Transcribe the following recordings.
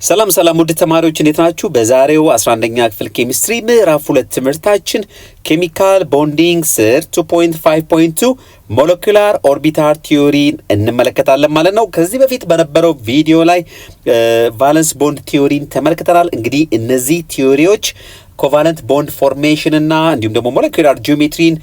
ሰላም ውድ ተማሪዎች እንዴት ናችሁ? በዛሬው 11ኛ ክፍል ኬሚስትሪ ምዕራፍ 2 ትምህርታችን ኬሚካል ቦንዲንግ ስር 2.5.2 ሞለኪውላር ኦርቢታል ቲዮሪን እንመለከታለን ማለት ነው። ከዚህ በፊት በነበረው ቪዲዮ ላይ ቫለንስ ቦንድ ቲዮሪን ተመልክተናል። እንግዲህ እነዚህ ቲዮሪዎች ኮቫለንት ቦንድ ፎርሜሽን እና እንዲሁም ደግሞ ሞለኪውላር ጂኦሜትሪን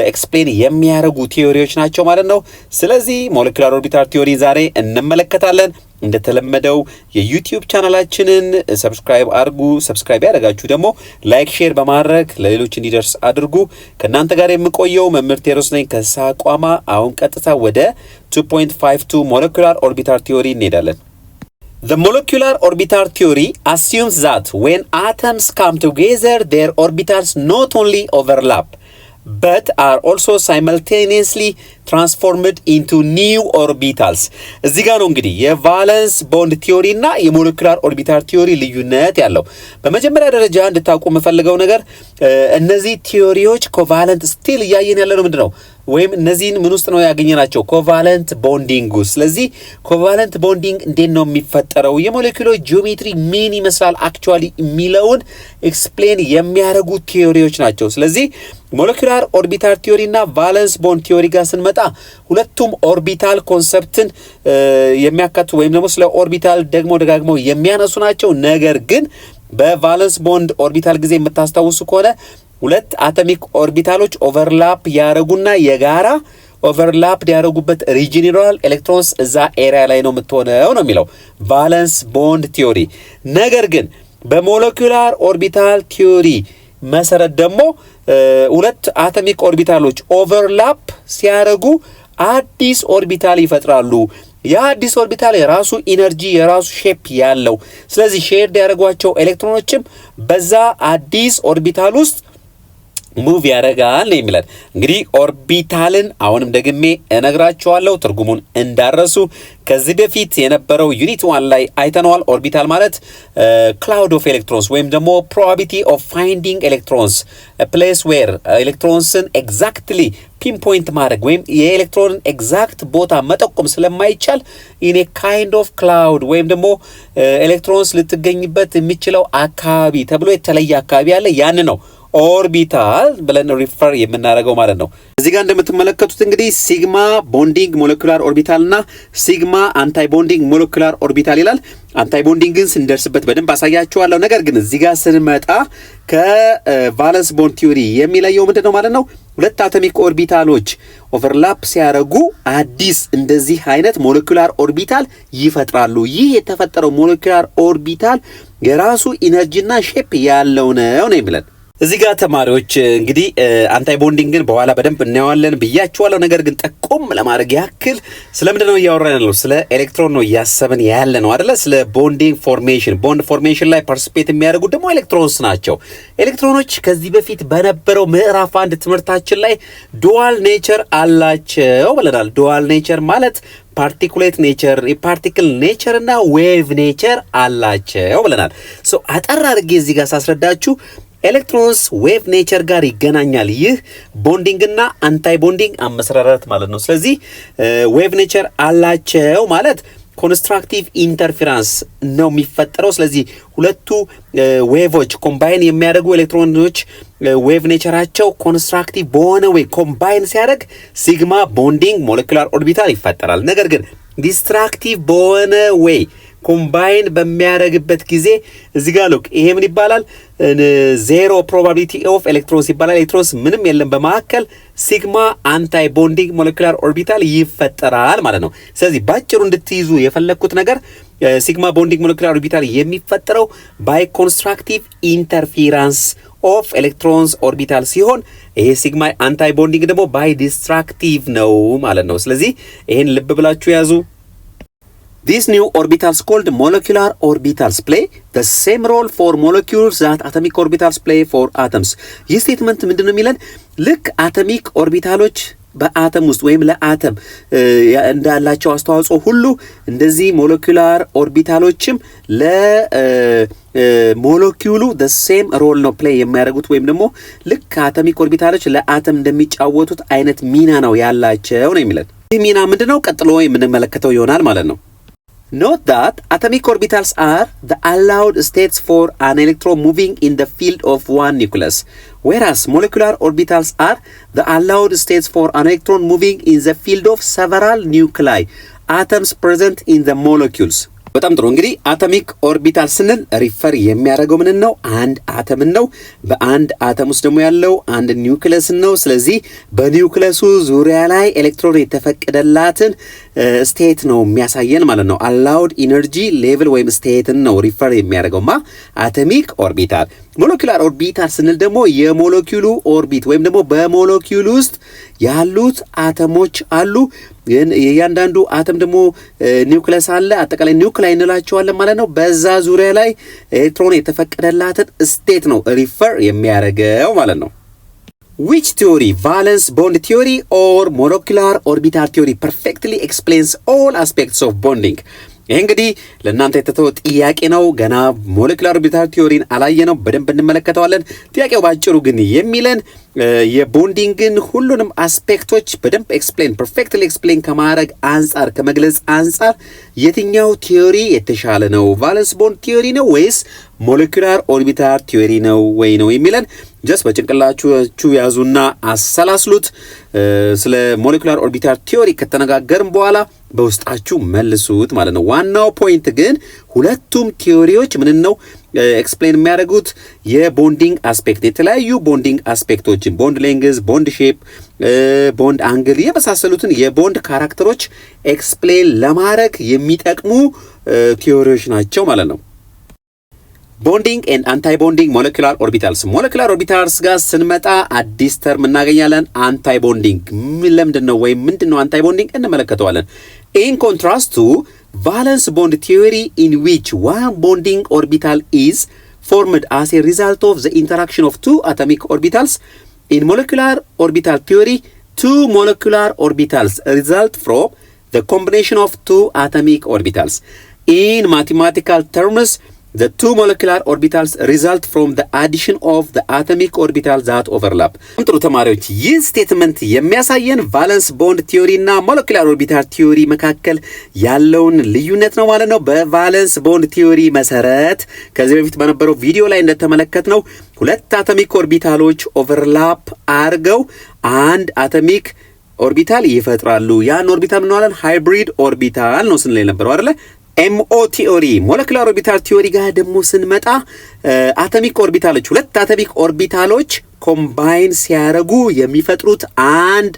ኤክስፕሌን የሚያደርጉ ቲዮሪዎች ናቸው ማለት ነው። ስለዚህ ሞለኪውላር ኦርቢታል ቲዮሪ ዛሬ እንመለከታለን። እንደተለመደው የዩቲዩብ ቻናላችንን ሰብስክራይብ አድርጉ። ሰብስክራይብ ያደርጋችሁ ደግሞ ላይክ፣ ሼር በማድረግ ለሌሎች እንዲደርስ አድርጉ። ከእናንተ ጋር የምቆየው መምህር ቴዎድሮስ ነኝ ከሳቋማ። አሁን ቀጥታ ወደ 2.52 ሞለኪውላር ኦርቢታል ቲዮሪ እንሄዳለን። The molecular orbital theory assumes that when atoms come together, their orbitals not only overlap, but are also simultaneously transformed into new orbitals. እዚህ ጋር ነው እንግዲህ የቫለንስ ቦንድ ቲዮሪ እና የሞለኪውላር ኦርቢታል ቲዮሪ ልዩነት ያለው። በመጀመሪያ ደረጃ እንድታውቁ የምፈልገው ነገር እነዚህ ቲዮሪዎች ኮቫለንት ስቲል እያየን ያለ ነው ምንድነው ወይም እነዚህን ምን ውስጥ ነው ያገኘናቸው? ኮቫለንት ቦንዲንግ ውስጥ። ስለዚህ ኮቫለንት ቦንዲንግ እንዴት ነው የሚፈጠረው፣ የሞለኪውሎች ጂኦሜትሪ ምን ይመስላል አክቹአሊ የሚለውን ኤክስፕሌን የሚያደርጉ ቲዮሪዎች ናቸው። ስለዚህ ሞለኪውላር ኦርቢታል ቲዮሪ እና ቫለንስ ቦንድ ቲዮሪ ጋር ስንመጣ ሁለቱም ኦርቢታል ኮንሰፕትን የሚያካቱ ወይም ደግሞ ስለ ኦርቢታል ደግሞ ደጋግመው የሚያነሱ ናቸው። ነገር ግን በቫለንስ ቦንድ ኦርቢታል ጊዜ የምታስታውሱ ከሆነ ሁለት አቶሚክ ኦርቢታሎች ኦቨርላፕ ያደረጉና የጋራ ኦቨርላፕ ያደረጉበት ሪጅን ይኖራል። ኤሌክትሮንስ እዛ ኤሪያ ላይ ነው የምትሆነው ነው የሚለው ቫለንስ ቦንድ ቲዮሪ። ነገር ግን በሞለኪውላር ኦርቢታል ቲዮሪ መሰረት ደግሞ ሁለት አቶሚክ ኦርቢታሎች ኦቨርላፕ ሲያደርጉ አዲስ ኦርቢታል ይፈጥራሉ። የአዲስ ኦርቢታል የራሱ ኢነርጂ የራሱ ሼፕ ያለው፣ ስለዚህ ሼር ያደረጓቸው ኤሌክትሮኖችም በዛ አዲስ ኦርቢታል ውስጥ ሙቭ ያደርጋል ነው የሚለን። እንግዲህ ኦርቢታልን አሁንም ደግሜ እነግራችኋለሁ ትርጉሙን እንዳረሱ። ከዚህ በፊት የነበረው ዩኒት 1 ላይ አይተነዋል። ኦርቢታል ማለት ክላውድ ኦፍ ኤሌክትሮንስ ወይም ደግሞ ፕሮባቢሊቲ ኦፍ ፋይንዲንግ ኤሌክትሮንስ ፕሌስ ዌር ኤሌክትሮንስን ኤግዛክትሊ ፒንፖይንት ማድረግ ወይም የኤሌክትሮንን ኤግዛክት ቦታ መጠቆም ስለማይቻል ኢን ኤ ካይንድ ኦፍ ክላውድ ወይም ደግሞ ኤሌክትሮንስ ልትገኝበት የሚችለው አካባቢ ተብሎ የተለየ አካባቢ አለ። ያን ነው ኦርቢታል ብለን ሪፈር የምናደርገው ማለት ነው። እዚህ ጋር እንደምትመለከቱት እንግዲህ ሲግማ ቦንዲንግ ሞለኪውላር ኦርቢታል እና ሲግማ አንታይ ቦንዲንግ ሞለኪውላር ኦርቢታል ይላል። አንታይ ቦንዲንግን ስንደርስበት በደንብ አሳያችኋለሁ። ነገር ግን እዚህ ጋር ስንመጣ ከቫለንስ ቦንድ ቲዮሪ የሚለየው ምንድነው ማለት ነው? ሁለት አቶሚክ ኦርቢታሎች ኦቨርላፕ ሲያደርጉ አዲስ እንደዚህ አይነት ሞለኪውላር ኦርቢታል ይፈጥራሉ። ይህ የተፈጠረው ሞለኪውላር ኦርቢታል የራሱ ኢነርጂና ሼፕ ያለው ነው የሚለን። እዚህ ጋር ተማሪዎች እንግዲህ አንታይ ቦንዲንግን በኋላ በደንብ እናየዋለን ብያችኋለሁ። ነገር ግን ጠቆም ለማድረግ ያክል ስለምንድን ነው እያወራን ያለው? ስለ ኤሌክትሮን ነው እያሰብን ያለ ነው አይደለ? ስለ ቦንዲንግ ፎርሜሽን። ቦንድ ፎርሜሽን ላይ ፓርቲሲፔት የሚያደርጉት ደግሞ ኤሌክትሮንስ ናቸው። ኤሌክትሮኖች ከዚህ በፊት በነበረው ምዕራፍ 1 ትምህርታችን ላይ ዱዋል ኔቸር አላቸው ብለናል። ዱዋል ኔቸር ማለት ፓርቲኩሌት ኔቸር፣ የፓርቲክል ኔቸር እና ዌቭ ኔቸር አላቸው ብለናል። ሶ አጠር አድርጌ እዚህ ጋር ሳስረዳችሁ ኤሌክትሮንስ ዌቭ ኔቸር ጋር ይገናኛል። ይህ ቦንዲንግ እና አንታይ ቦንዲንግ አመሰራረት ማለት ነው። ስለዚህ ዌቭ ኔቸር አላቸው ማለት ኮንስትራክቲቭ ኢንተርፌረንስ ነው የሚፈጠረው። ስለዚህ ሁለቱ ዌቮች ኮምባይን የሚያደርጉ ኤሌክትሮኖች ዌቭ ኔቸራቸው ኮንስትራክቲቭ በሆነ ወይ ኮምባይን ሲያደርግ ሲግማ ቦንዲንግ ሞለኪውላር ኦርቢታል ይፈጠራል። ነገር ግን ዲስትራክቲቭ በሆነ ወይ ኮምባይን በሚያደርግበት ጊዜ እዚህ ጋር ሉክ ይሄ ምን ይባላል? ዜሮ ፕሮባቢሊቲ ኦፍ ኤሌክትሮንስ ይባላል። ኤሌክትሮንስ ምንም የለም በመካከል ሲግማ አንታይ ቦንዲንግ ሞለኪውላር ኦርቢታል ይፈጠራል ማለት ነው። ስለዚህ ባጭሩ እንድትይዙ የፈለኩት ነገር ሲግማ ቦንዲንግ ሞለኪውላር ኦርቢታል የሚፈጠረው ባይ ኮንስትራክቲቭ ኢንተርፌረንስ ኦፍ ኤሌክትሮንስ ኦርቢታል ሲሆን ይሄ ሲግማ አንታይ ቦንዲንግ ደግሞ ባይ ዲስትራክቲቭ ነው ማለት ነው። ስለዚህ ይሄን ልብ ብላችሁ ያዙ። These new orbitals called molecular orbitals play the same role for molecules that atomic orbitals play for atoms. ይህ ስቴትመንት ምንድነው የሚለን? ልክ አቶሚክ ኦርቢታሎች በአተም ውስጥ ወይም ለአተም እንዳላቸው አስተዋጽኦ ሁሉ እንደዚህ ሞለኪውላር ኦርቢታሎችም ለሞለኪውሉ the same role ነው ፕሌይ የሚያደርጉት ወይም ደግሞ ልክ አቶሚክ ኦርቢታሎች ለአተም እንደሚጫወቱት አይነት ሚና ነው ያላቸው ነው የሚለን። ይህ ሚና ምንድነው? ቀጥሎ የምንመለከተው ይሆናል ማለት ነው። Note that atomic orbitals are the allowed states for an electron moving in the field of one nucleus, whereas molecular orbitals are the allowed states for an electron moving in the field of several nuclei, atoms present in the molecules. በጣም ጥሩ እንግዲህ አቶሚክ ኦርቢታል ስንል ሪፈር የሚያደርገው ምን ነው? አንድ አተምን ነው። በአንድ አተም ውስጥ ደግሞ ያለው አንድ ኒውክለስ ነው። ስለዚህ በኒውክለሱ ዙሪያ ላይ ኤሌክትሮን የተፈቀደላትን ስቴት ነው የሚያሳየን ማለት ነው። አላውድ ኢነርጂ ሌቭል ወይም ስቴትን ነው ሪፈር የሚያደርገውማ አቶሚክ ኦርቢታል። ሞለኪላር ኦርቢታል ስንል ደግሞ የሞለኪውሉ ኦርቢት ወይም ደግሞ በሞለኪውል ውስጥ ያሉት አተሞች አሉ። የእያንዳንዱ አተም ደግሞ ኒውክለስ አለ። አጠቃላይ ኒውክላይ እንላቸዋለን ማለት ነው። በዛ ዙሪያ ላይ ኤሌክትሮን የተፈቀደላትን ስቴት ነው ሪፈር የሚያደርገው ማለት ነው። Which theory, valence bond theory or molecular orbital theory, perfectly explains all aspects of bonding? ይሄ እንግዲህ ለእናንተ የተተወ ጥያቄ ነው። ገና ሞለኪላር ኦርቢታል ቲዮሪን አላየነው፣ በደንብ እንመለከተዋለን። ጥያቄው ባጭሩ ግን የሚለን የቦንዲንግን ሁሉንም አስፔክቶች በደንብ ፐርፌክትሊ ኤክስፕሌን ከማድረግ አንጻር ከመግለጽ አንጻር የትኛው ቲዮሪ የተሻለ ነው? ቫለንስ ቦንድ ቲዮሪ ነው ወይስ ሞለኪላር ኦርቢታል ቲዮሪ ነው ወይ ነው የሚለን ጀስት በጭንቅላችሁ ያዙና አሰላስሉት። ስለ ሞለኪላር ኦርቢታል ቲዮሪ ከተነጋገርን በኋላ በውስጣችሁ መልሱት ማለት ነው። ዋናው ፖይንት ግን ሁለቱም ቲዮሪዎች ምን ነው ኤክስፕሌን የሚያደርጉት የቦንዲንግ አስፔክት፣ የተለያዩ ቦንዲንግ አስፔክቶችን፣ ቦንድ ሌንግዝ፣ ቦንድ ሼፕ፣ ቦንድ አንግል የመሳሰሉትን የቦንድ ካራክተሮች ኤክስፕሌን ለማድረግ የሚጠቅሙ ቲዮሪዎች ናቸው ማለት ነው። ቦንዲንግ ኤንድ አንታይ ቦንዲንግ ሞለኪላር ኦርቢታልስ። ሞለኪላር ኦርቢታልስ ጋር ስንመጣ አዲስ ተርም እናገኛለን። አንታይ ቦንዲንግ ለምንድን ነው ወይም ምንድን ነው አንታይ ቦንዲንግ እንመለከተዋለን። ኢን ኮንትራስት ቱ valence bond theory in which one bonding orbital is formed as a result of the interaction of two atomic orbitals, in molecular orbital theory two molecular orbitals result from the combination of two atomic orbitals. In mathematical terms, the two molecular orbitals result from the addition of the atomic orbitals that overlap. ጥሩ ተማሪዎች ይህ ስቴትመንት የሚያሳየን ቫለንስ ቦንድ ቲዮሪ እና ሞለኪላር ኦርቢታል ቲዮሪ መካከል ያለውን ልዩነት ነው ማለት ነው። በቫለንስ ቦንድ ቲዮሪ መሰረት ከዚህ በፊት በነበረው ቪዲዮ ላይ እንደተመለከትነው ሁለት አቶሚክ ኦርቢታሎች ኦቨርላፕ አድርገው አንድ አቶሚክ ኦርቢታል ይፈጥራሉ። ያን ኦርቢታል ምን ማለት ሃይብሪድ ኦርቢታል ነው ስንል የነበረው አይደለ? ኤምኦ ቲዮሪ ሞለኪላር ኦርቢታል ቲዮሪ ጋር ደግሞ ስንመጣ አቶሚክ ኦርቢታሎች ሁለት አቶሚክ ኦርቢታሎች ኮምባይን ሲያደርጉ የሚፈጥሩት አንድ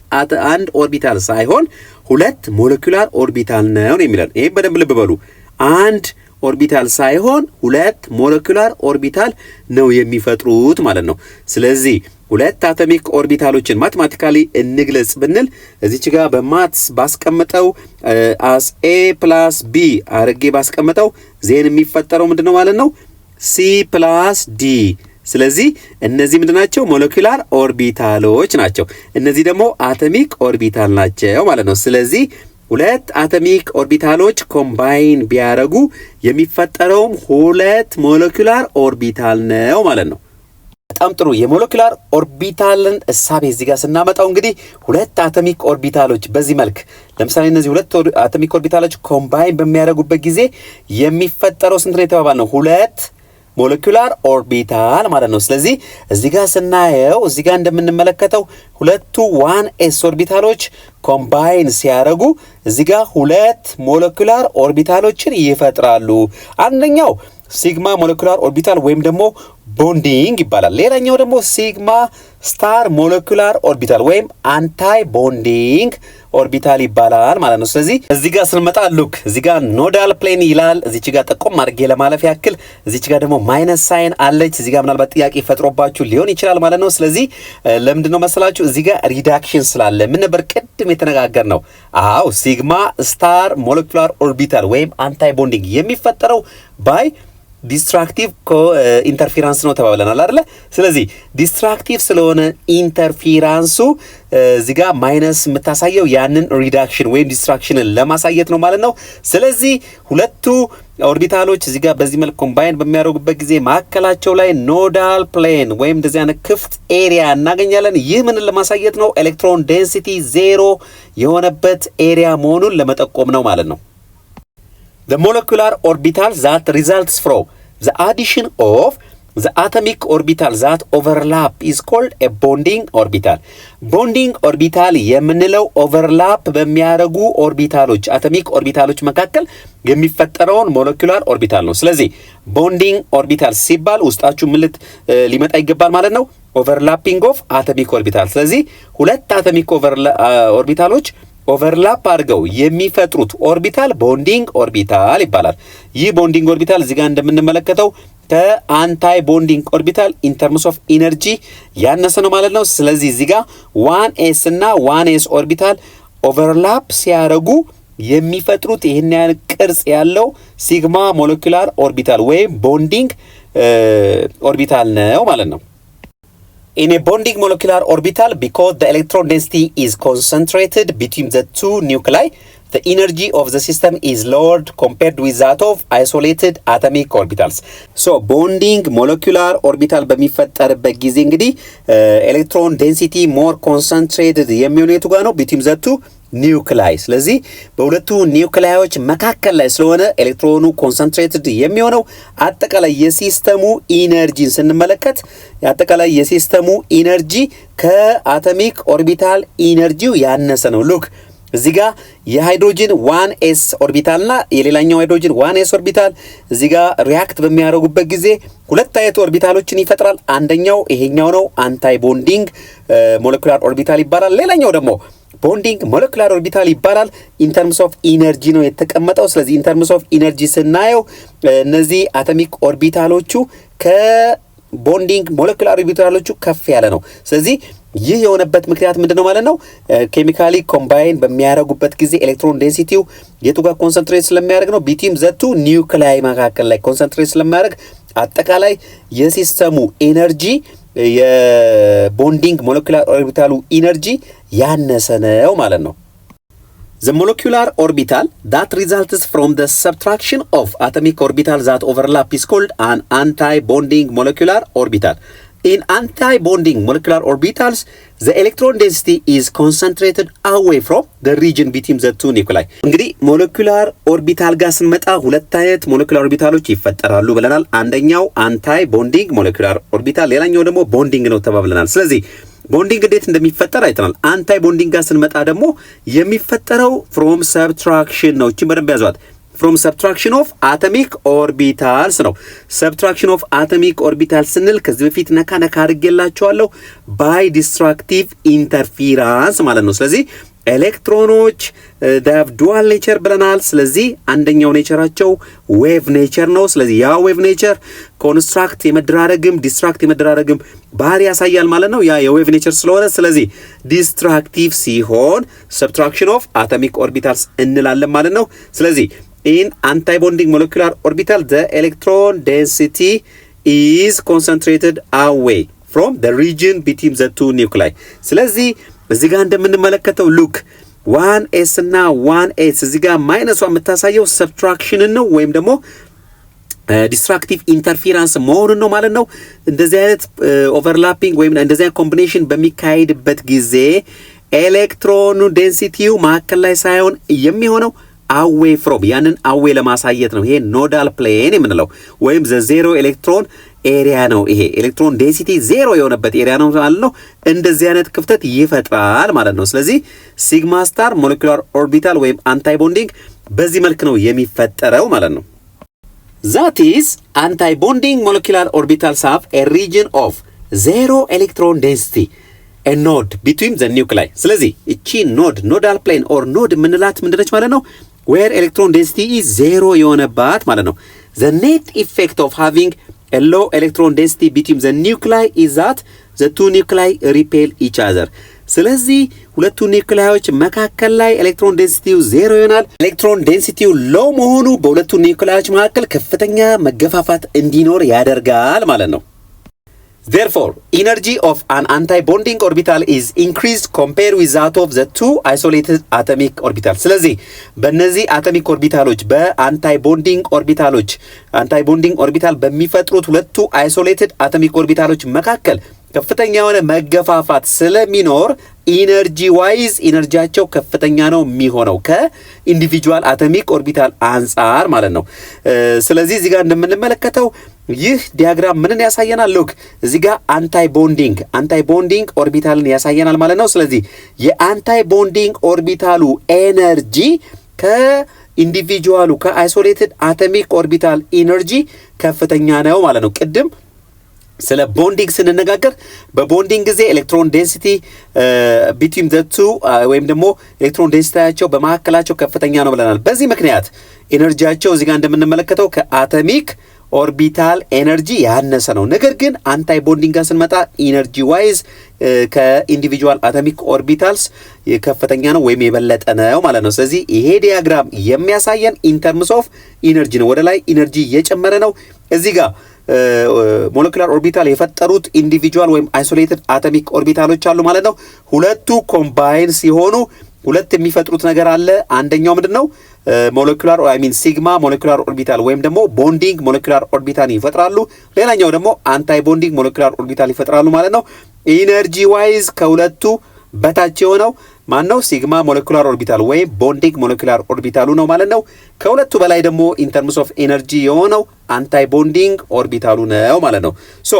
ኦርቢታል ሳይሆን ሁለት ሞለኪላር ኦርቢታል ነው የሚለን። ይሄ በደንብ ልብ በሉ። አንድ ኦርቢታል ሳይሆን ሁለት ሞለኪላር ኦርቢታል ነው የሚፈጥሩት ማለት ነው። ስለዚህ ሁለት አቶሚክ ኦርቢታሎችን ማቴማቲካሊ እንግለጽ ብንል እዚች ጋር በማትስ ባስቀምጠው as a plus b አርጌ ባስቀምጠው ዜን የሚፈጠረው ምንድነው ማለት ነው? c plus d። ስለዚህ እነዚህ ምንድናቸው? ሞለኪላር ኦርቢታሎች ናቸው። እነዚህ ደግሞ አቶሚክ ኦርቢታል ናቸው ማለት ነው። ስለዚህ ሁለት አቶሚክ ኦርቢታሎች ኮምባይን ቢያረጉ የሚፈጠረውም ሁለት ሞለኪላር ኦርቢታል ነው ማለት ነው። በጣም ጥሩ። የሞለኪላር ኦርቢታልን እሳቤ እዚህ ጋር ስናመጣው እንግዲህ ሁለት አቶሚክ ኦርቢታሎች በዚህ መልክ ለምሳሌ እነዚህ ሁለት አቶሚክ ኦርቢታሎች ኮምባይን በሚያደርጉበት ጊዜ የሚፈጠረው ስንት ነው የተባባልነው? ሁለት ሞለኪላር ኦርቢታል ማለት ነው። ስለዚህ እዚህ ጋር ስናየው እዚህ ጋር እንደምንመለከተው ሁለቱ 1s ኦርቢታሎች ኮምባይን ሲያደርጉ እዚህ ጋር ሁለት ሞለኪላር ኦርቢታሎችን ይፈጥራሉ። አንደኛው ሲግማ ሞለኪላር ኦርቢታል ወይም ደግሞ ቦንዲንግ ይባላል። ሌላኛው ደግሞ ሲግማ ስታር ሞለኪላር ኦርቢታል ወይም አንታይ ቦንዲንግ ኦርቢታል ይባላል ማለት ነው። ስለዚህ እዚህ ጋር ስንመጣ ሉክ እዚህ ጋር ኖዳል ፕሌን ይላል። እዚች ጋር ጠቆም አድርጌ ለማለፍ ያክል እዚች ጋር ደግሞ ማይነስ ሳይን አለች። እዚህ ጋር ምናልባት ጥያቄ ፈጥሮባችሁ ሊሆን ይችላል ማለት ነው። ስለዚህ ለምንድን ነው መሰላችሁ? እዚህ ጋር ሪዳክሽን ስላለ ምን ነበር ቅድም የተነጋገር ነው? አዎ ሲግማ ስታር ሞለኪላር ኦርቢታል ወይም አንታይ ቦንዲንግ የሚፈጠረው ባይ ዲስትራክቲቭ ኢንተርፌራንስ ነው ተባብለናል አይደለ? ስለዚህ ዲስትራክቲቭ ስለሆነ ኢንተርፌራንሱ እዚህ ጋር ማይነስ የምታሳየው ያንን ሪዳክሽን ወይም ዲስትራክሽንን ለማሳየት ነው ማለት ነው። ስለዚህ ሁለቱ ኦርቢታሎች እዚህ ጋር በዚህ መልኩ ኮምባይን በሚያደርጉበት ጊዜ ማዕከላቸው ላይ ኖዳል ፕሌን ወይም እንደዚህ አይነት ክፍት ኤሪያ እናገኛለን። ይህ ምንን ለማሳየት ነው? ኤሌክትሮን ዴንሲቲ ዜሮ የሆነበት ኤሪያ መሆኑን ለመጠቆም ነው ማለት ነው። the molecular orbital that results from the addition of the atomic orbital that overlap is called a bonding orbital. Bonding orbital የምንለው overlap በሚያደርጉ ኦርቢታሎች አቶሚክ ኦርቢታሎች መካከል የሚፈጠረውን ሞለኪውላር ኦርቢታል ነው። ስለዚህ ቦንዲንግ ኦርቢታል ሲባል ውስጣችሁ ምልት ሊመጣ ይገባል ማለት ነው። overlapping of atomic orbital። ስለዚህ ሁለት አቶሚክ ኦርቢታሎች ኦቨርላፕ አድርገው የሚፈጥሩት ኦርቢታል ቦንዲንግ ኦርቢታል ይባላል። ይህ ቦንዲንግ ኦርቢታል እዚህ ጋር እንደምንመለከተው ከአንታይ ቦንዲንግ ኦርቢታል ኢን ተርምስ ኦፍ ኢነርጂ ያነሰ ነው ማለት ነው። ስለዚህ እዚህ ጋር 1s እና 1s ኦርቢታል ኦቨርላፕ ሲያደርጉ የሚፈጥሩት ይህን ያህል ቅርጽ ያለው ሲግማ ሞለኪውላር ኦርቢታል ወይም ቦንዲንግ ኦርቢታል ነው ማለት ነው። In a bonding molecular orbital, because the electron density is concentrated between the two nuclei, the energy of the system is lowered compared with that of isolated atomic orbitals. So bonding molecular orbital በሚፈጠርበት ጊዜ እንግዲህ electron density more concentrated የሚሆነው የቱ ጋር ነው? between the two ኒውክላይ። ስለዚህ በሁለቱ ኒውክላዮች መካከል ላይ ስለሆነ ኤሌክትሮኑ ኮንሰንትሬትድ የሚሆነው አጠቃላይ የሲስተሙ ኢነርጂን ስንመለከት አጠቃላይ የሲስተሙ ኢነርጂ ከአቶሚክ ኦርቢታል ኢነርጂው ያነሰ ነው። ሉክ እዚህ ጋር የሃይድሮጅን 1s ኦርቢታልና የሌላኛው ሃይድሮጅን 1s ኦርቢታል እዚህ ጋር ሪአክት በሚያደርጉበት ጊዜ ሁለት አይነት ኦርቢታሎችን ይፈጥራል። አንደኛው ይሄኛው ነው አንታይ ቦንዲንግ ሞለኪውላር ኦርቢታል ይባላል። ሌላኛው ደግሞ ቦንዲንግ ሞለኪውላር ኦርቢታል ይባላል። ኢን ተርምስ ኦፍ ኢነርጂ ነው የተቀመጠው። ስለዚህ ኢን ተርምስ ኦፍ ኢነርጂ ስናየው እነዚህ አቶሚክ ኦርቢታሎቹ ከቦንዲንግ ሞለኪውላር ኦርቢታሎቹ ከፍ ያለ ነው። ስለዚህ ይህ የሆነበት ምክንያት ምንድነው ማለት ነው? ኬሚካሊ ኮምባይን በሚያደርጉበት ጊዜ ኤሌክትሮን ዴንሲቲው የቱ ጋር ኮንሰንትሬት ስለሚያደርግ ነው? ቢትዊን ዘቱ ኒውክላይ መካከል ላይ ኮንሰንትሬት ስለሚያደርግ አጠቃላይ የሲስተሙ ኤነርጂ የቦንዲንግ ሞለኪውላር ኦርቢታሉ ኢነርጂ ያነሰ ነው ማለት ነው። The molecular orbital that results from the subtraction of atomic orbitals that overlap is called an anti-bonding molecular orbital. In anti-bonding molecular orbitals, the electron density is concentrated away from the region between the two nuclei. እንግዲህ ሞለኪውላር ኦርቢታል ጋር ስንመጣ ሁለት አይነት ሞለኪውላር ኦርቢታሎች ይፈጠራሉ ብለናል። አንደኛው አንታይ ቦንዲንግ ሞለኪውላር ኦርቢታል፣ ሌላኛው ደግሞ ቦንዲንግ ነው ተባብለናል። ስለዚህ ቦንዲንግ እንዴት እንደሚፈጠር አይተናል። አንታይ ቦንዲንግ ጋር ስንመጣ ደግሞ የሚፈጠረው ፍሮም ሰብትራክሽን ነው። እቺ በደንብ ያዟት። from subtraction of atomic orbitals ነው። subtraction of atomic orbitals ስንል ከዚህ በፊት ነካ አድርጌላችኋለሁ by destructive interference ማለት ነው። ስለዚህ ኤሌክትሮኖች they have dual nature ብለናል። ስለዚህ አንደኛው ኔቸራቸው ዌቭ ኔቸር ነው። ስለዚህ ያ ዌቭ ኔቸር ኮንስትራክት የመደራረግም ዲስትራክት የመደራረግም ባህሪ ያሳያል ማለት ነው። ያ የዌቭ ኔቸር ስለሆነ ስለዚህ ዲስትራክቲቭ ሲሆን subtraction of atomic orbitals እንላለን ማለት ነው። ስለዚህ in anti-bonding molecular orbital, the electron density is concentrated away from the region between the two nuclei. ስለዚህ እዚህ ጋር እንደምንመለከተው ሉክ 1s እና 1s እዚህ ጋር ማይነሷ የምታሳየው ሰብትራክሽን ነው ወይም ደግሞ ዲስትራክቲቭ ኢንተርፌረንስ መሆኑን ነው ማለት ነው። እንደዚህ አይነት ኦቨርላፒንግ ወይም እንደዚህ አይነት ኮምቢኔሽን በሚካሄድበት ጊዜ ኤሌክትሮኑ ዴንሲቲው መካከል ላይ ሳይሆን የሚሆነው አዌ ፍሮም ያንን አዌ ለማሳየት ነው። ይሄ ኖዳል ፕሌን የምንለው ወይም ዘ ዜሮ ኤሌክትሮን ኤሪያ ነው። ይሄ ኤሌክትሮን ዴንሲቲ ዜሮ የሆነበት ኤሪያ ነው ማለት ነው። እንደዚህ አይነት ክፍተት ይፈጥራል ማለት ነው። ስለዚህ ሲግማ ስታር ሞለኪውላር ኦርቢታል ወይም አንታይ ቦንዲንግ በዚህ መልክ ነው የሚፈጠረው ማለት ነው። that is anti-bonding molecular orbitals have a region of zero electron density a node between the nuclei. ስለዚህ እቺ ኖዳል ፕሌን ኦር ኖድ የምንላት ምንድነች ማለት ነው? where electron density is zero የሆነባት ማለት ነው። the net effect of having a low electron density between the nuclei is that the two nuclei repel each other. ስለዚህ ሁለቱ ኒውክላዮች መካከል ላይ ኤሌክትሮን ዴንሲቲው ዜሮ ይሆናል። ኤሌክትሮን ዴንሲቲው ሎው መሆኑ በሁለቱ ኒውክላዮች መካከል ከፍተኛ መገፋፋት እንዲኖር ያደርጋል ማለት ነው። Therefore, energy of an anti-bonding orbital is increased compared with that of the two isolated atomic orbitals. ስለዚህ በእነዚህ አቶሚክ ኦርቢታሎች በአንታይ-ቦንዲንግ ኦርቢታሎች አንታይ-ቦንዲንግ ኦርቢታል በሚፈጥሩት ሁለቱ አይሶሌትድ አቶሚክ ኦርቢታሎች መካከል ከፍተኛ የሆነ መገፋፋት ስለሚኖር ኢነርጂ ዋይዝ ኢነርጂያቸው ከፍተኛ ነው የሚሆነው ከኢንዲቪጁዋል አቶሚክ ኦርቢታል አንጻር ማለት ነው። ስለዚህ እዚህ ጋር እንደምንመለከተው ይህ ዲያግራም ምንን ያሳየናል? ሉክ እዚህ ጋር አንታይ ቦንዲንግ ኦርቢታልን ያሳየናል ማለት ነው። ስለዚህ የአንታይ ቦንዲንግ ኦርቢታሉ ኤነርጂ ከኢንዲቪጁዋሉ ከአይሶሌትድ አቶሚክ ኦርቢታል ኢነርጂ ከፍተኛ ነው ማለት ነው። ቅድም ስለ ቦንዲንግ ስንነጋገር በቦንዲንግ ጊዜ ኤሌክትሮን ዴንሲቲ ቢትዊን ዘ ቱ ወይም ደግሞ ኤሌክትሮን ዴንሲቲያቸው በመካከላቸው ከፍተኛ ነው ብለናል። በዚህ ምክንያት ኤነርጂያቸው እዚህ ጋር እንደምንመለከተው ከአቶሚክ ኦርቢታል ኤነርጂ ያነሰ ነው። ነገር ግን አንታይ ቦንዲንግ ጋር ስንመጣ ኢነርጂ ዋይዝ ከኢንዲቪጁዋል አቶሚክ ኦርቢታልስ ከፍተኛ ነው ወይም የበለጠ ነው ማለት ነው። ስለዚህ ይሄ ዲያግራም የሚያሳየን ኢንተርምስ ኦፍ ኢነርጂ ነው። ወደ ላይ ኢነርጂ እየጨመረ ነው። እዚህ ጋር ሞለኪላር ኦርቢታል የፈጠሩት ኢንዲቪጁዋል ወይም አይሶሌትድ አቶሚክ ኦርቢታሎች አሉ ማለት ነው። ሁለቱ ኮምባይን ሲሆኑ ሁለት የሚፈጥሩት ነገር አለ። አንደኛው ምንድነው? ሞለኪላር ሲግማ ሞለኪላር ኦርቢታል ወይም ደግሞ ቦንዲንግ ሞለኪላር ኦርቢታል ይፈጥራሉ። ሌላኛው ደግሞ አንታይ ቦንዲንግ ሞለኪላር ኦርቢታል ይፈጥራሉ ማለት ነው። ኢነርጂ ዋይዝ ከሁለቱ በታች የሆነው ማን ነው? ሲግማ ሞለኪላር ኦርቢታል ወይም ቦንዲንግ ሞለኪላር ኦርቢታሉ ነው ማለት ነው። ከሁለቱ በላይ ደግሞ ኢን ተርምስ ኦፍ ኤነርጂ የሆነው አንታይ ቦንዲንግ ኦርቢታሉ ነው ማለት ነው። ሶ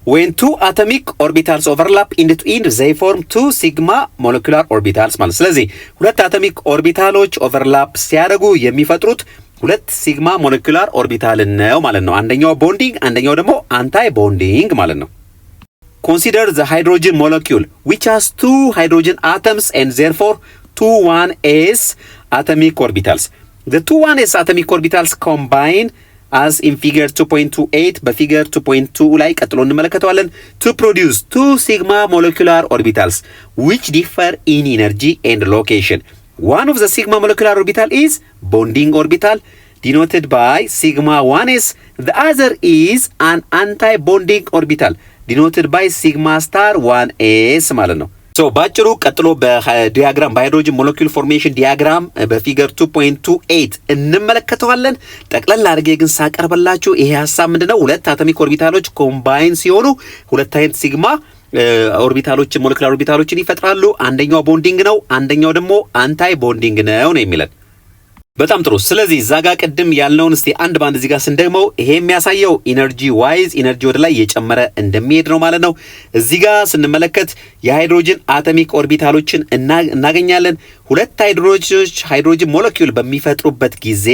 when two atomic orbitals overlap end to end they form two sigma molecular orbitals ማለት ስለዚህ ሁለት አቶሚክ ኦርቢታሎች ኦቨርላፕ ሲያደርጉ የሚፈጥሩት ሁለት ሲግማ ሞለኪላር ኦርቢታል ነው ማለት ነው። አንደኛው ቦንዲንግ አንደኛው ደግሞ አንታይ ቦንዲንግ ማለት ነው። Consider the hydrogen molecule which has two hydrogen atoms and therefore two 1s atomic orbitals. The two 1s atomic orbitals combine as in figure 2.28 በፊገር 2.2 ላይ ቀጥሎ እንመለከተዋለን to produce two sigma molecular orbitals which differ in energy and location. One of the sigma molecular orbital is bonding orbital denoted by sigma 1s. The other is an anti-bonding orbital denoted by sigma star 1s ማለት ነው። ሶ ባጭሩ ቀጥሎ በዲያግራም በሃይድሮጅን ሞለኪውል ፎርሜሽን ዲያግራም በፊገር 2.28 እንመለከተዋለን። ጠቅለል አድርጌ ግን ሳቀርበላችሁ ይሄ ሐሳብ ምንድነው? ሁለት አቶሚክ ኦርቢታሎች ኮምባይን ሲሆኑ ሁለት አይነት ሲግማ ኦርቢታሎችን ሞለኪላር ኦርቢታሎችን ይፈጥራሉ። አንደኛው ቦንዲንግ ነው፣ አንደኛው ደግሞ አንታይ ቦንዲንግ ነው የሚለን። በጣም ጥሩ። ስለዚህ እዛ ጋር ቅድም ያልነውን እስቲ አንድ ባንድ እዚህ ጋር ስንደግመው ይሄ የሚያሳየው ኢነርጂ ዋይዝ ኢነርጂ ወደ ላይ እየጨመረ እንደሚሄድ ነው ማለት ነው። እዚህ ጋር ስንመለከት የሃይድሮጅን አቶሚክ ኦርቢታሎችን እናገኛለን። ሁለት ሃይድሮጅን ሞለኪውል በሚፈጥሩበት ጊዜ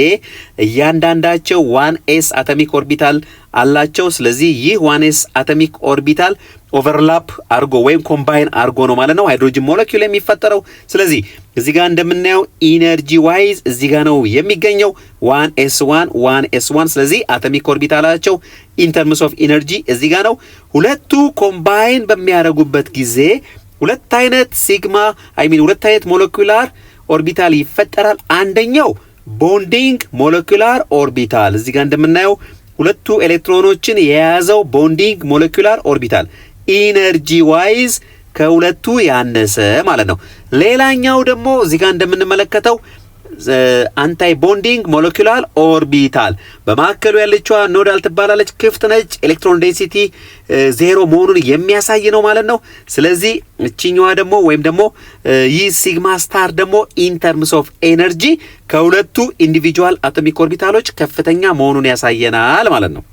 እያንዳንዳቸው 1s አቶሚክ ኦርቢታል አላቸው። ስለዚህ ይህ 1s አቶሚክ ኦርቢታል ኦቨርላፕ አርጎ ወይም ኮምባይን አርጎ ነው ማለት ነው ሃይድሮጅን ሞለኪውል የሚፈጠረው። ስለዚህ እዚህ ጋር እንደምናየው ኢነርጂ ዋይዝ እዚህ ጋር ነው የሚገኘው 1s1 ስለዚህ አቶሚክ ኦርቢታላቸው ኢን ተርምስ ኦፍ ኢነርጂ እዚህ ጋር ነው። ሁለቱ ኮምባይን በሚያደርጉበት ጊዜ ሁለት አይነት ሁለት አይነት ሞለኪላር ኦርቢታል ይፈጠራል። አንደኛው ቦንዲንግ ሞለኪላር ኦርቢታል እዚህ ጋር እንደምናየው ሁለቱ ኤሌክትሮኖችን የያዘው ቦንዲንግ ሞለኪላር ኦርቢታል ኢነርጂ ዋይዝ ከሁለቱ ያነሰ ማለት ነው። ሌላኛው ደግሞ እዚህ ጋር እንደምንመለከተው አንታይ ቦንዲንግ ሞለኪላር ኦርቢታል በማከሉ ያለችዋ ኖዳል ትባላለች፣ ክፍት ነች፣ ኤሌክትሮን ዴንሲቲ 0 መሆኑን የሚያሳይ ነው ማለት ነው። ስለዚህ እቺኛዋ ደግሞ ወይም ደግሞ ይህ ሲግማ ስታር ደግሞ ኢን ተርምስ ኦፍ ኤነርጂ ከሁለቱ ኢንዲቪጁዋል አቶሚክ ኦርቢታሎች ከፍተኛ መሆኑን ያሳየናል ማለት ነው።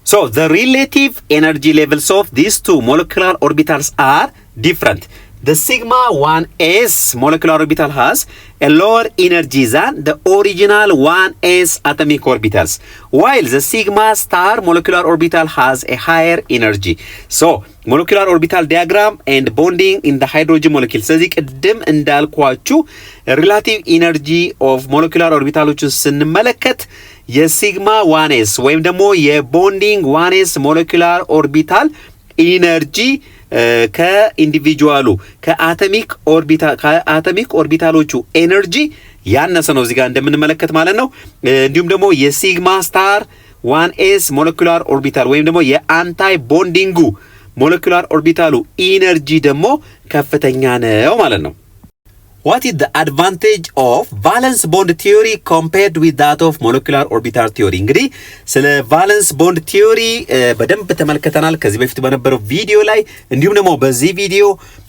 So the relative energy levels of these two molecular orbitals are different. The sigma 1s molecular orbital has a lower energy than the original 1s atomic orbitals, while the sigma star molecular orbital has a higher energy. So molecular orbital diagram and bonding in the hydrogen molecule. ስለዚህ ቅድም እንዳልኳችሁ relative energy of molecular orbitaloችን ስንመለከት የሲግማ 1s ወይም ደግሞ የቦንዲንግ 1s molecular orbital ኢነርጂ ከኢንዲቪጁዋሉ ከአቶሚክ ኦርቢታሎቹ ኤነርጂ ያነሰ ነው እዚህ ጋር እንደምንመለከት ማለት ነው። እንዲሁም ደግሞ የሲግማ ስታር 1s ሞለኪላር ኦርቢታል ወይም ደግሞ የአንታይ ቦንዲንጉ ሞለኪላር ኦርቢታሉ ኢነርጂ ደግሞ ከፍተኛ ነው ማለት ነው። What is the advantage of valence bond theory compared with that of molecular orbital theory? እንግዲህ ስለ valence bond theory በደንብ ተመልክተናል ከዚህ በፊት በነበረው ቪዲዮ ላይ እንዲሁም ደግሞ በዚህ ቪዲዮ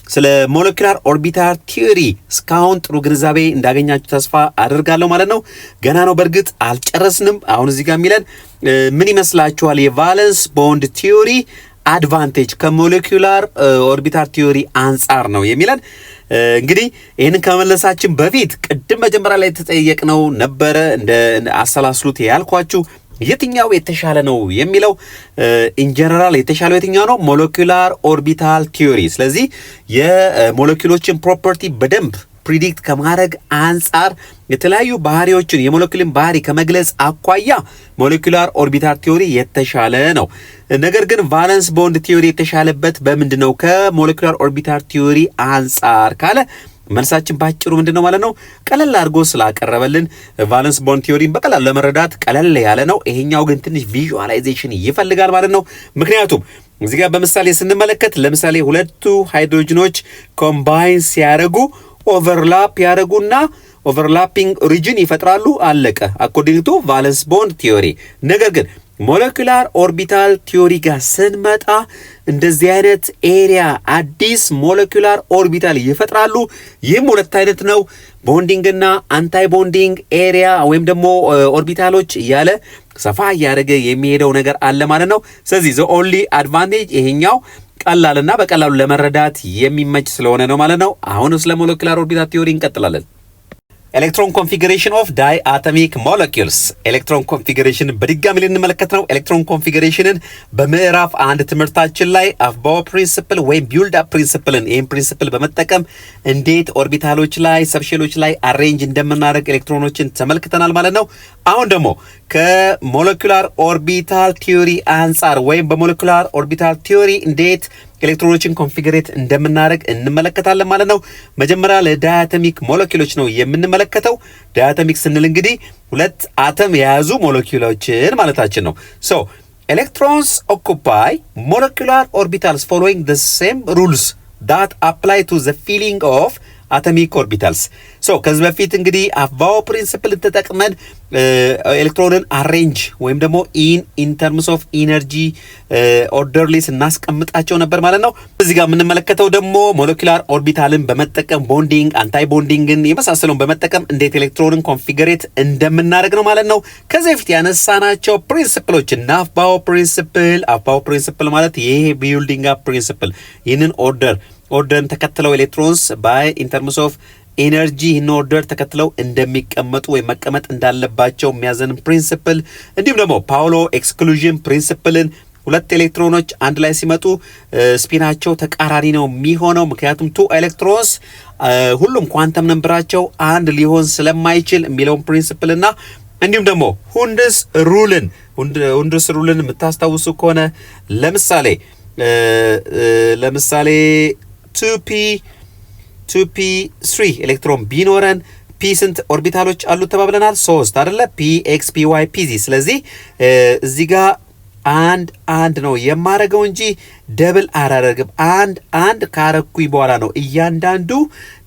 ስለ molecular orbital theory እስካሁን ጥሩ ግንዛቤ እንዳገኛችሁ ተስፋ አደርጋለሁ ማለት ነው። ገና ነው በርግጥ አልጨረስንም። አሁን እዚህ ጋር የሚለን ምን ይመስላችኋል የvalence bond theory አድቫንቴጅ ከሞለኪውላር ኦርቢታል ቲዮሪ አንጻር ነው የሚለን። እንግዲህ ይሄንን ከመለሳችን በፊት ቅድም መጀመሪያ ላይ ተጠየቅነው ነበረ እንደ አሰላስሉት ያልኳችሁ የትኛው የተሻለ ነው የሚለው ኢን ጀነራል የተሻለው የትኛው ነው? ሞለኪውላር ኦርቢታል ቲዮሪ። ስለዚህ የሞለኪውሎችን ፕሮፐርቲ በደንብ ፕሪዲክት ከማድረግ አንጻር የተለያዩ ባህሪዎችን የሞለኪውልን ባህሪ ከመግለጽ አኳያ ሞለኪውላር ኦርቢታል ቲዮሪ የተሻለ ነው። ነገር ግን ቫለንስ ቦንድ ቲዮሪ የተሻለበት በምንድነው ከሞለኪውላር ኦርቢታል ቲዮሪ አንጻር ካለ መልሳችን ባጭሩ ምንድነው ማለት ነው? ቀለል አድርጎ ስላቀረበልን ቫለንስ ቦንድ ቲዮሪን በቀላሉ ለመረዳት ቀለል ያለ ነው። ይሄኛው ግን ትንሽ ቪዥዋላይዜሽን ይፈልጋል ማለት ነው። ምክንያቱም እዚህ ጋር በምሳሌ ስንመለከት ለምሳሌ ሁለቱ ሃይድሮጅኖች ኮምባይን ሲያደርጉ ኦቨርላፕ ያደርጉና ኦቨርላፒንግ ሪጅን ይፈጥራሉ። አለቀ አኮርዲንግ ቱ ቫለንስ ቦንድ ቲዮሪ። ነገር ግን ሞለኪውላር ኦርቢታል ቲዮሪ ጋር ስንመጣ እንደዚህ አይነት ኤሪያ አዲስ ሞለኪውላር ኦርቢታል ይፈጥራሉ። ይህም ሁለት አይነት ነው፣ ቦንዲንግና አንታይ ቦንዲንግ ኤሪያ ወይም ደግሞ ኦርቢታሎች እያለ ሰፋ እያደረገ የሚሄደው ነገር አለ ማለት ነው። ስለዚህ ዘ ኦንሊ አድቫንቴጅ ይሄኛው ቀላልና በቀላሉ ለመረዳት የሚመች ስለሆነ ነው ማለት ነው። አሁን ስለ ሞለኪውላር ኦርቢታል ቲዮሪ እንቀጥላለን። ኤሌክትሮን ኮንፊግሬሽን ኦፍ ዳይ አቶሚክ ሞለኪውልስ። ኤሌክትሮን ኮንፊግሬሽን በድጋሚ ልንመለከት ነው። ኤሌክትሮን ኮንፊግሬሽንን በምዕራፍ 1 ትምህርታችን ላይ አፍባው ፕሪንሲፕል ወይም ቢልድ አፕ ፕሪንሲፕልን ይህን ፕሪንሲፕል በመጠቀም እንዴት ኦርቢታሎች ላይ ሰብሼሎች ላይ አሬንጅ እንደምናደርግ ኤሌክትሮኖችን ተመልክተናል ማለት ነው። አሁን ደግሞ ከሞለኪውላር ኦርቢታል ቲዮሪ አንጻር ወይም በሞለኪውላር ኦርቢታል ቲዮሪ እንዴት ኤሌክትሮኖችን ኮንፊግሬት እንደምናደርግ እንመለከታለን ማለት ነው። መጀመሪያ ለዳያቶሚክ ሞለኪውሎች ነው የምንመለከተው። ዳያቶሚክ ስንል እንግዲህ ሁለት አተም የያዙ ሞለኪውሎችን ማለታችን ነው። ሶ ኤሌክትሮንስ ኦኩፓይ ሞለኪውላር ኦርቢታልስ ፎሎዊንግ ዘ ሴም ሩልስ ዳት አፕላይ ቱ ዘ ፊሊንግ ኦፍ አቶሚክ ኦርቢታልስ። ሶ ከዚህ በፊት እንግዲህ አፍባው ፕሪንሲፕል ተጠቅመን ኤሌክትሮንን አሬንጅ ወይም ደግሞ ኢን ተርምስ ኦፍ ኢነርጂ ኦርደርሊ ስናስቀምጣቸው ነበር ማለት ነው። እዚህ ጋር የምንመለከተው ደግሞ ሞለኪውላር ኦርቢታልን በመጠቀም ቦንዲንግ፣ አንታይ ቦንዲንግን የመሳሰሉን በመጠቀም እንዴት ኤሌክትሮንን ኮንፊግሬት እንደምናደርግ ነው ማለት ነው። ከዚህ በፊት ያነሳናቸው ፕሪንሲፕሎች እና አፍባው ፕሪንሲፕል ማለት ይሄ ቢልዲንግ አፕ ፕሪንሲፕል ይህንን ኦርደርን ተከትለው ኤሌክትሮንስ ባይ ኢን ተርምስ ኦፍ ኤነርጂ ይህን ኦርደር ተከትለው እንደሚቀመጡ ወይም መቀመጥ እንዳለባቸው የሚያዘን ፕሪንሲፕል፣ እንዲሁም ደግሞ ፓውሎ ኤክስክሉዥን ፕሪንሲፕልን ሁለት ኤሌክትሮኖች አንድ ላይ ሲመጡ ስፒናቸው ተቃራኒ ነው የሚሆነው። ምክንያቱም ቱ ኤሌክትሮንስ ሁሉም ኳንተም ነምበራቸው አንድ ሊሆን ስለማይችል የሚለውን ፕሪንሲፕል እና እንዲሁም ደግሞ ሁንድስ ሩልን የምታስታውሱ ከሆነ ለምሳሌ 2p3 ኤሌክትሮን ቢኖረን ፒ ስንት ኦርቢታሎች አሉ ተባብለናል? 3 አይደለ? ፒ ኤክስ ፒ ዋይ ፒ ዚ። ስለዚህ እዚህ ጋር አንድ ነው የማረገው እንጂ ደብል አላረግም። አንድ ካረኩኝ በኋላ ነው እያንዳንዱ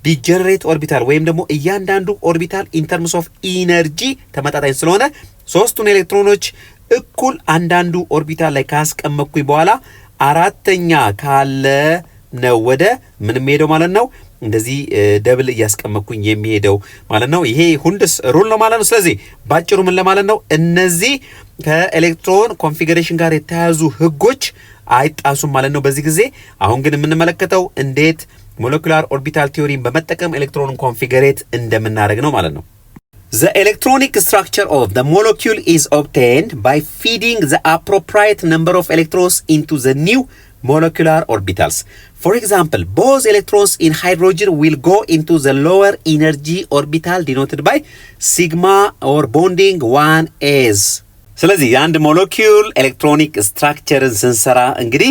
ዲጀነሬት ኦርቢታል ወይም ደግሞ እያንዳንዱ ኦርቢታል ኢን ተርምስ ኦፍ ኢነርጂ ተመጣጣኝ ስለሆነ ሶስቱን ኤሌክትሮኖች እኩል አንዳንዱ ኦርቢታል ላይ ካስቀመጥኩኝ በኋላ አራተኛ ካለ ነው ወደ ምን ሄደው ማለት ነው እንደዚህ ደብል እያስቀመጥኩኝ የሚሄደው ማለት ነው። ይሄ ሁንድስ ሩል ነው ማለት ነው። ስለዚህ ባጭሩ ምን ለማለት ነው? እነዚህ ከኤሌክትሮን ኮንፊግሬሽን ጋር የተያያዙ ህጎች አይጣሱም ማለት ነው በዚህ ጊዜ። አሁን ግን የምንመለከተው እንዴት ሞለኪውላር ኦርቢታል ቲዮሪን በመጠቀም ኤሌክትሮንን ኮንፊግሬት እንደምናደርግ ነው ማለት ነው። The electronic structure of the molecule is obtained by feeding the appropriate number of electrons into the new molecular orbitals. For example, both electrons in hydrogen will go into the lower energy orbital denoted by sigma or bonding 1s. ስለዚህ የአንድ ሞለኪውል ኤሌክትሮኒክ ስትራክቸርን ስንሰራ እንግዲህ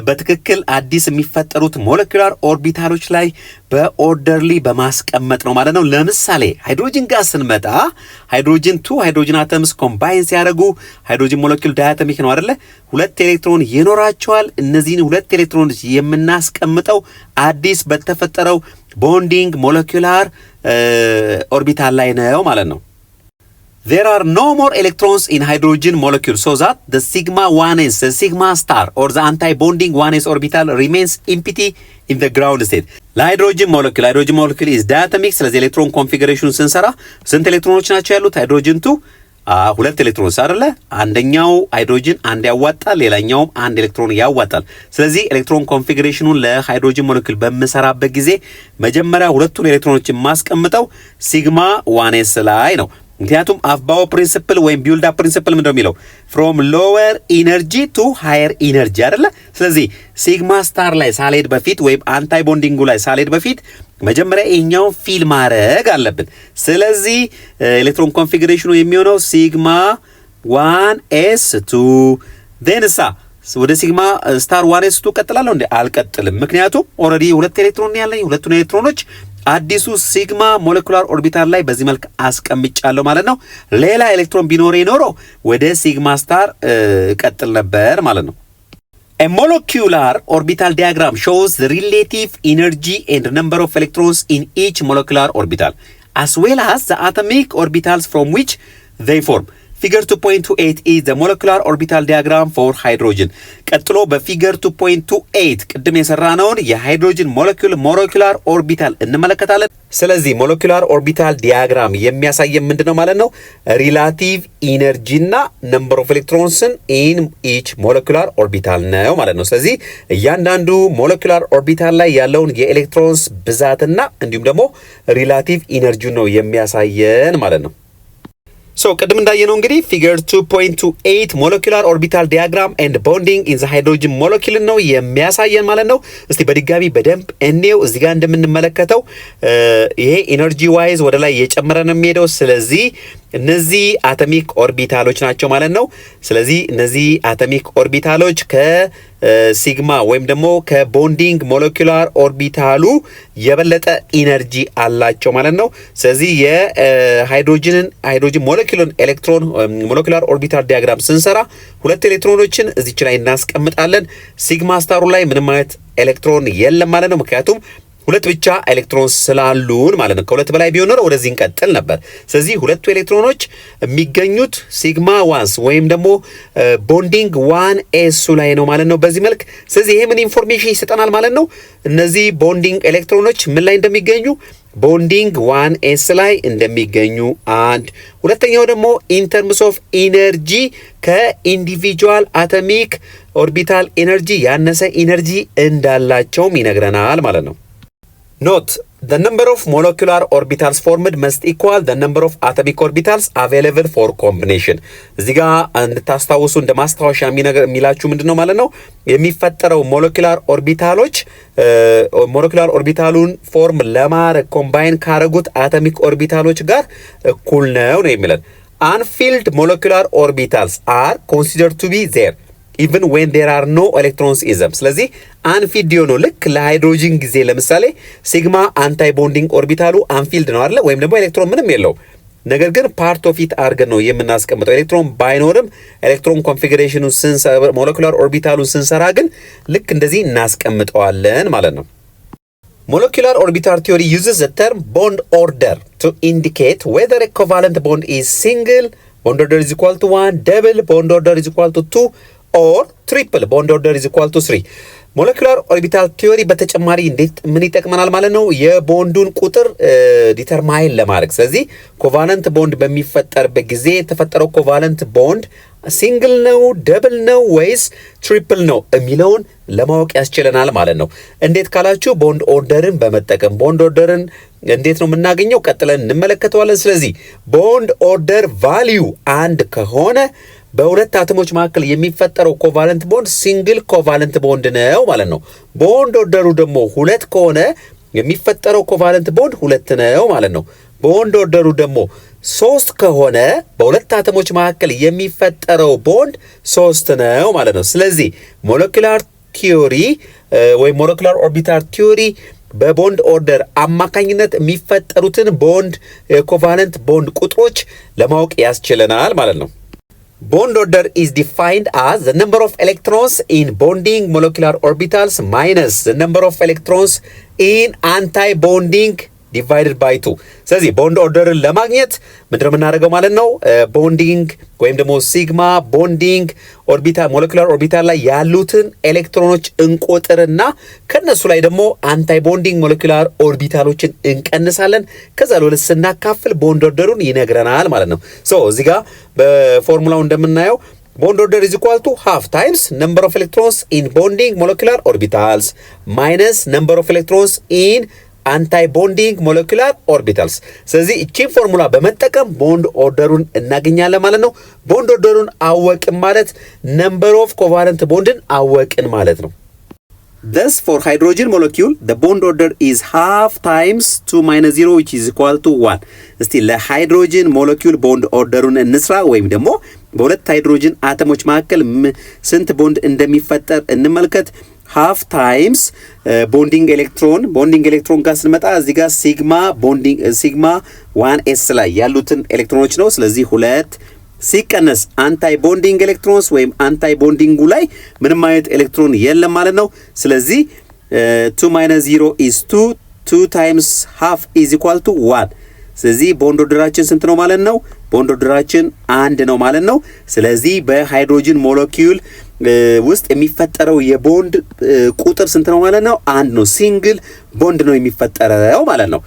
በትክክል አዲስ የሚፈጠሩት ሞለኪውላር ኦርቢታሎች ላይ በኦርደርሊ በማስቀመጥ ነው ማለት ነው። ለምሳሌ ሃይድሮጅን ጋር ስንመጣ ሃይድሮጅን አተምስ ኮምባይን ሲያደርጉ ሃይድሮጅን ሞለኪውል ዳያቶሚክ ነው አይደለ? ሁለት ኤሌክትሮን ይኖራቸዋል። እነዚህን ሁለት ኤሌክትሮኖች የምናስቀምጠው አዲስ በተፈጠረው ቦንዲንግ ሞለኪላር ኦርቢታል ላይ ነው ማለት ነው። There are no more electrons in hydrogen molecule so that the sigma 1s, the sigma star or the anti-bonding 1s orbital remains empty in the ground state. ለሃይድሮጅን ሞለኪል is diatomic። ስለዚህ ኤሌክትሮን ኮንፊግሬሽኑን ስንሰራ ስንት ኤሌክትሮኖች ናቸው ያሉት? ሃይድሮጅን 2 ኤሌክትሮንስ አይደለ? አንደኛው ሃይድሮጅን አንድ ያዋጣል፣ ሌላኛውም አንድ ኤሌክትሮን ያዋጣል። ስለዚህ ኤሌክትሮን ኮንፊግሬሽኑን ለሃይድሮጅን ሞለኪል በምሰራበት ጊዜ መጀመሪያ ሁለቱን ኤሌክትሮኖችን ማስቀምጠው ሲግማ 1s ላይ ነው። ምክንያቱም አፍባኦ ፕሪንሲፕል ወይም ቢልድ አፕ ፕሪንሲፕል ምንድነው የሚለው? ፍሮም ሎወር ኢነርጂ ቱ ሃየር ኢነርጂ አይደለ? ስለዚህ ሲግማ ስታር ላይ ሳልሄድ በፊት ወይም አንታይ ቦንዲንጉ ላይ ሳልሄድ በፊት መጀመሪያ ይሄኛውን ፊል ማድረግ አለብን። ስለዚህ ኤሌክትሮን ኮንፊግሬሽኑ የሚሆነው ሲግማ 1s2 ዴንሳ ወደ ሲግማ ስታር 1s2 ቀጥላለሁ እንዴ? አልቀጥልም። ምክንያቱም ኦልሬዲ ሁለት ኤሌክትሮን ያለኝ ሁለቱን ኤሌክትሮኖች አዲሱ ሲግማ ሞለኪላር ኦርቢታል ላይ በዚህ መልክ አስቀምጫለሁ ማለት ነው። ሌላ ኤሌክትሮን ቢኖር ኖሮ ወደ ሲግማ ስታር ቀጥል ነበር ማለት ነው። A molecular orbital diagram shows the relative energy and number of electrons in each molecular orbital as well as the atomic orbitals from which they form. Figure 2.28 is the molecular orbital diagram for hydrogen. ቀጥሎ በፊገር 2.28 ቅድም የሰራነውን የሃይድሮጅን ሞለኪላር ኦርቢታል እንመለከታለን። ስለዚህ ሞለኪላር ኦርቢታል ዲያግራም የሚያሳየን ምንድነው ማለት ነው? ሪላቲቭ ኢነርጂና ነምበር ኦፍ ኤሌክትሮንስን ኢን ኢች ሞለኪላር ኦርቢታል ነው ማለት ነው። ስለዚህ እያንዳንዱ ሞለኪላር ኦርቢታል ላይ ያለውን የኤሌክትሮንስ ብዛትና እንዲሁም ደግሞ ሪላቲቭ ኢነርጂውን ነው የሚያሳየን ማለት ነው። ቅድም እንዳየነው እንግዲህ ፊገር 2.28 ሞለኪላር ኦርቢታል ዲያግራም ኤንድ ቦንዲንግ ኢን ዘ ሃይድሮጅን ሞለኪል ነው የሚያሳየን ማለት ነው። እስቲ በድጋሚ በደንብ እኔው እዚህ ጋር እንደምንመለከተው ይሄ ኢነርጂ ዋይዝ ወደ ላይ እየጨመረ ነው የሚሄደው። ስለዚህ እነዚህ አቶሚክ ኦርቢታሎች ናቸው ማለት ነው። ስለዚህ እነዚህ አቶሚክ ኦርቢታሎች ከሲግማ ወይም ደግሞ ከቦንዲንግ ሞለኪላር ኦርቢታሉ የበለጠ ኢነርጂ አላቸው ማለት ነው። ስለዚህ የሃይድሮጅን ሞለኪሉን ኤሌክትሮን ሞለኪላር ኦርቢታል ዲያግራም ስንሰራ ሁለት ኤሌክትሮኖችን እዚች ላይ እናስቀምጣለን። ሲግማ ስታሩ ላይ ምንም አይነት ኤሌክትሮን የለም ማለት ነው። ምክንያቱም ሁለት ብቻ ኤሌክትሮንስ ስላሉን ማለት ነው። ከሁለት በላይ ቢሆን ነው ወደዚህ እንቀጥል ነበር። ስለዚህ ሁለቱ ኤሌክትሮኖች የሚገኙት ሲግማ ዋንስ ወይም ደግሞ ቦንዲንግ 1s ላይ ነው ማለት ነው በዚህ መልክ። ስለዚህ ይሄ ምን ኢንፎርሜሽን ይሰጠናል ማለት ነው? እነዚህ ቦንዲንግ ኤሌክትሮኖች ምን ላይ እንደሚገኙ ቦንዲንግ 1s ላይ እንደሚገኙ አንድ። ሁለተኛው ደግሞ ኢን ተርምስ ኦፍ ኢነርጂ ከኢንዲቪጁዋል አቶሚክ ኦርቢታል ኤነርጂ ያነሰ ኢነርጂ እንዳላቸውም ይነግረናል ማለት ነው። Note, the number of molecular orbitals formed must equal the number of atomic orbitals available for combination. እዚህ ጋር እንድታስታውሱ እንደ ማስታወሻ የሚላችሁ ምንድነው ማለት ነው? የሚፈጠረው ሞለኪላር ኦርቢታሉን ፎርም ለማድረግ ኮምባይን ካረጉት አቶሚክ ኦርቢታሎች ጋር እኩል ነው የሚለን። Unfilled molecular orbitals are considered to be there even when there are no electrons in them. ስለዚህ አንፊልድ የሆነው ልክ ለሃይድሮጅን ጊዜ ለምሳሌ ሲግማ አንታይ ቦንዲንግ ኦርቢታሉ አንፊልድ ነው አይደለ? ወይም ደግሞ ኤሌክትሮን ምንም የለው፣ ነገር ግን ፓርት ኦፍ ኢት አድርገን ነው የምናስቀምጠው። ኤሌክትሮን ባይኖርም ኤሌክትሮን ኮንፊግሬሽኑን ስንሰራ ሞለኪላር ኦርቢታሉን ስንሰራ ግን ልክ እንደዚህ እናስቀምጠዋለን ማለት ነው። Molecular orbital theory uses the term bond order to indicate whether a covalent bond is single bond order is equal to 1, double bond order is equal to 2 or triple bond order is equal to 3. ሞለኪላር ኦርቢታል ቲዮሪ በተጨማሪ እንዴት ምን ይጠቅመናል ማለት ነው? የቦንዱን ቁጥር ዲተርማይን ለማድረግ። ስለዚህ ኮቫለንት ቦንድ በሚፈጠርበት ጊዜ የተፈጠረው ኮቫለንት ቦንድ ሲንግል ነው፣ ደብል ነው ወይስ ትሪፕል ነው የሚለውን ለማወቅ ያስችለናል ማለት ነው። እንዴት ካላችሁ ቦንድ ኦርደርን በመጠቀም ቦንድ ኦርደርን እንዴት ነው የምናገኘው? ቀጥለን እንመለከተዋለን። ስለዚህ ቦንድ ኦርደር ቫልዩ አንድ ከሆነ በሁለት አተሞች መካከል የሚፈጠረው ኮቫለንት ቦንድ ሲንግል ኮቫለንት ቦንድ ነው ማለት ነው። ቦንድ ኦርደሩ ደግሞ ሁለት ከሆነ የሚፈጠረው ኮቫለንት ቦንድ ሁለት ነው ማለት ነው። ቦንድ ኦርደሩ ደግሞ ሶስት ከሆነ በሁለት አተሞች መካከል የሚፈጠረው ቦንድ ሶስት ነው ማለት ነው። ስለዚህ ሞለኪላር ቲዮሪ ወይ ሞለኪላር ኦርቢታል ቲዮሪ በቦንድ ኦርደር አማካኝነት የሚፈጠሩትን ቦንድ ኮቫለንት ቦንድ ቁጥሮች ለማወቅ ያስችለናል ማለት ነው። bond order is defined as the number of electrons in bonding molecular orbitals minus the number of electrons in anti-bonding divided by 2 ስለዚህ ቦንድ ኦርደርን ለማግኘት ምንድነው የምናደርገው ማለት ነው ቦንዲንግ ወይም ደግሞ ሲግማ ቦንዲንግ ኦርቢታል ሞለኪውላር ኦርቢታል ላይ ያሉትን ኤሌክትሮኖች እንቆጥርና ከነሱ ላይ ደግሞ አንታይ ቦንዲንግ ሞለኪውላር ኦርቢታሎችን እንቀንሳለን ከዛ ለሁለት ስናካፍል ቦንድ ኦርደሩን ይነግረናል ማለት ነው ሶ እዚህ ጋር በፎርሙላው እንደምናየው bond order is equal to half times number of electrons in bonding molecular orbitals minus number of electrons in anti-bonding molecular orbitals ስለዚህ እቺ ፎርሙላ በመጠቀም ቦንድ ኦርደሩን እናገኛለን ማለት ነው ቦንድ ኦርደሩን አወቅን ማለት number of covalent bondን አወቅን ማለት ነው thus for hydrogen molecule the bond order is half times 2 minus 0 which is equal to 1 እስቲ ለሃይድሮጅን ሞለኪውል ቦንድ ኦርደሩን እንስራ ወይም ደግሞ በሁለት ሃይድሮጅን አተሞች መካከል ስንት ቦንድ እንደሚፈጠር እንመልከት half times bonding electron ጋር ስንመጣ እዚህ ጋር sigma 1s ላይ ያሉትን ኤሌክትሮኖች ነው ስለዚህ 2 ሲቀነስ አንታይ ቦንዲንግ ኤሌክትሮንስ ወይም አንታይ ቦንዲንጉ ላይ ምንም አይነት ኤሌክትሮን የለም ማለት ነው ስለዚህ 2 minus 0 is 2 times half is equal to 1 ስለዚህ ቦንድ ኦርደራችን ስንት ነው ማለት ነው ቦንድ ኦርደራችን 1 ነው ማለት ነው ስለዚህ በሃይድሮጅን ሞለኪውል ውስጥ የሚፈጠረው የቦንድ ቁጥር ስንት ነው ማለት ነው 1 ነው ሲንግል ቦንድ ነው የሚፈጠረው ማለት ነው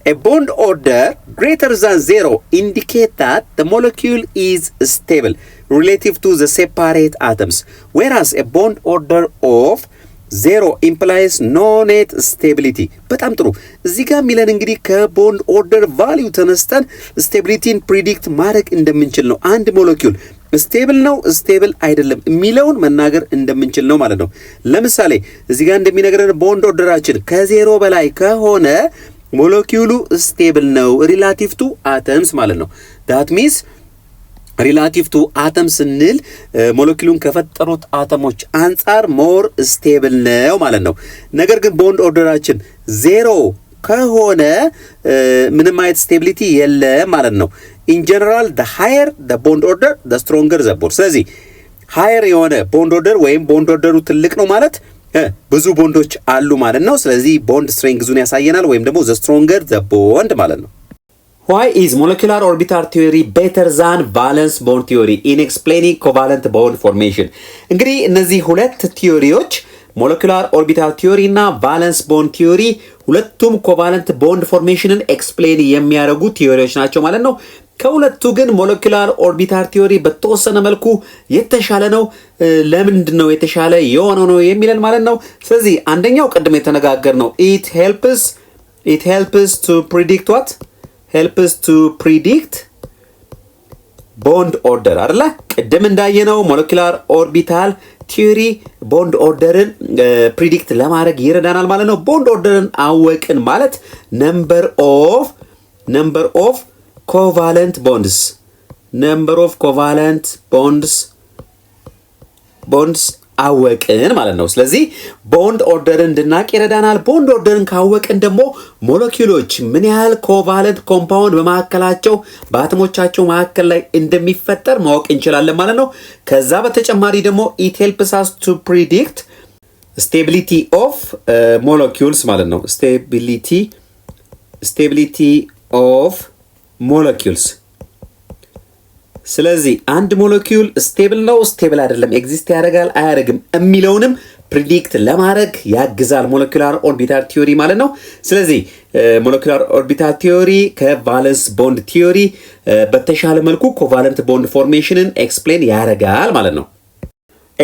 A bond order greater than 0 indicate that the molecule is stable relative to the separate atoms whereas a bond order of 0 implies no net stability በጣም ጥሩ እዚህ ጋር ሚለን እንግዲህ ከቦንድ ኦርደር ቫልዩ ተነስተን ስቴቢሊቲን ፕሪዲክት ማድረግ እንደምንችል ነው አንድ ሞለኪውል ስቴብል ነው ስቴብል አይደለም የሚለውን መናገር እንደምንችል ነው ማለት ነው ለምሳሌ እዚህ ጋር እንደሚነግረን ቦንድ ኦርደራችን ከዜሮ በላይ ከሆነ ሞለኪውሉ ስቴብል ነው ሪላቲቭ ቱ አተምስ ማለት ነው that means ሪላቲቭ ቱ አተምስ ስንል ሞለኪውሉን ከፈጠሩት አተሞች አንፃር ሞር ስቴብል ነው ማለት ነው ነገር ግን ቦንድ ኦርደራችን ዜሮ ከሆነ ምንም አይነት ስቴቢሊቲ የለም ማለት ነው in general the higher the bond order the stronger the bond ስለዚህ higher የሆነ ቦንድ ኦርደር ወይም ቦንድ ኦርደሩ ትልቅ ነው ማለት ብዙ ቦንዶች አሉ ማለት ነው ስለዚህ ቦንድ ስትሬንግዙን ያሳየናል ወይም ደግሞ the stronger the bond ማለት ነው Why is molecular orbital theory better than valence bond theory in explaining covalent bond formation እንግዲህ እነዚህ ሁለት ቲዮሪዎች molecular orbital theory እና valence bond theory ሁለቱም covalent bond formationን explain የሚያደርጉ ቲዮሪዎች ናቸው ማለት ነው ከሁለቱ ግን molecular orbital theory በተወሰነ መልኩ የተሻለ ነው ለምንድነው የተሻለ የሆነው ነው የሚለን ማለት ነው ስለዚህ አንደኛው ቀድሞ የተነጋገርነው it helps to predict what helps to predict bond order አይደለ ቀደም እንዳየነው molecular orbital theory bond orderን predict ለማድረግ ይረዳናል ማለት ነው bond orderን አወቅን ማለት number of covalent bonds አወቅን ማለት ነው ስለዚህ ቦንድ ኦርደርን እንድናቅ ይረዳናል ቦንድ ኦርደርን ካወቅን ደግሞ ሞለኪውሎች ምን ያህል ኮቫለንት ኮምፓውንድ በመካከላቸው በአተሞቻቸው መካከል ላይ እንደሚፈጠር ማወቅ እንችላለን ማለት ነው ከዛ በተጨማሪ ደግሞ it helps us to predict stability of molecules ማለት ነው stability of molecules ስለዚህ አንድ ሞለኪውል ስቴብል ነው ስቴብል አይደለም ኤግዚስት ያደርጋል አያደርግም የሚለውንም ፕሪዲክት ለማድረግ ያግዛል ሞለኪውላር ኦርቢታል ቲዮሪ ማለት ነው ስለዚህ ሞለኪውላር ኦርቢታል ቲዮሪ ከቫለንስ ቦንድ ቲዮሪ በተሻለ መልኩ ኮቫለንት ቦንድ ፎርሜሽንን ኤክስፕሌን ያደርጋል ማለት ነው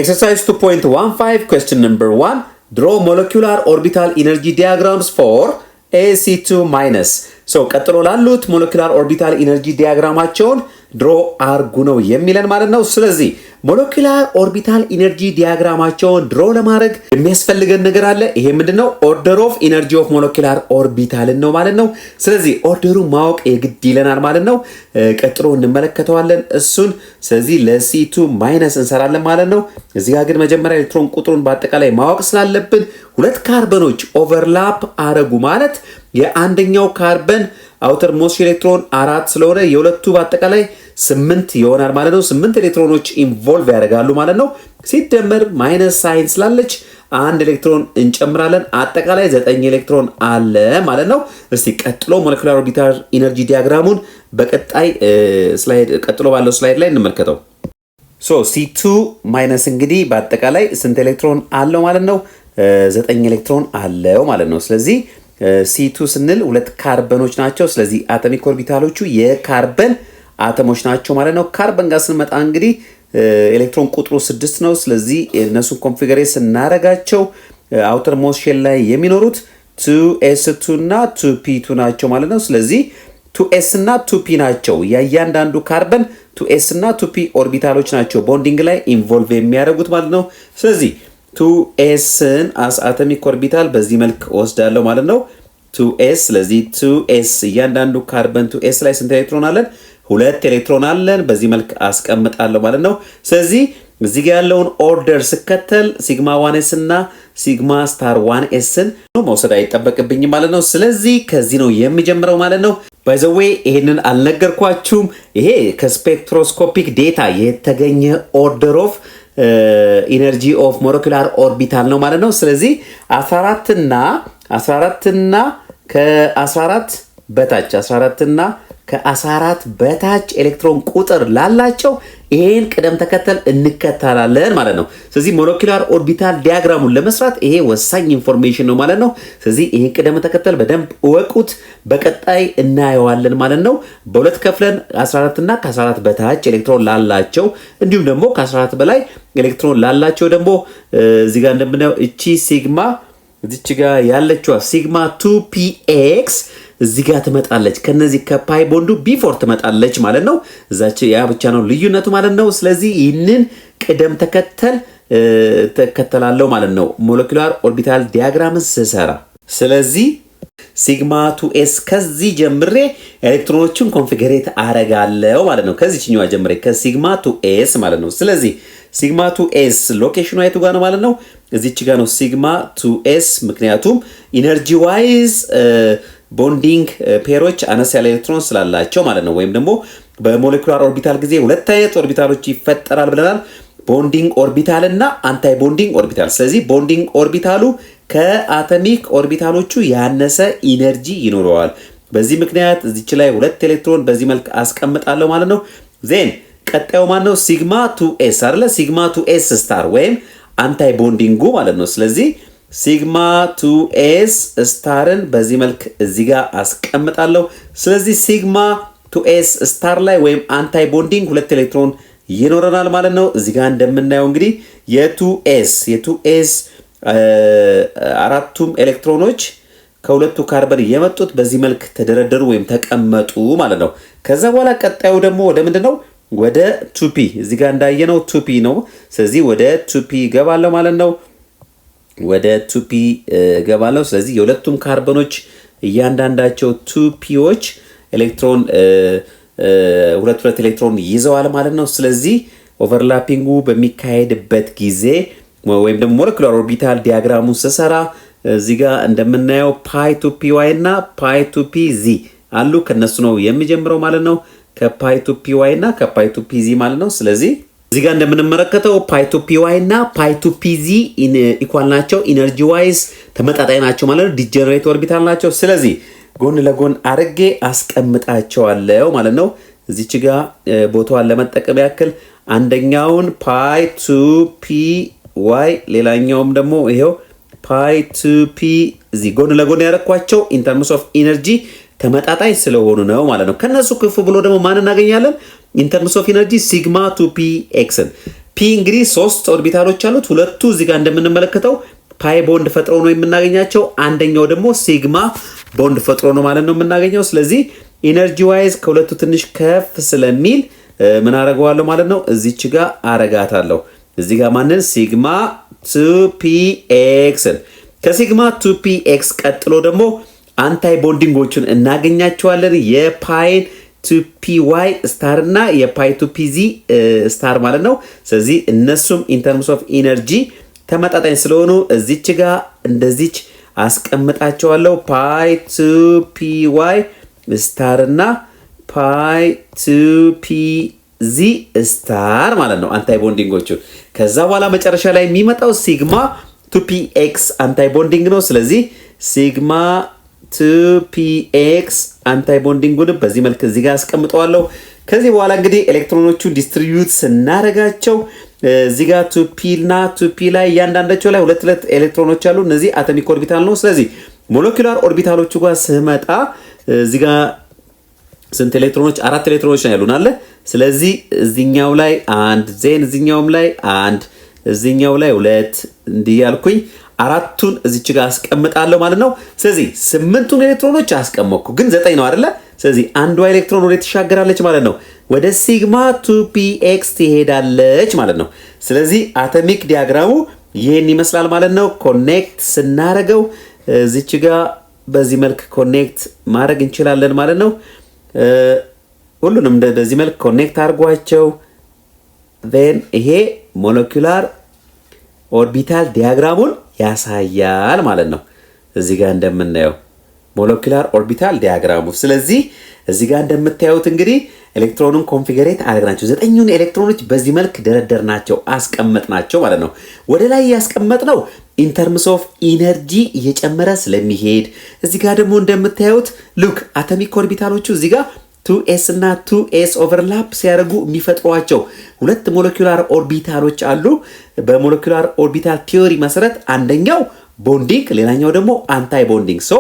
ኤክሰርሳይዝ 2.15 question number 1 draw molecular orbital energy diagrams for AC2- so ቀጥሎ ላሉት ሞለኪውላር ኦርቢታል ኢነርጂ ዲያግራማቸውን ድሮ አርጉ ነው የሚለን ማለት ነው ስለዚህ ሞለኪውላር ኦርቢታል ኢነርጂ ዲያግራማቸውን ድሮ ለማድረግ የሚያስፈልገን ነገር አለ ይሄ ምንድነው ኦርደር ኦፍ ኢነርጂ ኦፍ ሞለኪውላር ኦርቢታልን ነው ማለት ነው ስለዚህ ኦርደሩ ማወቅ የግድ ይለናል ማለት ነው ቀጥሎ እንመለከተዋለን እሱን ስለዚህ ለC2- እንሰራለን ማለት ነው እዚህ ጋር ግን መጀመሪያ ኤሌክትሮን ቁጥሩን በአጠቃላይ ማወቅ ስላለብን ሁለት ካርበኖች ኦቨርላፕ አረጉ ማለት የአንደኛው ካርበን አውተር ሞስት ኤሌክትሮን 4 ስለሆነ የሁለቱ በአጠቃላይ 8 ይሆናል ማለት ነው። 8 ኤሌክትሮኖች ኢንቮልቭ ያደርጋሉ ማለት ነው። ሲደመር ማይነስ ሳይን ስላለች አንድ ኤሌክትሮን እንጨምራለን። አጠቃላይ 9 ኤሌክትሮን አለ ማለት ነው። እስቲ ቀጥሎ ሞለኪውላር ኦርቢታል ኢነርጂ ዲያግራሙን በቀጣይ ስላይድ ቀጥሎ ባለው ስላይድ ላይ እንመልከተው። C2 ማይነስ እንግዲህ በአጠቃላይ ስንት ኤሌክትሮን አለው ማለት ነው? 9 ኤሌክትሮን አለው ማለት ነው። ስለዚህ C2 ስንል ሁለት ካርበኖች ናቸው። ስለዚህ አቶሚክ ኦርቢታሎቹ የካርበን አተሞች ናቸው ማለት ነው። ካርበን ጋር ስንመጣ እንግዲህ ኤሌክትሮን ቁጥሩ 6 ነው። ስለዚህ እነሱን ኮንፊገሬት ስናረጋቸው አውተር ሞስት ሼል ላይ የሚኖሩት 2s2 እና 2p2 ናቸው ማለት ነው። ስለዚህ 2s እና 2p ናቸው። የእያንዳንዱ ካርበን 2s እና 2p ኦርቢታሎች ናቸው ቦንዲንግ ላይ ኢንቮልቭ የሚያደርጉት ማለት ነው። ስለዚህ 2sን አስ አቶሚክ ኦርቢታል በዚህ መልክ ወስዳለሁ ማለት ነው። 2s ስለዚህ 2s እያንዳንዱ ካርበን 2s ላይ ስንት ኤሌክትሮን አለን? 2 ኤሌክትሮን አለን። በዚህ መልክ አስቀምጣለሁ ማለት ነው። ስለዚህ እዚህ ጋር ያለውን ኦርደር ስከተል ሲግማ 1s እና ሲግማ ስታር 1sን መውሰድ አይጠበቅብኝም ማለት ነው። ስለዚህ ከዚህ ነው የሚጀምረው ማለት ነው። ባይ ዘ ዌይ ይሄንን አልነገርኳችሁም። ይሄ ከስፔክትሮስኮፒክ ዴታ የተገኘ ኦርደር ኦፍ ኢነርጂ ኦፍ ሞለኪውላር ኦርቢታል ነው ማለት ነው። ስለዚህ 14 እና ከ14 በታች 14 እና ከ14 በታች ኤሌክትሮን ቁጥር ላላቸው ይሄን ቅደም ተከተል እንከተላለን ማለት ነው። ስለዚህ ሞለኪውላር ኦርቢታል ዲያግራሙን ለመስራት ይሄ ወሳኝ ኢንፎርሜሽን ነው ማለት ነው። ስለዚህ ይሄን ቅደም ተከተል በደንብ እወቁት፣ በቀጣይ እናየዋለን ማለት ነው። በሁለት ከፍለን 14 እና ከ14 በታች ኤሌክትሮን ላላቸው እንዲሁም ደግሞ ከ14 በላይ ኤሌክትሮን ላላቸው ደግሞ እዚህ ጋር እንደምናየው እቺ ሲግማ እዚች ጋር ያለችዋ ሲግማ 2px እዚህ ጋር ትመጣለች። ከነዚህ ከፓይ ቦንዱ ቢፎር ትመጣለች ማለት ነው። እዛች ያ ብቻ ነው ልዩነቱ ማለት ነው። ስለዚህ ይህንን ቅደም ተከተል ተከተላለሁ ማለት ነው ሞለኪውላር ኦርቢታል ዲያግራምን ስሰራ። ስለዚህ ሲግማ 2s ከዚህ ጀምሬ ኤሌክትሮኖችን ኮንፊገሬት አረጋለሁ ማለት ነው። ከዚህኛዋ ጀምሬ ከሲግማ 2s ማለት ነው። ስለዚህ ሲግማ 2s ሎኬሽኑ የቱ ጋር ነው ማለት ነው? እዚች ጋር ነው ሲግማ 2s። ምክንያቱም ኢነርጂ ዋይዝ ቦንዲንግ ፔሮች አነስ ያለ ኤሌክትሮን ስላላቸው ማለት ነው። ወይም ደግሞ በሞለኪውላር ኦርቢታል ጊዜ ሁለት አይነት ኦርቢታሎች ይፈጠራል ብለናል፣ ቦንዲንግ ኦርቢታል እና አንታይ ቦንዲንግ ኦርቢታል። ስለዚህ ቦንዲንግ ኦርቢታሉ ከአቶሚክ ኦርቢታሎቹ ያነሰ ኢነርጂ ይኖረዋል። በዚህ ምክንያት እዚች ላይ ሁለት ኤሌክትሮን በዚህ መልክ አስቀምጣለሁ ማለት ነው። ዜን ቀጣዩ ማን ነው? ሲግማ 2s አይደለ? ሲግማ 2s ስታር ወይም አንታይ ቦንዲንጉ ማለት ነው። ስለዚህ ሲግማ 2s ስታርን በዚህ መልክ እዚህ ጋር አስቀምጣለሁ። ስለዚህ ሲግማ 2s ስታር ላይ ወይም አንታይ ቦንዲንግ ሁለት ኤሌክትሮን ይኖረናል ማለት ነው። እዚህ ጋር እንደምናየው እንግዲህ የቱኤስ አራቱም ኤሌክትሮኖች ከሁለቱ ካርበን የመጡት በዚህ መልክ ተደረደሩ ወይም ተቀመጡ ማለት ነው። ከዛ በኋላ ቀጣዩ ደግሞ ወደ ምንድነው? ወደ 2p እዚህ ጋር እንዳየነው 2p ነው። ስለዚህ ወደ 2p ገባለሁ ማለት ነው። ወደ 2p ገባለሁ። ስለዚህ የሁለቱም ካርበኖች እያንዳንዳቸው 2pዎች ኤሌክትሮን ሁለት ኤሌክትሮን ይዘዋል ማለት ነው። ስለዚህ ኦቨርላፒንጉ በሚካሄድበት ጊዜ ወይም ደግሞ ሞለኪውላር ኦርቢታል ዲያግራሙን ስሰራ እዚህ ጋር እንደምናየው ፓይ 2py እና ፓይ 2pz አሉ። ከነሱ ነው የሚጀምረው ማለት ነው። ከፓይ 2py እና ከፓይ 2pz ማለት ነው። ስለዚህ እዚህ ጋር እንደምንመለከተው ፓይ 2py እና ፓይ 2pz ኢኳል ናቸው። ኢነርጂ ዋይዝ ተመጣጣኝ ናቸው ማለት ነው። ዲጀነሬት ኦርቢታል ናቸው። ስለዚህ ጎን ለጎን አርጌ አስቀምጣቸዋለሁ ማለት ነው። እዚች ጋር ቦታዋን ለመጠቀም ያክል አንደኛውን ፓይ 2py ሌላኛውም ደግሞ ይሄው ፓይ 2p እዚህ ጎን ለጎን ያረኳቸው ኢን ተርምስ ኦፍ ኢነርጂ ተመጣጣኝ ስለሆኑ ነው ማለት ነው። ከነሱ ከፍ ብሎ ደግሞ ማን እናገኛለን? ኢን ተርምስ ኦፍ ኢነርጂ ሲግማ 2pxን ፒ እንግዲህ 3 ኦርቢታሎች አሉት። ሁለቱ እዚህ ጋር እንደምንመለከተው ፓይ ቦንድ ፈጥሮ ነው የምናገኛቸው። አንደኛው ደግሞ ሲግማ ቦንድ ፈጥሮ ነው ማለት ነው የምናገኘው። ስለዚህ ኢነርጂ ዋይዝ ከሁለቱ ትንሽ ከፍ ስለሚል ምን አረጋዋለሁ ማለት ነው? እዚች ጋር አረጋታለሁ። እዚህ ጋር ማንን? ሲግማ 2pxን ከሲግማ 2px ቀጥሎ ደግሞ አንታይ ቦንዲንጎቹን እናገኛቸዋለን። የፓይን 2py ስታር እና የፓይ 2pz ስታር ማለት ነው። ስለዚህ እነሱም ኢን ተርምስ ኦፍ ኢነርጂ ተመጣጣኝ ስለሆኑ እዚች ጋር እንደዚች አስቀምጣቸዋለሁ። ፓይ 2py ስታር እና ፓይ ቱ ፒ ዚ ስታር ማለት ነው አንታይ ቦንዲንጎቹ። ከዛ በኋላ መጨረሻ ላይ የሚመጣው ሲግማ ቱ ፒ ኤክስ አንታይ ቦንዲንግ ነው። ስለዚህ ሲግማ ቱ ፒ ኤክስ አንታይ ቦንዲንጉን በዚህ መልክ እዚህ ጋር አስቀምጠዋለሁ። ከዚህ በኋላ እንግዲህ ኤሌክትሮኖቹ ዲስትሪቢዩት ስናደርጋቸው እዚህ ጋር ቱ ፒ እና ቱ ፒ ላይ እያንዳንዳቸው ላይ ሁለት ኤሌክትሮኖች አሉ። እነዚህ አቶሚክ ኦርቢታል ነው። ስለዚህ ሞለኪላር ኦርቢታሎቹ ጋር ስመጣ እዚህ ጋር ስንት ኤሌክትሮኖች? 4 ኤሌክትሮኖች ነው ያሉን አለ። ስለዚህ እዚህኛው ላይ አንድ ዜን እዚህኛውም ላይ አንድ እዚህኛው ላይ ሁለት እንዲህ ያልኩኝ አራቱን እዚች ጋር አስቀምጣለሁ ማለት ነው። ስለዚህ 8ቱን ኤሌክትሮኖች አስቀመጥኩ፣ ግን 9 ነው አይደለ? ስለዚህ አንዷ ኤሌክትሮን ወደ ትሻገራለች ማለት ነው። ወደ ሲግማ 2px ትሄዳለች ማለት ነው። ስለዚህ አቶሚክ ዲያግራሙ ይሄን ይመስላል ማለት ነው። ኮኔክት ስናረገው እዚች ጋር በዚህ መልክ ኮኔክት ማድረግ እንችላለን ማለት ነው። ሁሉንም በዚህ መልክ ኮኔክት አድርጓቸው then ይሄ ሞለኪላር ኦርቢታል ዲያግራሙን ያሳያል ማለት ነው። እዚህ ጋር እንደምናየው ሞለኪላር ኦርቢታል ዲያግራሙ። ስለዚህ እዚህ ጋር እንደምታዩት እንግዲህ ኤሌክትሮኑን ኮንፊገሬት አድርገናቸው 9ኙን ኤሌክትሮኖች በዚህ መልክ ደረደርናቸው አስቀመጥናቸው ማለት ነው። ወደ ላይ ያስቀመጥነው ኢን ተርምስ ኦፍ ኢነርጂ እየጨመረ ስለሚሄድ እዚህ ጋር ደግሞ እንደምታዩት ሉክ አቶሚክ ኦርቢታሎቹ እዚህ ጋር 2s እና 2s ኦቨርላፕ ሲያደርጉ የሚፈጥሯቸው ሁለት ሞለኪላር ኦርቢታሎች አሉ። በሞለኪላር ኦርቢታል ቲዮሪ መሰረት አንደኛው ቦንዲንግ፣ ሌላኛው ደግሞ አንታይ ቦንዲንግ። ሶ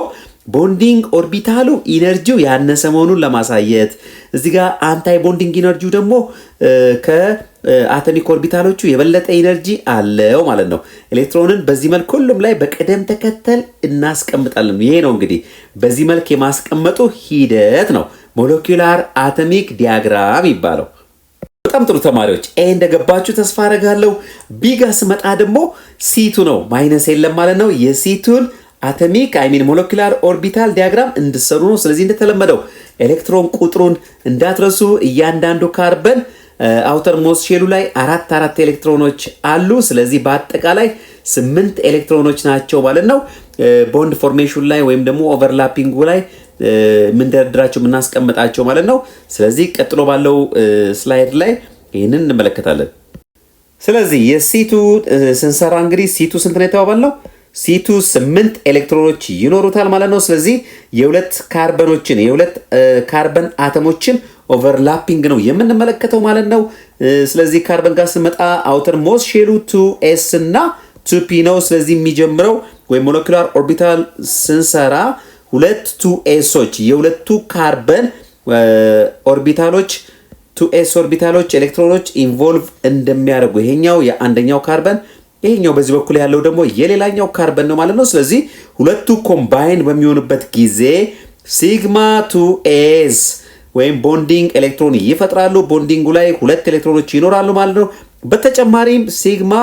ቦንዲንግ ኦርቢታሉ ኢነርጂው ያነሰ መሆኑን ለማሳየት እዚህ ጋር አንታይ ቦንዲንግ ኢነርጂው ደግሞ ከአቶሚክ ኦርቢታሎቹ የበለጠ ኢነርጂ አለው ማለት ነው። ኤሌክትሮንን በዚህ መልክ ሁሉም ላይ በቅደም ተከተል እናስቀምጣለን። ይሄ ነው እንግዲህ በዚህ መልክ የማስቀመጡ ሂደት ነው ሞለኪላር አቶሚክ ዲያግራም ይባላል። በጣም ጥሩ ተማሪዎች፣ ኤ እንደገባችሁ ተስፋ አደርጋለሁ። ቢ ጋር ስመጣ ደግሞ ሲቱ ነው፣ ማይነስ የለም ማለት ነው። የሲቱን አቶሚክ ሞለኪላር ኦርቢታል ዲያግራም እንድሰሩ ነው። ስለዚህ እንደተለመደው ኤሌክትሮን ቁጥሩን እንዳትረሱ። እያንዳንዱ ካርበን አውተር ሞስት ሼሉ ላይ አራት ኤሌክትሮኖች አሉ። ስለዚህ በአጠቃላይ 8 ኤሌክትሮኖች ናቸው ማለት ነው። ቦንድ ፎርሜሽን ላይ ወይም ደግሞ ኦቨርላፒንጉ ላይ የምንደረድራቸው የምናስቀምጣቸው ማለት ነው። ስለዚህ ቀጥሎ ባለው ስላይድ ላይ ይህንን እንመለከታለን። ስለዚህ የሲቱ ስንሰራ እንግዲህ ሲቱ ስንት ነው የተባባልነው? ሲቱ 8 ኤሌክትሮኖች ይኖሩታል ማለት ነው። ስለዚህ የሁለት ካርበን አተሞችን ኦቨርላፒንግ ነው የምንመለከተው ማለት ነው። ስለዚህ ካርበን ጋር ስንመጣ አውተር ሞስት ሼሉ 2s እና 2p ነው። ስለዚህ የሚጀምረው ወይም ሞለኪላር ኦርቢታል ስንሰራ ሁለት 2sዎች የሁለቱ ካርበን ኦርቢታሎች 2s ኦርቢታሎች ኤሌክትሮኖች ኢንቮልቭ እንደሚያደርጉ ይሄኛው የአንደኛው ካርበን ይሄኛው በዚህ በኩል ያለው ደግሞ የሌላኛው ካርበን ነው ማለት ነው። ስለዚህ ሁለቱ ኮምባይን በሚሆኑበት ጊዜ ሲግማ 2s ወይም ቦንዲንግ ኤሌክትሮን ይፈጥራሉ። ቦንዲንጉ ላይ ሁለት ኤሌክትሮኖች ይኖራሉ ማለት ነው። በተጨማሪም ሲግማ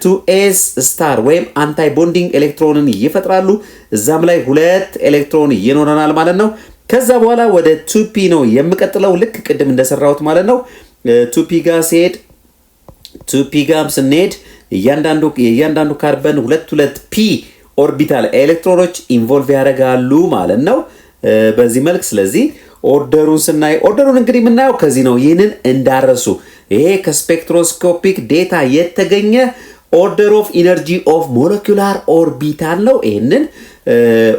2s ስታር ወይም አንታይ ቦንዲንግ ኤሌክትሮንን ይፈጥራሉ። እዛም ላይ ሁለት ኤሌክትሮን ይኖረናል ማለት ነው። ከዛ በኋላ ወደ 2p ነው የምቀጥለው ልክ ቅድም እንደሰራሁት ማለት ነው። 2p ጋር ሲሄድ 2p ጋር ስንሄድ እያንዳንዱ ካርበን ሁለት ፒ ኦርቢታል ኤሌክትሮኖች ኢንቮልቭ ያደርጋሉ ማለት ነው በዚህ መልክ። ስለዚህ ኦርደሩን ስናይ ኦርደሩን እንግዲህ የምናየው ከዚህ ነው። ይህንን እንዳረሱ ይሄ ከስፔክትሮስኮፒክ ዴታ የተገኘ ኦርደር ኦፍ ኢነርጂ ኦፍ ሞለኪላር ኦርቢታል ነው። ይህንን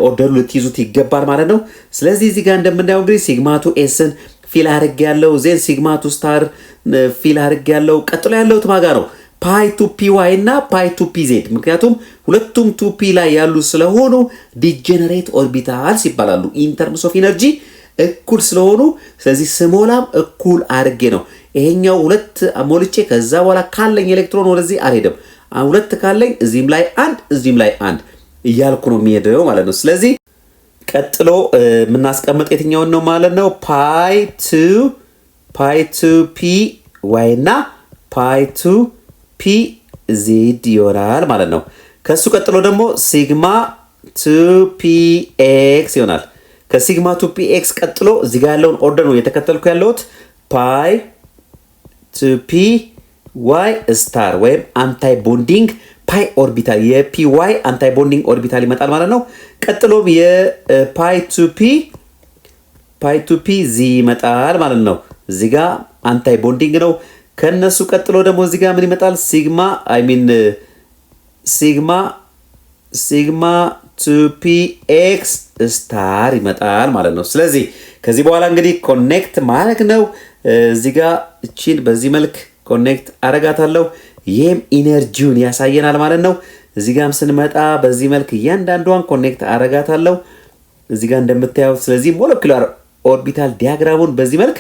ኦርደሩ ልትይዙት ይገባል ማለት ነው። ስለዚህ እዚህ ጋር እንደምናየው እንግዲህ ሲግማ 2sን ፊል አድርግ ያለው ዜን ሲግማ 2 ስታር ፊል አድርግ ያለው ቀጥሎ ያለው ትማጋ ነው ፓይ 2py እና ፓይ 2pz። ምክንያቱም ሁለቱም 2p ላይ ያሉ ስለሆኑ ዲጀነሬት ኦርቢታልስ ይባላሉ ኢን ተርምስ ኦፍ ኢነርጂ እኩል ስለሆኑ። ስለዚህ ስሞላም እኩል አድርጌ ነው ይሄኛው ሁለት ሞልቼ ከዛ በኋላ ካለኝ ኤሌክትሮን ወደዚህ አልሄድም። ሁለት ካለኝ እዚህም ላይ አንድ እዚህም ላይ አንድ እያልኩ ነው የሚሄደው ማለት ነው። ስለዚህ ቀጥሎ የምናስቀምጥ የትኛውን ነው ማለት ነው? ፓይ 2py እና ፓይ 2pz ይሆናል ማለት ነው። ከሱ ቀጥሎ ደግሞ ሲግማ 2px ይሆናል። ከሲግማ 2px ቀጥሎ እዚህ ጋር ያለውን ኦርደር ነው የተከተልኩ ያለሁት ፓይ 2py ስታር ወይም አንታይ ቦንዲንግ ፓይ ኦርቢታል የpy አንታይ ቦንዲንግ ኦርቢታል ይመጣል ማለት ነው። ቀጥሎም የፓይ 2p ፓይ ቱ ፒ ዚ ይመጣል ማለት ነው። እዚህ ጋር አንታይ ቦንዲንግ ነው። ከነሱ ቀጥሎ ደግሞ እዚህ ጋር ምን ይመጣል? ሲግማ ቱ ፒ ኤክስ ስታር ይመጣል ማለት ነው። ስለዚህ ከዚህ በኋላ እንግዲህ ኮኔክት ማድረግ ነው። እዚህ ጋር እቺን በዚህ መልክ ኮኔክት አረጋታለሁ። ይህም ኢነርጂውን ያሳየናል ማለት ነው። እዚህ ጋርም ስንመጣ በዚህ መልክ እያንዳንዷን ኮኔክት አረጋታለሁ እዚህ ጋር እንደምታዩት። ስለዚህ ሞለኪላር ኦርቢታል ዲያግራሙን በዚህ መልክ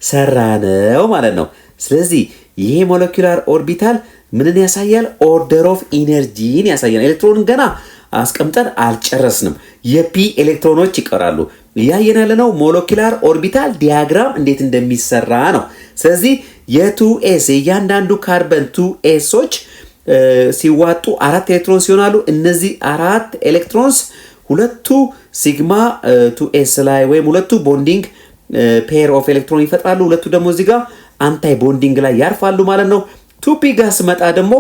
ሰራነው ማለት ነው። ስለዚህ ይሄ ሞለኪላር ኦርቢታል ምንን ያሳያል? ኦርደር ኦፍ ኢነርጂን ያሳያል። ኤሌክትሮንን ገና አስቀምጠን አልጨረስንም። የፒ ኤሌክትሮኖች ይቀራሉ። እያየን ያለነው ሞለኪላር ኦርቢታል ዲያግራም እንዴት እንደሚሰራ ነው። ስለዚህ የ2s የእያንዳንዱ ካርበን 2sዎች ሲዋጡ 4 ኤሌክትሮንስ ይሆናሉ። እነዚህ 4 ኤሌክትሮንስ ሁለቱ ሲግማ 2s ላይ ወይም ሁለቱ ቦንዲንግ ፔር ኦፍ ኤሌክትሮን ይፈጥራሉ። ሁለቱ ደግሞ እዚህ ጋር አንታይ ቦንዲንግ ላይ ያርፋሉ ማለት ነው። 2p ጋር ስመጣ ደግሞ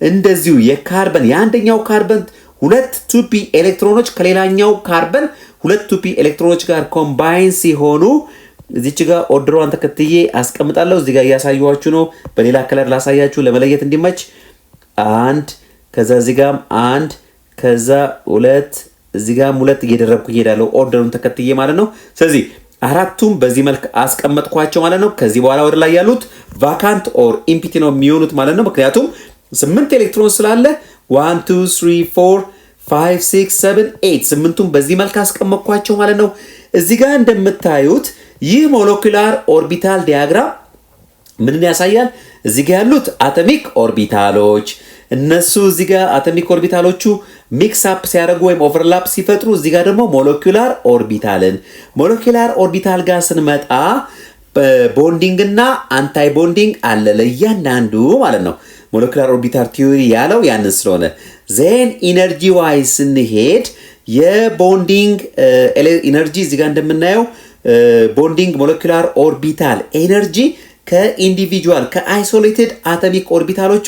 እንደዚሁ የካርበን የአንደኛው ካርበን ሁለት 2p ኤሌክትሮኖች ከሌላኛው ካርበን ሁለት 2p ኤሌክትሮኖች ጋር ኮምባይን ሲሆኑ እዚች ጋር ኦርደሯን ተከትዬ አስቀምጣለሁ። እዚህ ጋር እያሳየኋችሁ ነው። በሌላ ከለር ላሳያችሁ ለመለየት እንዲመች። አንድ ከዛ እዚህ ጋር አንድ ከዛ ሁለት እዚህ ጋር ሁለት እየደረብኩ እሄዳለሁ ኦርደሩን ተከትዬ ማለት ነው። ስለዚህ አራቱም በዚህ መልክ አስቀመጥኳቸው ማለት ነው። ከዚህ በኋላ ወደ ላይ ያሉት ቫካንት ኦር ኢምፒቲ ነው የሚሆኑት ማለት ነው። ምክንያቱም 8 ኤሌክትሮን ስላለ 1 2 3 4 5 6 7 8 ስምንቱም በዚህ መልክ አስቀመጥኳቸው ማለት ነው። እዚህ ጋር እንደምታዩት ይህ ሞለኪላር ኦርቢታል ዲያግራም ምንን ያሳያል? እዚህ ጋር ያሉት አቶሚክ ኦርቢታሎች እነሱ እዚህ ጋር አቶሚክ ኦርቢታሎቹ ሚክስ አፕ ሲያደርጉ ወይም ኦቨርላፕ ሲፈጥሩ እዚህ ጋር ደግሞ ሞለኪላር ኦርቢታል ጋር ስንመጣ ቦንዲንግ እና አንታይ ቦንዲንግ አለ ለእያንዳንዱ ማለት ነው። ሞለኪላር ኦርቢታል ቲዮሪ ያለው ያንን ስለሆነ ዜን ኢነርጂ ዋይዝ ስንሄድ የቦንዲንግ ኢነርጂ እዚህ ጋር እንደምናየው ቦንዲንግ ሞለኪላር ኦርቢታል ኤነርጂ ከኢንዲቪጁዋል ከአይሶሌትድ አቶሚክ ኦርቢታሎቹ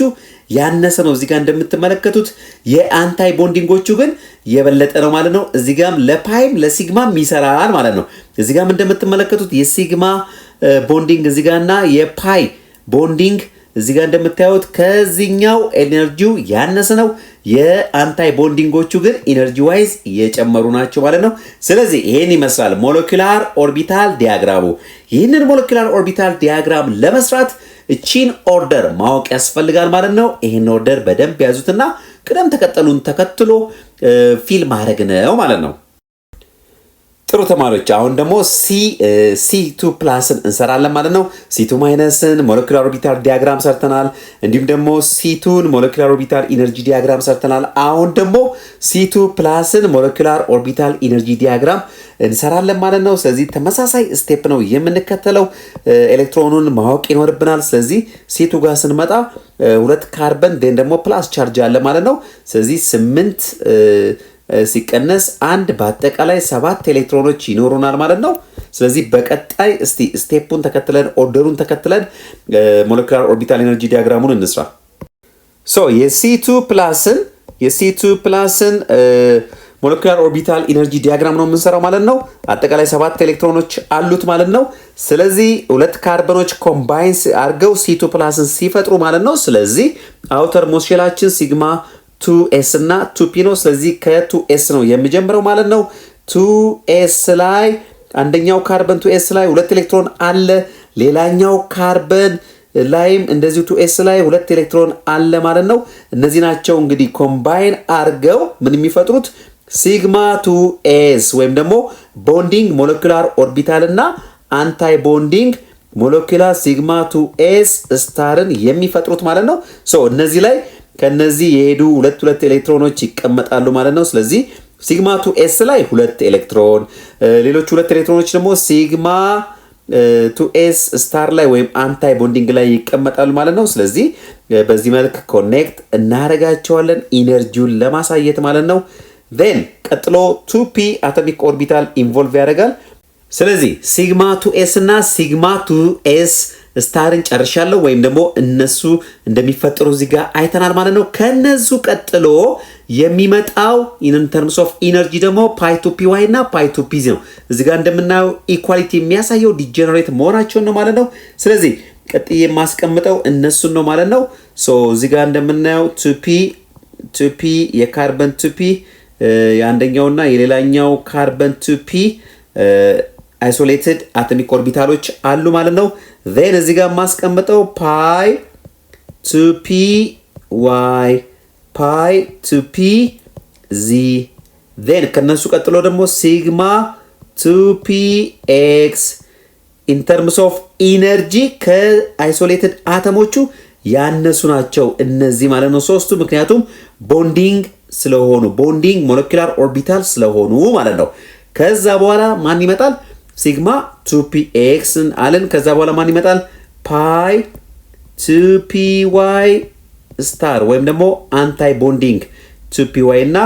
ያነሰ ነው። እዚህ ጋር እንደምትመለከቱት የአንታይ ቦንዲንጎቹ ግን የበለጠ ነው ማለት ነው። እዚህ ጋርም ለፓይም ለሲግማም ይሰራል ማለት ነው። እዚህ ጋርም እንደምትመለከቱት የሲግማ ቦንዲንግ እዚህ ጋርና የፓይ ቦንዲንግ እዚህ ጋር እንደምታዩት ከዚህኛው ኤነርጂው ያነሰ ነው። የአንታይ ቦንዲንጎቹ ግን ኢነርጂ ዋይዝ እየጨመሩ ናቸው ማለት ነው። ስለዚህ ይሄን ይመስላል ሞለኪላር ኦርቢታል ዲያግራሙ። ይህንን ሞለኪላር ኦርቢታል ዲያግራም ለመስራት እቺን ኦርደር ማወቅ ያስፈልጋል ማለት ነው። ይህን ኦርደር በደንብ ያዙትና ቅደም ተከተሉን ተከትሎ ፊል ማድረግ ነው ማለት ነው። ጥሩ ተማሪዎች አሁን ደግሞ C2 ፕላስን እንሰራለን ማለት ነው። C2 ማይነስን ሞለኪላር ኦርቢታል ዲያግራም ሰርተናል። እንዲሁም ደግሞ C2ን ሞለኪላር ኦርቢታል ኢነርጂ ዲያግራም ሰርተናል። አሁን ደግሞ C2 ፕላስን ሞለኪላር ኦርቢታል ኢነርጂ ዲያግራም እንሰራለን ማለት ነው። ስለዚህ ተመሳሳይ ስቴፕ ነው የምንከተለው። ኤሌክትሮኑን ማወቅ ይኖርብናል። ስለዚህ C2 ጋር ስንመጣ ሁለት ካርበን ደን ደግሞ ፕላስ ቻርጅ አለ ማለት ነው። ስለዚህ 8 ሲቀነስ አንድ በአጠቃላይ 7 ኤሌክትሮኖች ይኖሩናል ማለት ነው። ስለዚህ በቀጣይ እስቲ ስቴፑን ተከትለን ኦርደሩን ተከትለን ሞለኪላር ኦርቢታል ኤነርጂ ዲያግራሙን እንስራ። የC2 ፕላስን ሞለኪላር ኦርቢታል ኢነርጂ ዲያግራም ነው የምንሰራው ማለት ነው። አጠቃላይ 7 ኤሌክትሮኖች አሉት ማለት ነው። ስለዚህ ሁለት ካርበኖች ኮምባይንስ አድርገው C2 ፕላስን ሲፈጥሩ ማለት ነው። ስለዚህ አውተር ሞስት ሼላችን ሲግማ 2s እና 2p ነው። ስለዚህ ከ2s ነው የሚጀምረው ማለት ነው። 2s ላይ አንደኛው ካርበን 2s ላይ ሁለት ኤሌክትሮን አለ። ሌላኛው ካርበን ላይም እንደዚሁ 2s ላይ ሁለት ኤሌክትሮን አለ ማለት ነው። እነዚህ ናቸው እንግዲህ ኮምባይን አድርገው ምን የሚፈጥሩት ሲግማ 2s ወይም ደግሞ ቦንዲንግ ሞለኪላር ኦርቢታል እና አንታይ ቦንዲንግ ሞለኪላር ሲግማ 2s ስታርን የሚፈጥሩት ማለት ነው። እነዚህ ላይ ከነዚህ የሄዱ ሁለት ኤሌክትሮኖች ይቀመጣሉ ማለት ነው። ስለዚህ ሲግማ 2s ላይ ሁለት ኤሌክትሮን፣ ሌሎች ሁለት ኤሌክትሮኖች ደግሞ ሲግማ 2s ስታር ላይ ወይም አንታይ ቦንዲንግ ላይ ይቀመጣሉ ማለት ነው። ስለዚህ በዚህ መልክ ኮኔክት እናደርጋቸዋለን ኢነርጂውን ለማሳየት ማለት ነው። ዜን ቀጥሎ 2p አቶሚክ ኦርቢታል ኢንቮልቭ ያደርጋል። ስለዚህ ሲግማ 2s እና ሲግማ 2s ስታርን ጨርሻለሁ ወይም ደግሞ እነሱ እንደሚፈጠሩ እዚህ ጋር አይተናል ማለት ነው። ከነሱ ቀጥሎ የሚመጣው ኢን ተርምስ ኦፍ ኢነርጂ ደግሞ ፓይ ቱ ፒ ዋይ እና ፓይ ቱ ፒ ዚ ነው። እዚህ ጋር እንደምናየው ኢኳሊቲ የሚያሳየው ዲጀነሬት መሆናቸውን ነው ማለት ነው። ስለዚህ ቀጥዬ የማስቀምጠው እነሱን ነው ማለት ነው። ሶ እዚህ ጋር እንደምናየው ቱ ፒ የካርበን ቱ ፒ የአንደኛውና የሌላኛው ካርበን ቱ ፒ አይሶሌትድ አቶሚክ ኦርቢታሎች አሉ ማለት ነው። ዜን እዚህ ጋር የማስቀምጠው ፓይ ቱ ፒ ዋይ ፓይ ቱ ፒ ዚ ዜን ከነሱ ቀጥሎ ደግሞ ሲግማ ቱ ፒ ኤክስ ኢን ተርምስ ኦፍ ኢነርጂ ከአይሶሌትድ አተሞቹ ያነሱ ናቸው እነዚህ ማለት ነው ሶስቱ። ምክንያቱም ቦንዲንግ ስለሆኑ ቦንዲንግ ሞለኪላር ኦርቢታል ስለሆኑ ማለት ነው። ከዛ በኋላ ማን ይመጣል? ሲግማ 2px አለን። ከዛ በኋላ ማን ይመጣል? ፓይ 2py ስታር ወይም ደግሞ አንታይ ቦንዲንግ 2py እና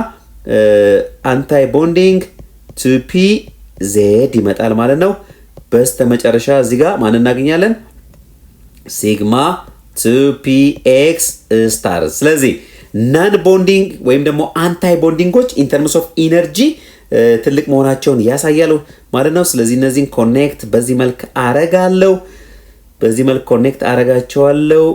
አንታይ ቦንዲንግ 2pz ይመጣል ማለት ነው። በስተመጨረሻ እዚህ ጋር ማን እናገኛለን? ሲግማ 2px ስታር። ስለዚህ ናን ቦንዲንግ ወይም ደግሞ አንታይ ቦንዲንጎች ኢን ተርምስ ኦፍ ኢነርጂ ትልቅ መሆናቸውን ያሳያሉ ማለት ነው። ስለዚህ እነዚህን ኮኔክት በዚህ መልክ አረጋለሁ። በዚህ መልክ ኮኔክት አረጋቸዋለሁ።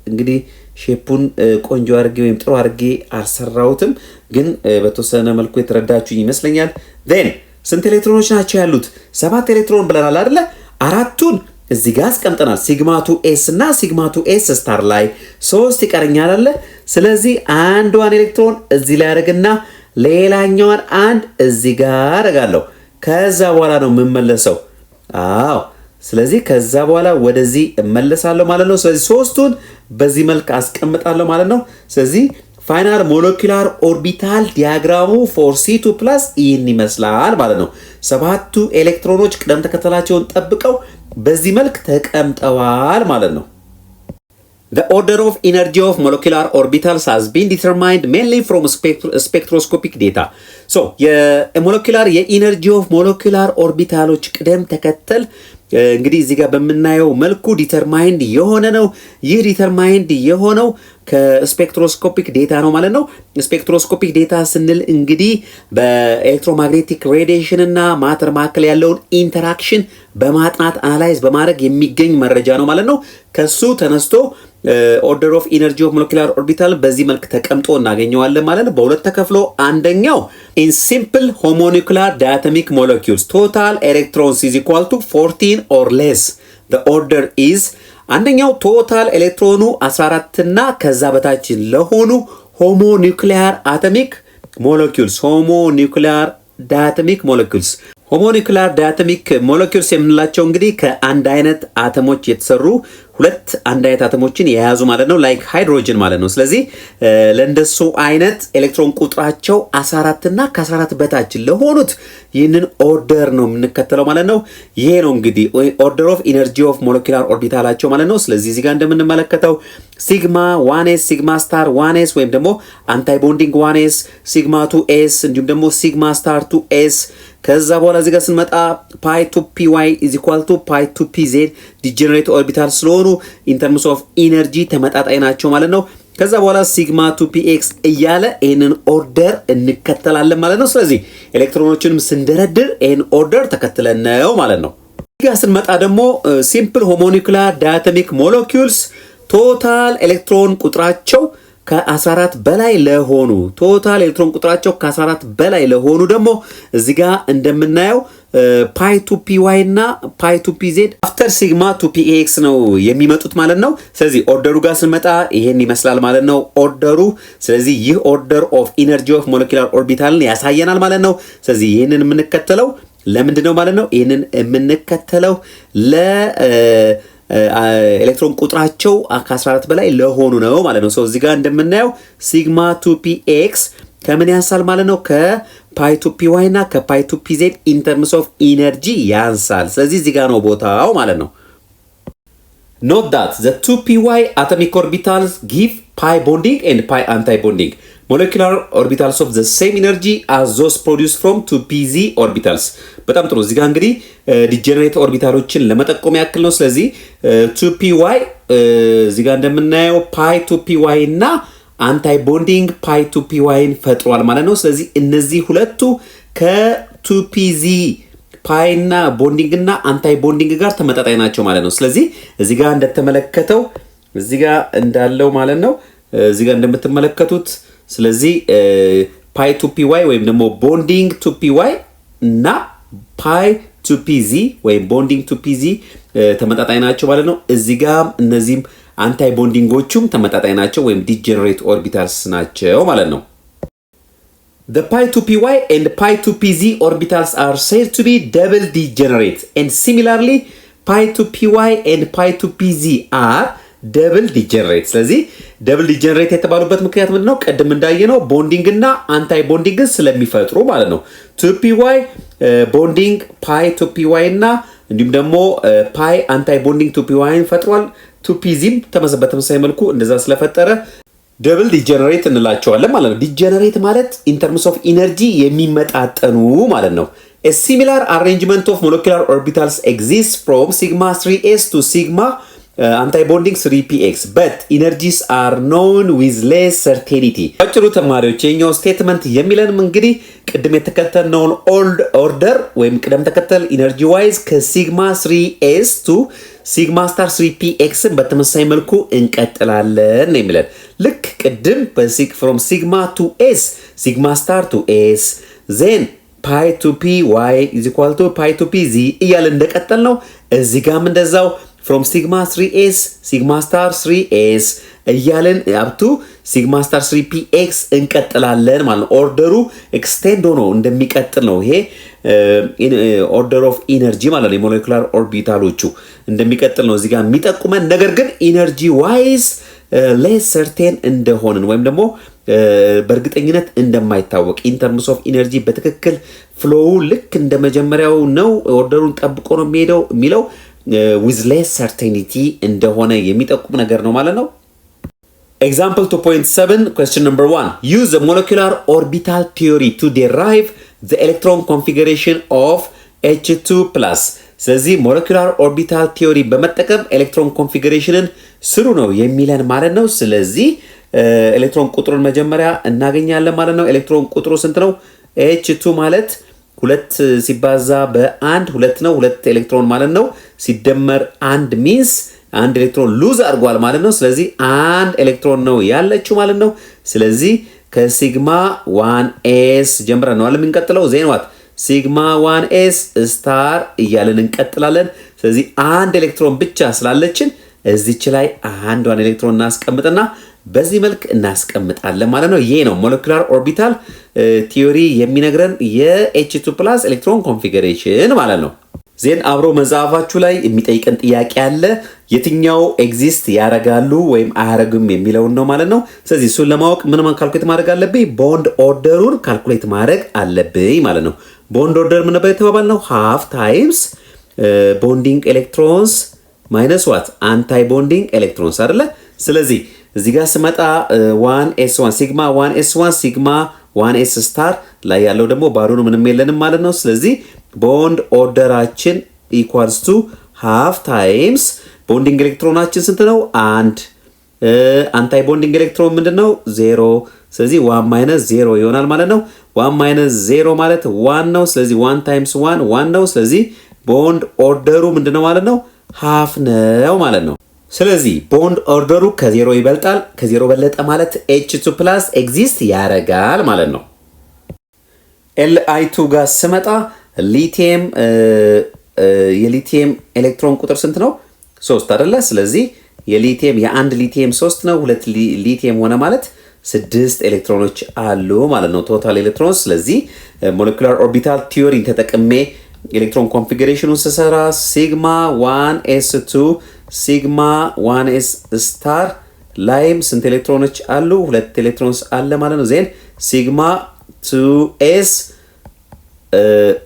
እንግዲህ ሼፑን ቆንጆ አድርጌ ወይም ጥሩ አድርጌ አልሰራሁትም፣ ግን በተወሰነ መልኩ የተረዳችሁ ይመስለኛል። ዜን ስንት ኤሌክትሮኖች ናቸው ያሉት? 7 ኤሌክትሮን ብለናል አይደለ? አራቱን እዚህ ጋር አስቀምጠናል። ሲግማ 2s እና ሲግማ 2s ስታር ላይ 3 ይቀረኛል አለ። ስለዚህ አንዷን ኤሌክትሮን እዚህ ላይ አደርግና ሌላኛዋን አንድ እዚህ ጋር አደርጋለሁ። ከዛ በኋላ ነው የምመለሰው። አዎ፣ ስለዚህ ከዛ በኋላ ወደዚህ እመለሳለሁ ማለት ነው። ስለዚህ ሶስቱን በዚህ መልክ አስቀምጣለሁ ማለት ነው። ስለዚህ ፋይናል ሞለኪላር ኦርቢታል ዲያግራሙ ፎር C2+ ይህን ይመስላል ማለት ነው። 7ቱ ኤሌክትሮኖች ቅደም ተከተላቸውን ጠብቀው በዚህ መልክ ተቀምጠዋል ማለት ነው። The order of energy of molecular orbitals has been determined mainly from spectroscopic data. So, የሞለኪላር የኢነርጂ ኦፍ ሞለኪላር ኦርቢታሎች ቅደም ተከተል እንግዲህ እዚህ ጋር በምናየው መልኩ ዲተርማይንድ የሆነ ነው። ይህ ዲተርማይንድ የሆነው ከስፔክትሮስኮፒክ ዴታ ነው ማለት ነው። ስፔክትሮስኮፒክ ዴታ ስንል እንግዲህ በኤሌክትሮማግኔቲክ ሬዲዬሽን እና ማተር መካከል ያለውን ኢንተራክሽን በማጥናት አናላይዝ በማድረግ የሚገኝ መረጃ ነው ማለት ነው። ከሱ ተነስቶ ኦርደር ኦፍ ኢነርጂ ኦፍ ሞለኪላር ኦርቢታል በዚህ መልክ ተቀምጦ እናገኘዋለን ማለት ነው። በሁለት ተከፍሎ አንደኛው ኢን ሲምፕል ሆሞኒኩላር ዳያቶሚክ ሞለኪውልስ ቶታል ኤሌክትሮንስ ኢዝ ኢኳል ቱ 14 ኦር ሌስ ዘ ኦርደር ኢዝ አንደኛው ቶታል ኤሌክትሮኑ 14 እና ከዛ በታች ለሆኑ ሆሞኒኩላር አቶሚክ ሞለኪውልስ ሆሞኒኩላር ዳያቶሚክ ሞለኪውልስ ሆሞኒኩላር ዳያቶሚክ ሞለኪውልስ የምንላቸው እንግዲህ ከአንድ አይነት አተሞች የተሰሩ ሁለት አንድ አይነት አተሞችን የያዙ ማለት ነው። ላይክ ሃይድሮጅን ማለት ነው። ስለዚህ ለእንደሱ አይነት ኤሌክትሮን ቁጥራቸው 14 እና ከ14 በታች ለሆኑት ይህንን ኦርደር ነው የምንከተለው ማለት ነው። ይሄ ነው እንግዲህ ኦርደር ኦፍ ኢነርጂ ኦፍ ሞለኪላር ኦርቢታላቸው ማለት ነው። ስለዚህ እዚህ ጋር እንደምንመለከተው ሲግማ 1s ሲግማ ስታር 1s ወይም ደግሞ አንታይ ቦንዲንግ 1s ሲግማ 2s እንዲሁም ደግሞ ሲግማ ስታር 2s ከዛ በኋላ እዚህ ጋር ስንመጣ ፓይ ቱ ፒ ዋይ ኢዝ ኢኳል ቱ ፓይ ቱ ፒ ዜድ ዲጀነሬት ኦርቢታል ስለሆኑ ኢን ተርምስ ኦፍ ኢነርጂ ተመጣጣኝ ናቸው ማለት ነው። ከዛ በኋላ ሲግማ ቱ ፒ ኤክስ እያለ ይህንን ኦርደር እንከተላለን ማለት ነው። ስለዚህ ኤሌክትሮኖችንም ስንደረድር ይህን ኦርደር ተከትለን ነው ማለት ነው። እዚህ ጋር ስንመጣ ደግሞ ሲምፕል ሆሞኒኩላር ዳያቶሚክ ሞለኪውልስ ቶታል ኤሌክትሮን ቁጥራቸው ከ14 በላይ ለሆኑ ቶታል ኤሌክትሮን ቁጥራቸው ከ14 በላይ ለሆኑ ደግሞ እዚህ ጋር እንደምናየው ፓይ ቱ ፒ ዋይ እና ፓይ ቱ ፒ ዜድ አፍተር ሲግማ ቱ ፒ ኤክስ ነው የሚመጡት ማለት ነው። ስለዚህ ኦርደሩ ጋር ስንመጣ ይሄን ይመስላል ማለት ነው ኦርደሩ። ስለዚህ ይህ ኦርደር ኦፍ ኢነርጂ ኦፍ ሞለኪላር ኦርቢታልን ያሳየናል ማለት ነው። ስለዚህ ይህንን የምንከተለው ለምንድን ነው ማለት ነው? ይህንን የምንከተለው ኤሌክትሮን ቁጥራቸው ከ14 በላይ ለሆኑ ነው ማለት ነው። እዚህ ጋር እንደምናየው ሲግማ 2px ከምን ያንሳል ማለት ነው? ከፓይ ቱ ፒ ዋይ እና ከፓይ ቱ ፒ ዜድ ኢን ተርምስ ኦፍ ኢነርጂ ያንሳል። ስለዚህ እዚህ ጋር ነው ቦታው ማለት ነው። ኖት ዳት ዘ 2py atomic orbitals give pi bonding and pi anti-bonding molecular orbitals of the same energy as those produced from 2pz orbitals በጣም ጥሩ። እዚህ ጋር እንግዲህ ዲጀነሬት ኦርቢታሎችን ለመጠቆም ያክል ነው። ስለዚህ 2py እዚህ ጋር እንደምናየው ፓይ 2py እና አንታይ ቦንዲንግ ፓይ 2pyን ፈጥሯል ማለት ነው። ስለዚህ እነዚህ ሁለቱ ከ2pz ፓይ እና ቦንዲንግ እና አንታይ ቦንዲንግ ጋር ተመጣጣኝ ናቸው ማለት ነው። ስለዚህ እዚህ ጋር እንደተመለከተው እዚህ ጋር እንዳለው ማለት ነው። እዚህ ጋር እንደምትመለከቱት ስለዚህ ፓይ 2py ወይም ደግሞ ቦንዲንግ 2py እና ፓይ 2pz ወይም ቦንዲንግ 2pz ተመጣጣኝ ናቸው ማለት ነው። እዚህ ጋር እነዚህም አንታይ ቦንዲንጎቹም ተመጣጣኝ ናቸው ወይም ዲጀነሬት ኦርቢታልስ ናቸው ማለት ነው። The pi 2py and pi 2pz orbitals are said to be double degenerate and similarly pi 2py and pi 2pz are double degenerate። ስለዚህ double degenerate የተባሉበት ምክንያት ምንድነው? ቀደም እንዳየነው ቦንዲንግ እና አንታይ ቦንዲንግን ስለሚፈጥሩ ማለት ነው። 2py ቦንዲንግ ፓይ 2py እና እንዲሁም ደግሞ ፓይ አንታይ ቦንዲንግ 2pyን ፈጥሯል። 2pzም በተመሳሳይ መልኩ እንደዛ ስለፈጠረ ደብል ዲጀነሬት እንላቸዋለን ማለት ነው። ዲጀነሬት ማለት ኢን ተርምስ ኦፍ ኢነርጂ የሚመጣጠኑ ማለት ነው። A similar arrangement of molecular orbitals exists from sigma 3s to sigma anti-bonding 3px but energies are known with less certainty። አጭሩ ተማሪዎች የኛው ስቴትመንት የሚለን እንግዲህ ቅድም የተከተልነውን ኦርደር ወይም ቅደም ተከተል ኢነርጂ ዋይዝ ከሲግማ 3s to ሲግማ ስታር 3pxን በተመሳሳይ መልኩ እንቀጥላለን ነው የሚለን። ልክ ቅድም from sigma to s ሲግማ ስታር to s then pi 2py is equal to pi 2pz እያልን እንደቀጠል ነው። እዚህ ጋርም እንደዛው from sigma 3s sigma star 3s እያልን አብቱ ሲግማ ስታር 3px እንቀጥላለን ማለት ነው። ኦርደሩ ኤክስቴንድ ሆኖ እንደሚቀጥል ነው። ይሄ ኦርደር ኦፍ ኢነርጂ ማለት ነው። የሞሌኩላር ኦርቢታሎቹ እንደሚቀጥል ነው እዚህ ጋር የሚጠቁመን። ነገር ግን ኢነርጂ ዋይዝ ሌስ ሰርቴን እንደሆንን ወይም ደግሞ በእርግጠኝነት እንደማይታወቅ ኢን ተርምስ ኦፍ ኢነርጂ በትክክል ፍሎው ልክ እንደ መጀመሪያው ነው ኦርደሩን ጠብቆ ነው የሚሄደው የሚለው with less certainty እንደሆነ የሚጠቁም ነገር ነው ማለት ነው። Example 2.7 question number 1 use the molecular orbital theory to derive the electron configuration of H2+። ስለዚህ molecular orbital theory በመጠቀም ኤሌክትሮን ኮንፊግሬሽንን ስሩ ነው የሚለን ማለት ነው። ስለዚህ ኤሌክትሮን ቁጥሩን መጀመሪያ እናገኛለን ማለት ነው። ኤሌክትሮን ቁጥሩ ስንት ነው? H2 ማለት 2 ሲባዛ በ1 2 ነው። 2 ኤሌክትሮን ማለት ነው። ሲደመር 1 ሚንስ አንድ ኤሌክትሮን ሉዝ አድርጓል ማለት ነው። ስለዚህ አንድ ኤሌክትሮን ነው ያለችው ማለት ነው። ስለዚህ ከሲግማ 1s ጀምረን ነው የምንቀጥለው። ዜንዋት ሲግማ 1s ስታር እያልን እንቀጥላለን። ስለዚህ አንድ ኤሌክትሮን ብቻ ስላለችን እዚች ላይ አንዷን ኤሌክትሮን እናስቀምጥና በዚህ መልክ እናስቀምጣለን ማለት ነው። ይሄ ነው ሞለኪውላር ኦርቢታል ቲዮሪ የሚነግረን የH2+ ኤሌክትሮን ኮንፊግሬሽን ማለት ነው። ዜን አብሮ መጽሐፋችሁ ላይ የሚጠይቀን ጥያቄ አለ። የትኛው ኤግዚስት ያረጋሉ ወይም አያረጉም የሚለውን ነው ማለት ነው። ስለዚህ እሱን ለማወቅ ምን ካልኩሌት ማድረግ አለብኝ? ቦንድ ኦርደሩን ካልኩሌት ማድረግ አለብኝ ማለት ነው። ቦንድ ኦርደር ምን ነበር የተባባልነው? ሃፍ ታይምስ ቦንዲንግ ኤሌክትሮንስ ማይነስ ዋት አንታይ ቦንዲንግ ኤሌክትሮንስ አይደለ? ስለዚህ እዚህ ጋር ስመጣ 1s1 ሲግማ 1s1 ሲግማ 1s ስታር ላይ ያለው ደግሞ ባዶ ነው፣ ምንም የለንም ማለት ነው። ስለዚህ ቦንድ ኦርደራችን ኢኳልስ ቱ ሃፍ ታይምስ ቦንዲንግ ኤሌክትሮናችን ስንት ነው? 1 አንታይ ቦንዲንግ ኤሌክትሮን ምንድነው? 0። ስለዚህ 1 ማይነስ 0 ይሆናል ማለት ነው። 1 ማይነስ 0 ማለት 1 ነው። ስለዚህ 1 ታይምስ 1 1 ነው። ስለዚህ ቦንድ ኦርደሩ ምንድነው ማለት ነው? ሃፍ ነው ማለት ነው። ስለዚህ ቦንድ ኦርደሩ ከ0 ይበልጣል። ከ0 በለጠ ማለት H2+ ኤግዚስት ያረጋል ማለት ነው። Li2 ጋር ስመጣ ሊቲየም የሊቲየም ኤሌክትሮን ቁጥር ስንት ነው? 3 አይደለ? ስለዚህ የሊቲየም የአንድ ሊቲየም 3 ነው። 2 ሊቲየም ሆነ ማለት 6 ኤሌክትሮኖች አሉ ማለት ነው ቶታል ኤሌክትሮንስ። ስለዚህ ሞለኪውላር ኦርቢታል ቲዮሪን ተጠቅሜ ኤሌክትሮን ኮንፊግሬሽኑን ስሰራ ሲግማ 1s2 ሲግማ 1s ስታር ላይም ስንት ኤሌክትሮኖች አሉ? 2 ኤሌክትሮንስ አለ ማለት ነው። ዜን ሲግማ 2s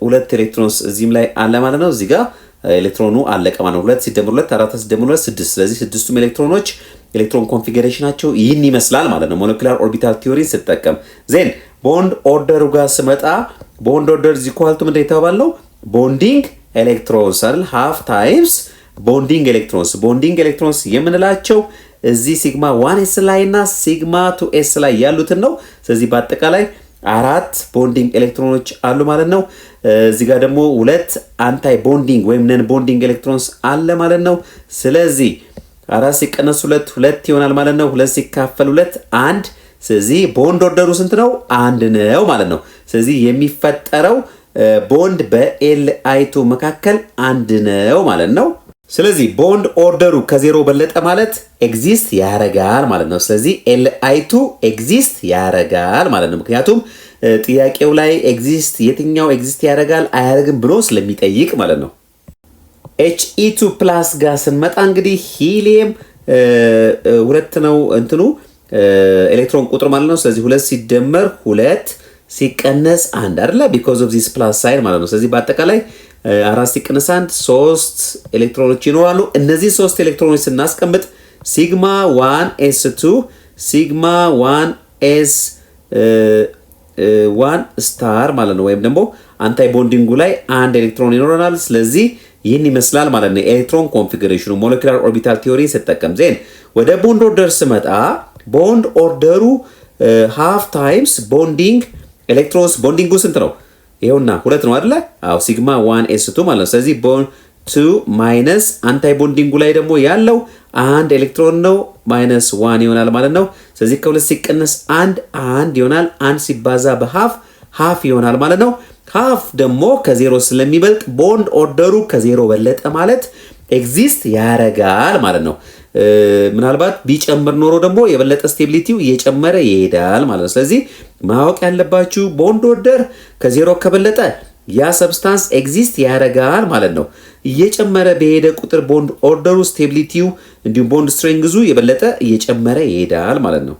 2 ኤሌክትሮንስ እዚህም ላይ አለ ማለት ነው። እዚህ ጋር ኤሌክትሮኑ አለቀ ማለት ነው። 2 ሲደምር 2 4 ሲደምር 2 6። ስለዚህ ስድስቱም ኤሌክትሮኖች ኤሌክትሮን ኮንፊግሬሽናቸው ይህን ይመስላል ማለት ነው ሞለኪውላር ኦርቢታል ቲዮሪን ስጠቀም። ዜን ቦንድ ኦርደሩ ጋር ስመጣ ቦንድ ኦርደር ኢዝ ኢኳል ቱ ምንድን የተባባልነው? ቦንዲንግ ኤሌክትሮንስ አይደል? ሃፍ ታይምስ ቦንዲንግ ኤሌክትሮንስ። ቦንዲንግ ኤሌክትሮንስ የምንላቸው እዚህ ሲግማ 1s ላይ እና ሲግማ 2s ላይ ያሉትን ነው። ስለዚህ በአጠቃላይ 4 ቦንዲንግ ኤሌክትሮኖች አሉ ማለት ነው። እዚህ ጋር ደግሞ 2 አንታይ ቦንዲንግ ወይም ነን ቦንዲንግ ኤሌክትሮንስ አለ ማለት ነው። ስለዚህ 4 ሲቀነስ 2 2 ይሆናል ማለት ነው። 2 ሲካፈል 2 1። ስለዚህ ቦንድ ኦርደሩ ስንት ነው? 1 ነው ማለት ነው። ስለዚህ የሚፈጠረው ቦንድ በLi2 መካከል 1 ነው ማለት ነው። ስለዚህ ቦንድ ኦርደሩ ከዜሮ በለጠ ማለት ኤግዚስት ያረጋል ማለት ነው። ስለዚህ Li2 ኤግዚስት ያረጋል ማለት ነው። ምክንያቱም ጥያቄው ላይ ኤግዚስት የትኛው ኤግዚስት ያረጋል አያረግም ብሎ ስለሚጠይቅ ማለት ነው። He2 ፕላስ ጋር ስንመጣ እንግዲህ ሂሊየም 2 ነው እንትኑ ኤሌክትሮን ቁጥር ማለት ነው። ስለዚህ 2 ሲደመር 2 ሲቀነስ 1 አይደለ? ቢኮዝ ኦፍ ዚስ ፕላስ ሳይን ማለት ነው። ስለዚህ በአጠቃላይ 4 ሲቀነስ 1 3 ኤሌክትሮኖች ይኖራሉ። እነዚህ 3 ኤሌክትሮኖች ስናስቀምጥ ሲግማ 1s2 ሲግማ 1s1 ስታር ማለት ነው። ወይም ደግሞ አንታይ ቦንዲንጉ ላይ 1 ኤሌክትሮን ይኖረናል። ስለዚህ ይህን ይመስላል ማለት ነው ኤሌክትሮን ኮንፊግሬሽኑ ሞለኪላር ኦርቢታል ቲዮሪ ስጠቀም። ዜን ወደ ቦንድ ኦርደር ስመጣ ቦንድ ኦርደሩ ሃፍ ታይምስ ቦንዲንግ ኤሌክትሮንስ። ቦንዲንጉ ስንት ነው? ይሄውና 2 ነው አይደለ? አዎ ሲግማ 1s2 ማለት ነው። ስለዚህ ቦንድ 2 ማይነስ አንታይ ቦንዲንጉ ላይ ደግሞ ያለው 1 ኤሌክትሮን ነው ማይነስ 1 ይሆናል ማለት ነው። ስለዚህ ከ2 ሲቀነስ 1 ይሆናል። 1 ሲባዛ በሃፍ ሃፍ ይሆናል ማለት ነው። ሃፍ ደግሞ ከዜሮ ስለሚበልጥ ቦንድ ኦርደሩ ከዜሮ በለጠ ማለት ኤግዚስት ያረጋል ማለት ነው። ምናልባት ቢጨምር ኖሮ ደግሞ የበለጠ ስቴቢሊቲው እየጨመረ ይሄዳል ማለት ነው። ስለዚህ ማወቅ ያለባችሁ ቦንድ ኦርደር ከዜሮ ከበለጠ ያ ሰብስታንስ ኤግዚስት ያረጋል ማለት ነው። እየጨመረ በሄደ ቁጥር ቦንድ ኦርደሩ ስቴቢሊቲው እንዲሁም ቦንድ ስትሬንግዙ የበለጠ እየጨመረ ይሄዳል ማለት ነው።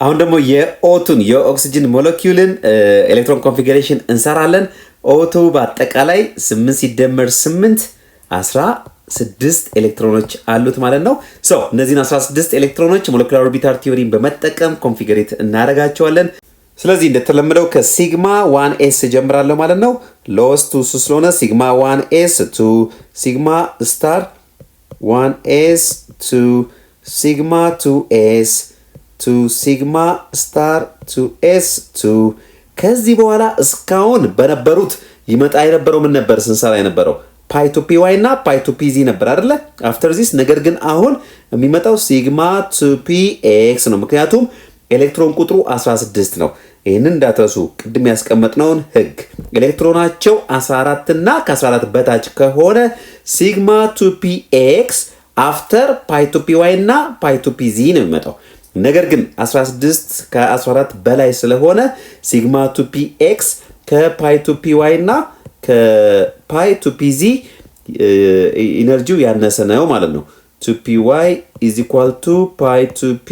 አሁን ደግሞ የኦቱን የኦክሲጅን ሞለኪውልን ኤሌክትሮን ኮንፊግሬሽን እንሰራለን። ኦቱ በአጠቃላይ 8 ሲደመር 8 16 ኤሌክትሮኖች አሉት ማለት ነው። እነዚህን 16 ኤሌክትሮኖች ሞለኪላር ኦርቢታል ቲዮሪን በመጠቀም ኮንፊግሬት እናደርጋቸዋለን። ስለዚህ እንደተለመደው ከሲግማ 1s ጀምራለሁ ማለት ነው። ሎወስቱ እሱ ስለሆነ ሲግማ 1s 2 ሲግማ ስታር 1s 2 ሲግማ 2s 2 ሲግማ ስታር 2s 2። ከዚህ በኋላ እስካሁን በነበሩት ይመጣ የነበረው ምን ነበር ስንሰራ የነበረው? ፓይ ቱ ፒ ዋይ እና ፓይ ቱ ፒ ዚ ነበር አይደለ? አፍተር ዚስ ነገር ግን አሁን የሚመጣው ሲግማ ቱ ፒ ኤክስ ነው። ምክንያቱም ኤሌክትሮን ቁጥሩ 16 ነው። ይህንን እንዳትረሱ ቅድም ያስቀመጥነውን ህግ። ኤሌክትሮናቸው 14 እና ከ14 በታች ከሆነ ሲግማ ቱ ፒ ኤክስ አፍተር ፓይ ቱ ፒ ዋይ እና ፓይ ቱ ፒ ዚ ነው የሚመጣው። ነገር ግን 16 ከ14 በላይ ስለሆነ ሲግማ ቱ ፒ ኤክስ ከፓይ ቱ ፒ ዋይ እና ከፓይ ቱ ፒ ዚ ኢነርጂው ያነሰ ነው ማለት ነው። ቱ ፒ ዋይ ኢዝ ኢኳል ቱ ፓይ ቱ ፒ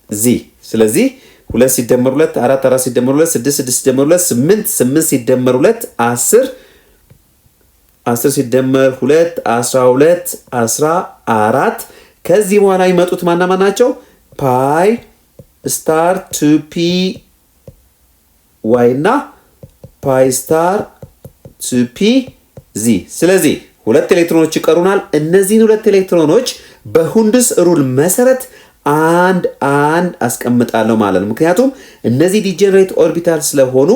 ዚ። ስለዚህ 2 ሲደመር 2 4 4 ሲደመር 2 6 6 ሲደመር 2 8 8 ሲደመር 2 10 10 ሲደመር 2 12 14። ከዚህ በኋላ የሚመጡት ማና ማን ናቸው? ፓይ ስታር ቱ ፒ ዋይ እና ፓይ ስታር ቱ ፒ ዚ። ስለዚህ 2 ኤሌክትሮኖች ይቀሩናል። እነዚህን 2 ኤሌክትሮኖች በሁንድስ ሩል መሰረት አንድ አስቀምጣለሁ ማለት ነው። ምክንያቱም እነዚህ ዲጀነሬት ኦርቢታል ስለሆኑ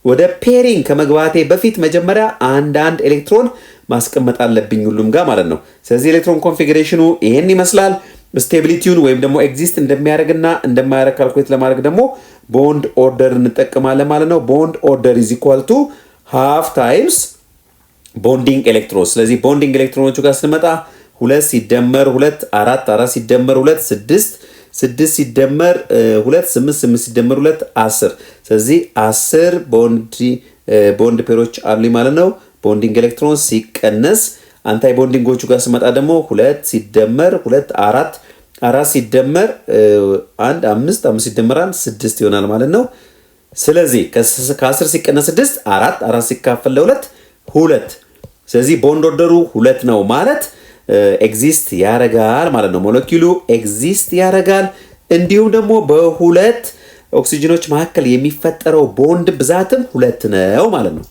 ወደ ፔሪንግ ከመግባቴ በፊት መጀመሪያ አንድ ኤሌክትሮን ማስቀመጥ አለብኝ ሁሉም ጋር ማለት ነው። ስለዚህ ኤሌክትሮን ኮንፊግሬሽኑ ይሄን ይመስላል። ስቴቢሊቲውን ወይም ደግሞ ኤግዚስት እንደሚያደርግና እንደማያደርግ ካልኩሌት ለማድረግ ደግሞ ቦንድ ኦርደር እንጠቀማለን ማለት ነው። ቦንድ ኦርደር ኢዝ ኢኳል ቱ ሃፍ ታይምስ ቦንዲንግ ኤሌክትሮን። ስለዚህ ቦንዲንግ ኤሌክትሮኖቹ ጋር ስንመጣ 2 ሲደመር 2 4 4 ሲደመር 2 6 6 ሲደመር 2 8 8 ሲደመር 2 10። ስለዚህ 10 ቦንድ ፔሮች አሉኝ ማለት ነው። ቦንዲንግ ኤሌክትሮን ሲቀነስ አንታይ ቦንዲንጎቹ ጋር ስመጣ ደግሞ 2 ሲደመር 2 4 4 ሲደመር 1 5 5 ሲደመር 1 6 ይሆናል ማለት ነው። ስለዚህ ከ10 ሲቀነስ 6 4 4 ሲካፈል ለ2 2። ስለዚህ ቦንድ ኦርደሩ 2 ነው ማለት ኤግዚስት ያረጋል ማለት ነው። ሞለኪውሉ ኤግዚስት ያረጋል። እንዲሁም ደግሞ በሁለት ኦክሲጅኖች መካከል የሚፈጠረው ቦንድ ብዛትም 2 ነው ማለት ነው።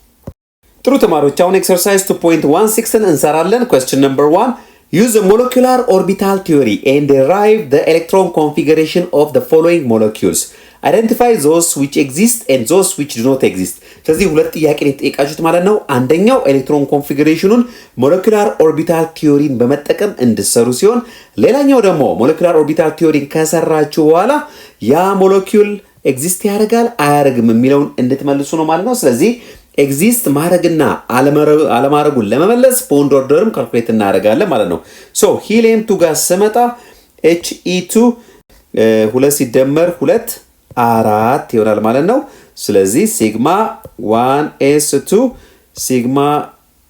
ጥሩ ተማሪዎች አሁን ኤክሰርሳይዝ 2.16 እንሰራለን። question number 1 use the molecular orbital theory and derive the electron configuration of the following molecules. Identify those which exist and those which do not exist. ስለዚህ ሁለት ጥያቄ የተጠየቃችሁት ማለት ነው። አንደኛው ኤሌክትሮን ኮንፊግሬሽኑን ሞለኪውላር ኦርቢታል ቲዮሪን በመጠቀም እንድሰሩ ሲሆን ሌላኛው ደግሞ ሞለኪውላር ኦርቢታል ቲዮሪን ከሰራችሁ በኋላ ያ ሞለኪውል ኤግዚስት ያደርጋል አያደርግም የሚለውን እንድትመልሱ ነው ማለት ነው። ስለዚህ ኤግዚስት ማድረግና አለማድረጉን ለመመለስ ቦንድ ኦርደርም ካልኩሌት እናደርጋለን ማለት ነው። ሶ ሂሊየም 2 ጋር ስመጣ He2 2 ሲደመር 2 4 ይሆናል ማለት ነው። ስለዚህ ሲግማ 1s2 ሲግማ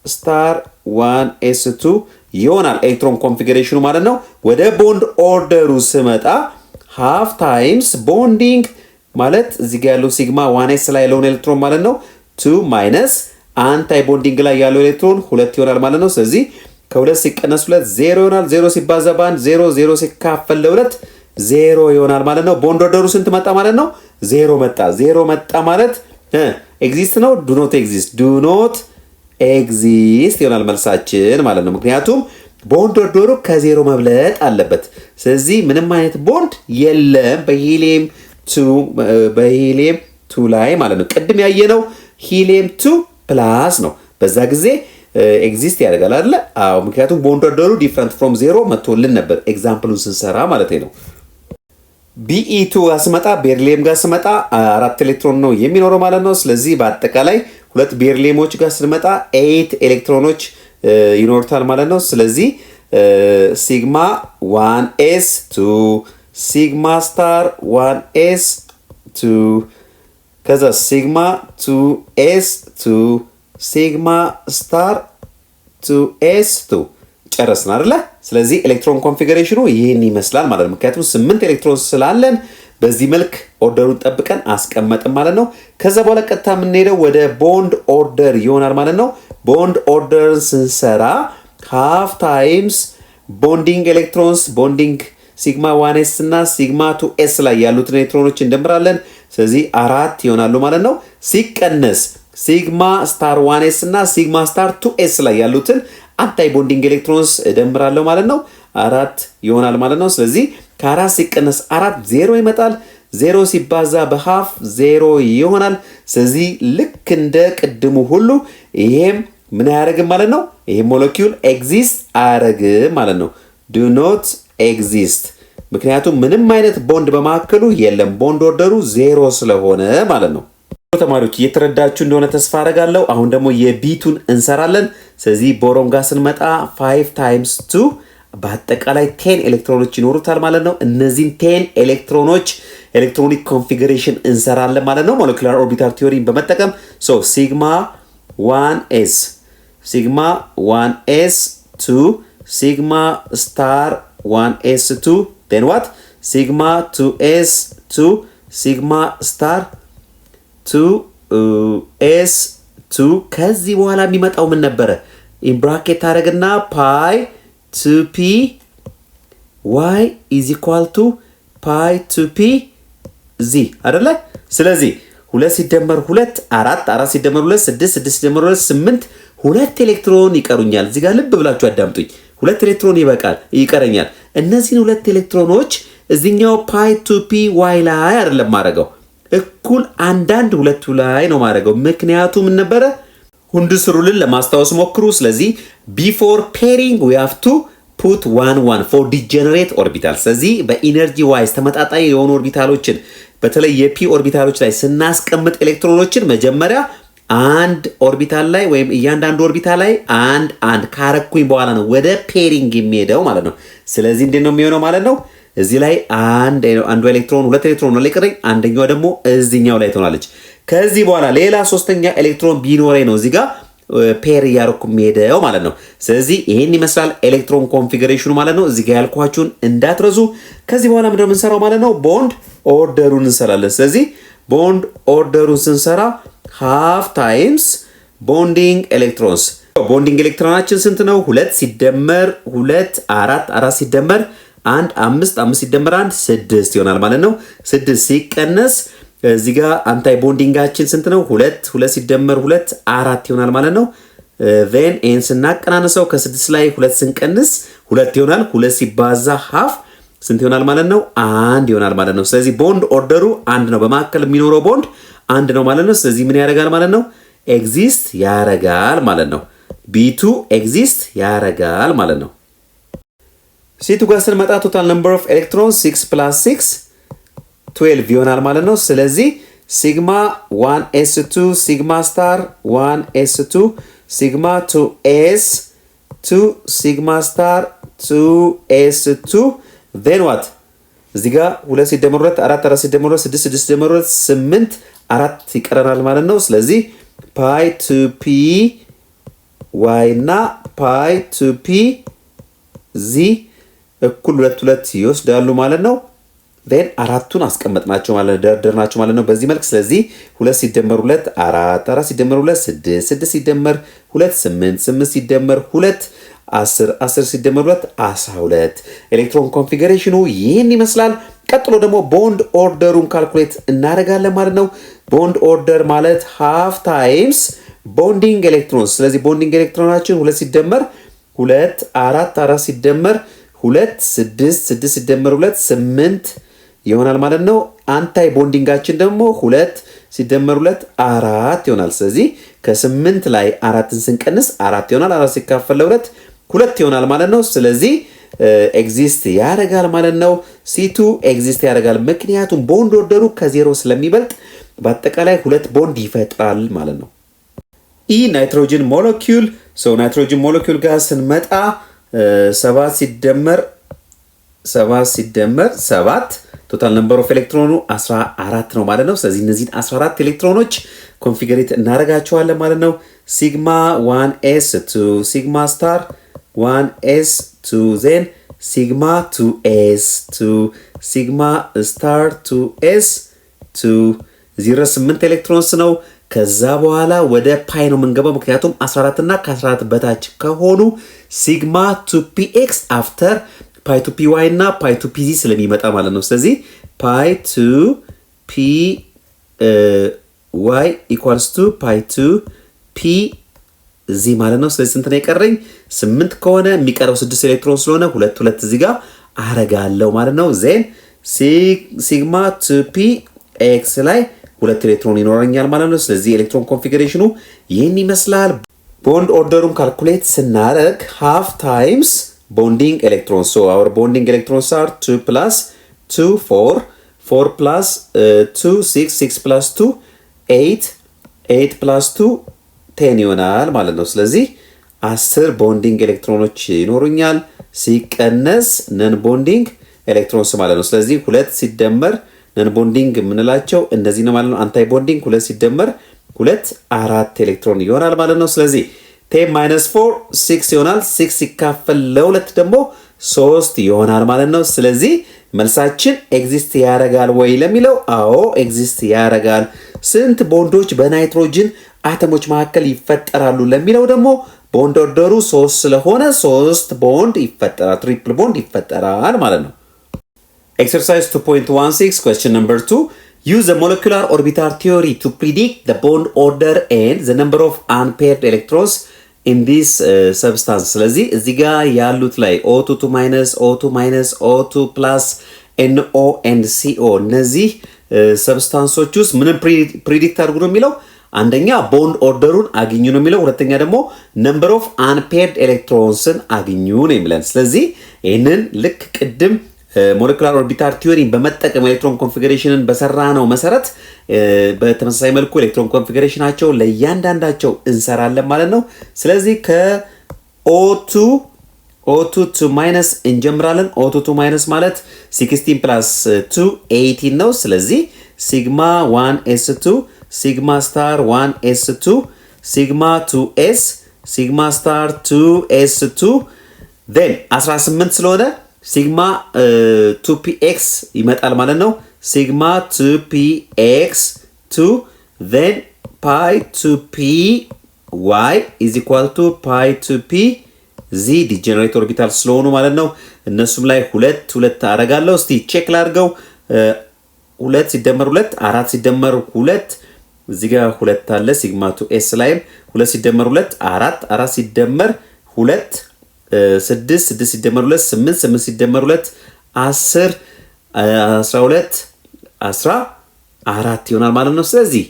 ስታር 1s2 ይሆናል ኤሌክትሮን ኮንፊግሬሽኑ ማለት ነው። ወደ ቦንድ ኦርደሩ ስመጣ ሃፍ ታይምስ ቦንዲንግ ማለት እዚህ ጋር ያለው ሲግማ 1s ላይ ያለውን ኤሌክትሮን ማለት ነው 2 ማይነስ አንታይ ቦንዲንግ ላይ ያለው ኤሌክትሮን 2 ይሆናል ማለት ነው። ስለዚህ ከ2 ሲቀነስ 2 0 ይሆናል። 0 ሲባዛ በ1 0 0 ሲካፈል ለ2 0 ይሆናል ማለት ነው። ቦንድ ኦርደሩ ስንት መጣ ማለት ነው? 0 መጣ። 0 መጣ ማለት ኤግዚስት ነው ዱ ኖት ኤግዚስት ዱ ኖት ኤግዚስት ይሆናል መልሳችን ማለት ነው። ምክንያቱም ቦንድ ኦርደሩ ከ0 መብለጥ አለበት። ስለዚህ ምንም አይነት ቦንድ የለም በሂሊየም 2 ላይ ማለት ነው። ቅድም ያየነው ሂሊየም 2 ፕላስ ነው። በዛ ጊዜ ኤግዚስት ያደርጋል አይደል? አዎ፣ ምክንያቱም ቦንድ ኦርደሩ ዲፈረንት ፍሮም 0 መጥቶልን ነበር ኤግዛምፕሉን ስንሰራ ማለት ነው። Be2 ጋር ስመጣ ቤርሊየም ጋር ስመጣ 4 ኤሌክትሮን ነው የሚኖረው ማለት ነው። ስለዚህ በአጠቃላይ ሁለት ቤርሊየሞች ጋር ስንመጣ 8 ኤሌክትሮኖች ይኖሩታል ማለት ነው። ስለዚህ ሲግማ 1s2 ሲግማ ስታር 1s2 ከዛ ሲግማ 2s2 ሲግማ ስታር 2s2 ጨረስን አይደለ? ስለዚህ ኤሌክትሮን ኮንፊግሬሽኑ ይህን ይመስላል ማለት ነው። ምክንያቱም 8 ኤሌክትሮን ስላለን በዚህ መልክ ኦርደሩን ጠብቀን አስቀመጥን ማለት ነው። ከዛ በኋላ ቀጥታ የምንሄደው ወደ ቦንድ ኦርደር ይሆናል ማለት ነው። ቦንድ ኦርደርን ስንሰራ ሃፍ ታይምስ ቦንዲንግ ኤሌክትሮንስ ቦንዲንግ ሲግማ 1s እና ሲግማ 2s ላይ ያሉትን ኤሌክትሮኖች እንደምራለን። ስለዚህ 4 ይሆናሉ ማለት ነው። ሲቀነስ ሲግማ ስታር 1s እና ሲግማ ስታር 2s ላይ ያሉትን አንታይ ቦንዲንግ ኤሌክትሮንስ እደምራለሁ ማለት ነው። 4 ይሆናል ማለት ነው። ስለዚህ ከ4 ሲቀነስ 4 0 ይመጣል። 0 ሲባዛ በሃፍ 0 ይሆናል። ስለዚህ ልክ እንደ ቅድሙ ሁሉ ይሄም ምን አያደርግም ማለት ነው። ይሄ ሞለኪውል ኤግዚስት አያደርግም ማለት ነው። ዱ ኖት ኤግዚስት ምክንያቱም ምንም አይነት ቦንድ በማከሉ የለም። ቦንድ ኦርደሩ 0 ስለሆነ ማለት ነው። ተማሪዎች እየተረዳችሁ እንደሆነ ተስፋ አደርጋለሁ። አሁን ደግሞ የቢቱን እንሰራለን። ስለዚህ ቦሮን ጋር ስንመጣ 5 ታይምስ 2 በአጠቃላይ 10 ኤሌክትሮኖች ይኖሩታል ማለት ነው። እነዚህን 10 ኤሌክትሮኖች ኤሌክትሮኒክ ኮንፊግሬሽን እንሰራለን ማለት ነው ሞለኪውላር ኦርቢታል ቲዮሪን በመጠቀም ሶ ሲግማ 1s ሲግማ 1s 2 ሲግማ ስታር 1s2 then what ሲግማ 2s 2 ሲግማ ስታር 2s2 ከዚህ በኋላ የሚመጣው ምን ነበረ? ኢን ብራኬት ታደርግና ፓይ 2p y is equal to pi 2p z አይደለ? ስለዚህ 2 ሲደመር 2 4 4 ሲደመር 2 6 6 ሲደመር 2 8 2 ኤሌክትሮን ይቀሩኛል። እዚህ ጋር ልብ ብላችሁ አዳምጡኝ። 2 ኤሌክትሮን ይቀረኛል። እነዚህን 2 ኤሌክትሮኖች እዚህኛው ፓይ 2p y ላይ አይደለም ማድረገው እኩል አንዳንድ ሁለቱ ላይ ነው ማድረገው። ምክንያቱም ምን ነበረ? ሁንድስሩልን ለማስታወስ ሞክሩ። ስለዚህ before pairing we have to put 1 1 for degenerate orbital። ስለዚህ በኢነርጂ ዋይዝ ተመጣጣኝ የሆኑ ኦርቢታሎችን በተለይ የፒ ኦርቢታሎች ላይ ስናስቀምጥ ኤሌክትሮኖችን መጀመሪያ አንድ ኦርቢታል ላይ ወይም እያንዳንዱ ኦርቢታል ላይ አንድ ካረኩኝ በኋላ ነው ወደ ፔሪንግ የሚሄደው ማለት ነው። ስለዚህ እንዴት ነው የሚሆነው ማለት ነው? እዚህ ላይ አንዱ ኤሌክትሮን 2 ኤሌክትሮን ነው ለቀረኝ፣ አንደኛው ደግሞ እዚህኛው ላይ ትሆናለች። ከዚህ በኋላ ሌላ ሶስተኛ ኤሌክትሮን ቢኖረኝ ነው እዚህ ጋር ፔር እያደረኩ የሚሄደው ማለት ነው። ስለዚህ ይሄን ይመስላል ኤሌክትሮን ኮንፊግሬሽኑ ማለት ነው። እዚህ ጋር ያልኳችሁን እንዳትረሱ። ከዚህ በኋላ ምንድነው የምንሰራው ማለት ነው? ቦንድ ኦርደሩን እንሰራለን። ስለዚህ ቦንድ ኦርደሩን ስንሰራ ሃፍ ታይምስ ቦንዲንግ ኤሌክትሮንስ። ቦንዲንግ ኤሌክትሮናችን ስንት ነው? 2 ሲደመር 2 4 4 ሲደመር 1 5 5 ሲደመር 1 6 ይሆናል ማለት ነው። 6 ሲቀነስ እዚህ ጋር አንታይ ቦንዲንጋችን ስንት ነው? 2 ሲደመር 2 4 ይሆናል ማለት ነው። then ኤን ስናቀናንሰው ከ6 ላይ 2 ስንቀንስ 2 ይሆናል። 2 ሲባዛ ሃፍ ስንት ይሆናል ማለት ነው? 1 ይሆናል ማለት ነው። ስለዚህ ቦንድ ኦርደሩ 1 ነው። በመካከል የሚኖረው ቦንድ 1 ነው ማለት ነው። ስለዚህ ምን ያደርጋል ማለት ነው? ኤግዚስት ያደርጋል ማለት ነው። B2 ኤግዚስት ያደርጋል ማለት ነው። C2 ጋር ስንመጣ ቶታል ነምበር ኦፍ ኤሌክትሮንስ 6 + 6 12 ይሆናል ማለት ነው። ስለዚህ ሲግማ 1s2 ሲግማ ስታር 1s2 ሲግማ 2s2 ሲግማ ስታር 2s2 then what እዚህ ጋር 2 ሲደመር 2 4 4 ሲደመር 2 6 6 ሲደመር 2 8 4 ይቀረናል ማለት ነው። ስለዚህ ፓይ ቱ ፒ ዋይ እና ፓይ ቱ ፒ ዚ እኩል 2 2 ይወስዳሉ ማለት ነው። then አራቱን አስቀመጥናቸው ማለት ደርደርናቸው ማለት ነው በዚህ መልክ። ስለዚህ 2 ሲደመር 2 4 4 ሲደመር 2 6 6 ሲደመር 2 8 8 ሲደመር 2 10 10 ሲደመር 2 12 ኤሌክትሮን ኮንፊገሬሽኑ ይህን ይመስላል። ቀጥሎ ደግሞ ቦንድ ኦርደሩን ካልኩሌት እናደርጋለን ማለት ነው። ቦንድ ኦርደር ማለት ሃፍ ታይምስ ቦንዲንግ ኤሌክትሮንስ። ስለዚህ ቦንዲንግ ኤሌክትሮናችን 2 ሲደመር 2 4 4 ሲደመር 2 6 6 ሲደመር 2 8 ይሆናል ማለት ነው። አንታይ ቦንዲንጋችን ደግሞ 2 ሲደመር 2 4 ይሆናል። ስለዚህ ከ8 ላይ 4ን ስንቀንስ 4 ይሆናል። 4 ሲካፈል ለ2 2 ይሆናል ማለት ነው። ስለዚህ ኤግዚስት ያደርጋል ማለት ነው። C2 ኤግዚስት ያደርጋል ምክንያቱም ቦንድ ኦርደሩ ከዜሮ ስለሚበልጥ በአጠቃላይ 2 ቦንድ ይፈጥራል ማለት ነው። ኢ ናይትሮጅን ሞለኪውል ናይትሮጅን ሞለኪውል ጋር ስንመጣ 7 ሲደመር 7 ቶታል ነምበር ኦፍ ኤሌክትሮኑ 14 ነው ማለት ነው። ስለዚህ እነዚህን 14 ኤሌክትሮኖች ኮንፊገሬት እናደርጋቸዋለን ማለት ነው። ሲግማ 1s2 ሲግማ ስታር 1s2 ዜን ሲግማ 2s2 ሲግማ ስታር 2s2 08 ኤሌክትሮንስ ነው። ከዛ በኋላ ወደ ፓይ ነው የምንገባው ምክንያቱም 14 እና ከ14 በታች ከሆኑ ሲግማ 2px አፍተር ፓይ ቱ ፒ ዋይ እና ፓይ ቱ ፒ ዚ ስለሚመጣ ማለት ነው። ስለዚህ ፓይ ቱ ፒ ዋይ ኢኳልስ ቱ ፓይ ቱ ፒ ዚ ማለት ነው። ስለዚህ ስንት ነው የቀረኝ? 8 ከሆነ የሚቀረው 6 ኤሌክትሮን ስለሆነ 2 2 እዚህ ጋር አረጋለሁ ማለት ነው። ዜን ሲግማ ቱ ፒ ኤክስ ላይ 2 ኤሌክትሮን ይኖረኛል ማለት ነው። ስለዚህ ኤሌክትሮን ኮንፊግሬሽኑ ይህን ይመስላል። ቦንድ ኦርደሩን ካልኩሌት ስናደርግ ሃፍ ታይምስ bonding electrons. So our bonding electrons are 2 plus 2 4 4 plus 2 6 6 plus 2 8 8 plus 2 10 ይሆናል ማለት ነው። ስለዚህ 10 ቦንዲንግ ኤሌክትሮኖች ይኖሩኛል ሲቀነስ ነን ቦንዲንግ ኤሌክትሮንስ ማለት ነው። ስለዚህ 2 ሲደመር ነን ቦንዲንግ የምንላቸው እነዚህ ነው ማለት ነው። አንታይ ቦንዲንግ 2 ሲደመር 2 4 ኤሌክትሮን ይሆናል ማለት ነው። ስለዚህ 10 minus 4 6 ይሆናል። 6 ሲካፈል ለ2 ደግሞ 3 ይሆናል ማለት ነው። ስለዚህ መልሳችን ኤግዚስት ያደርጋል ወይ ለሚለው አዎ ኤግዚስት ያደርጋል። ስንት ቦንዶች በናይትሮጅን አተሞች መካከል ይፈጠራሉ ለሚለው ደግሞ ቦንድ ኦርደሩ 3 ስለሆነ 3 ቦንድ ይፈጠራል፣ ትሪፕል ቦንድ ይፈጠራል ማለት ነው። Exercise 2.16 question number 2. Use the molecular orbital theory to predict the bond order and the number of unpaired electrons in this substance. ስለዚህ እዚህ ጋር ያሉት ላይ O2 minus O2 minus O2 plus NO and CO እነዚህ ሰብስታንሶች ውስጥ ምንም ፕሪዲክት አድርጉ ነው የሚለው። አንደኛ ቦንድ ኦርደሩን አግኙ ነው የሚለው። ሁለተኛ ደግሞ ነምበር ኦፍ አንፔርድ ኤሌክትሮንስን አግኙ ነው የሚለን። ስለዚህ ይህንን ልክ ቅድም ሞለኩላር ኦርቢታል ቲዮሪን በመጠቀም ኤሌክትሮን ኮንፊግሬሽንን በሰራ ነው መሰረት በተመሳሳይ መልኩ ኤሌክትሮን ኮንፊግሬሽናቸው ለእያንዳንዳቸው እንሰራለን ማለት ነው። ስለዚህ ከO2 ቱ ማይነስ እንጀምራለን። O2 ቱ ማይነስ ማለት 16 ፕላስ 2 18 ነው። ስለዚህ ሲግማ 1s2 ሲግማ ስታር 1s2 ሲግማ 2s ሲግማ ስታር 2s2 then 18 ስለሆነ ሲግማ 2px ይመጣል ማለት ነው። ሲግማ 2px 2 then pi 2p y is equal to pi 2p z ዲጀነሬት ኦርቢታል ስለሆኑ ማለት ነው። እነሱም ላይ 2 2 አደርጋለሁ። እስቲ ቼክ ላድርገው። 2 ሲደመር 2 4 ሲደመር 2 እዚህ ጋር 2 አለ ሲግማ 2s ላይም 2 ሲደመር 2 4 4 ሲደመር 2 6 6 ሲደመር 2 8 8 ሲደመር 2 10 12 14 ይሆናል ማለት ነው። ስለዚህ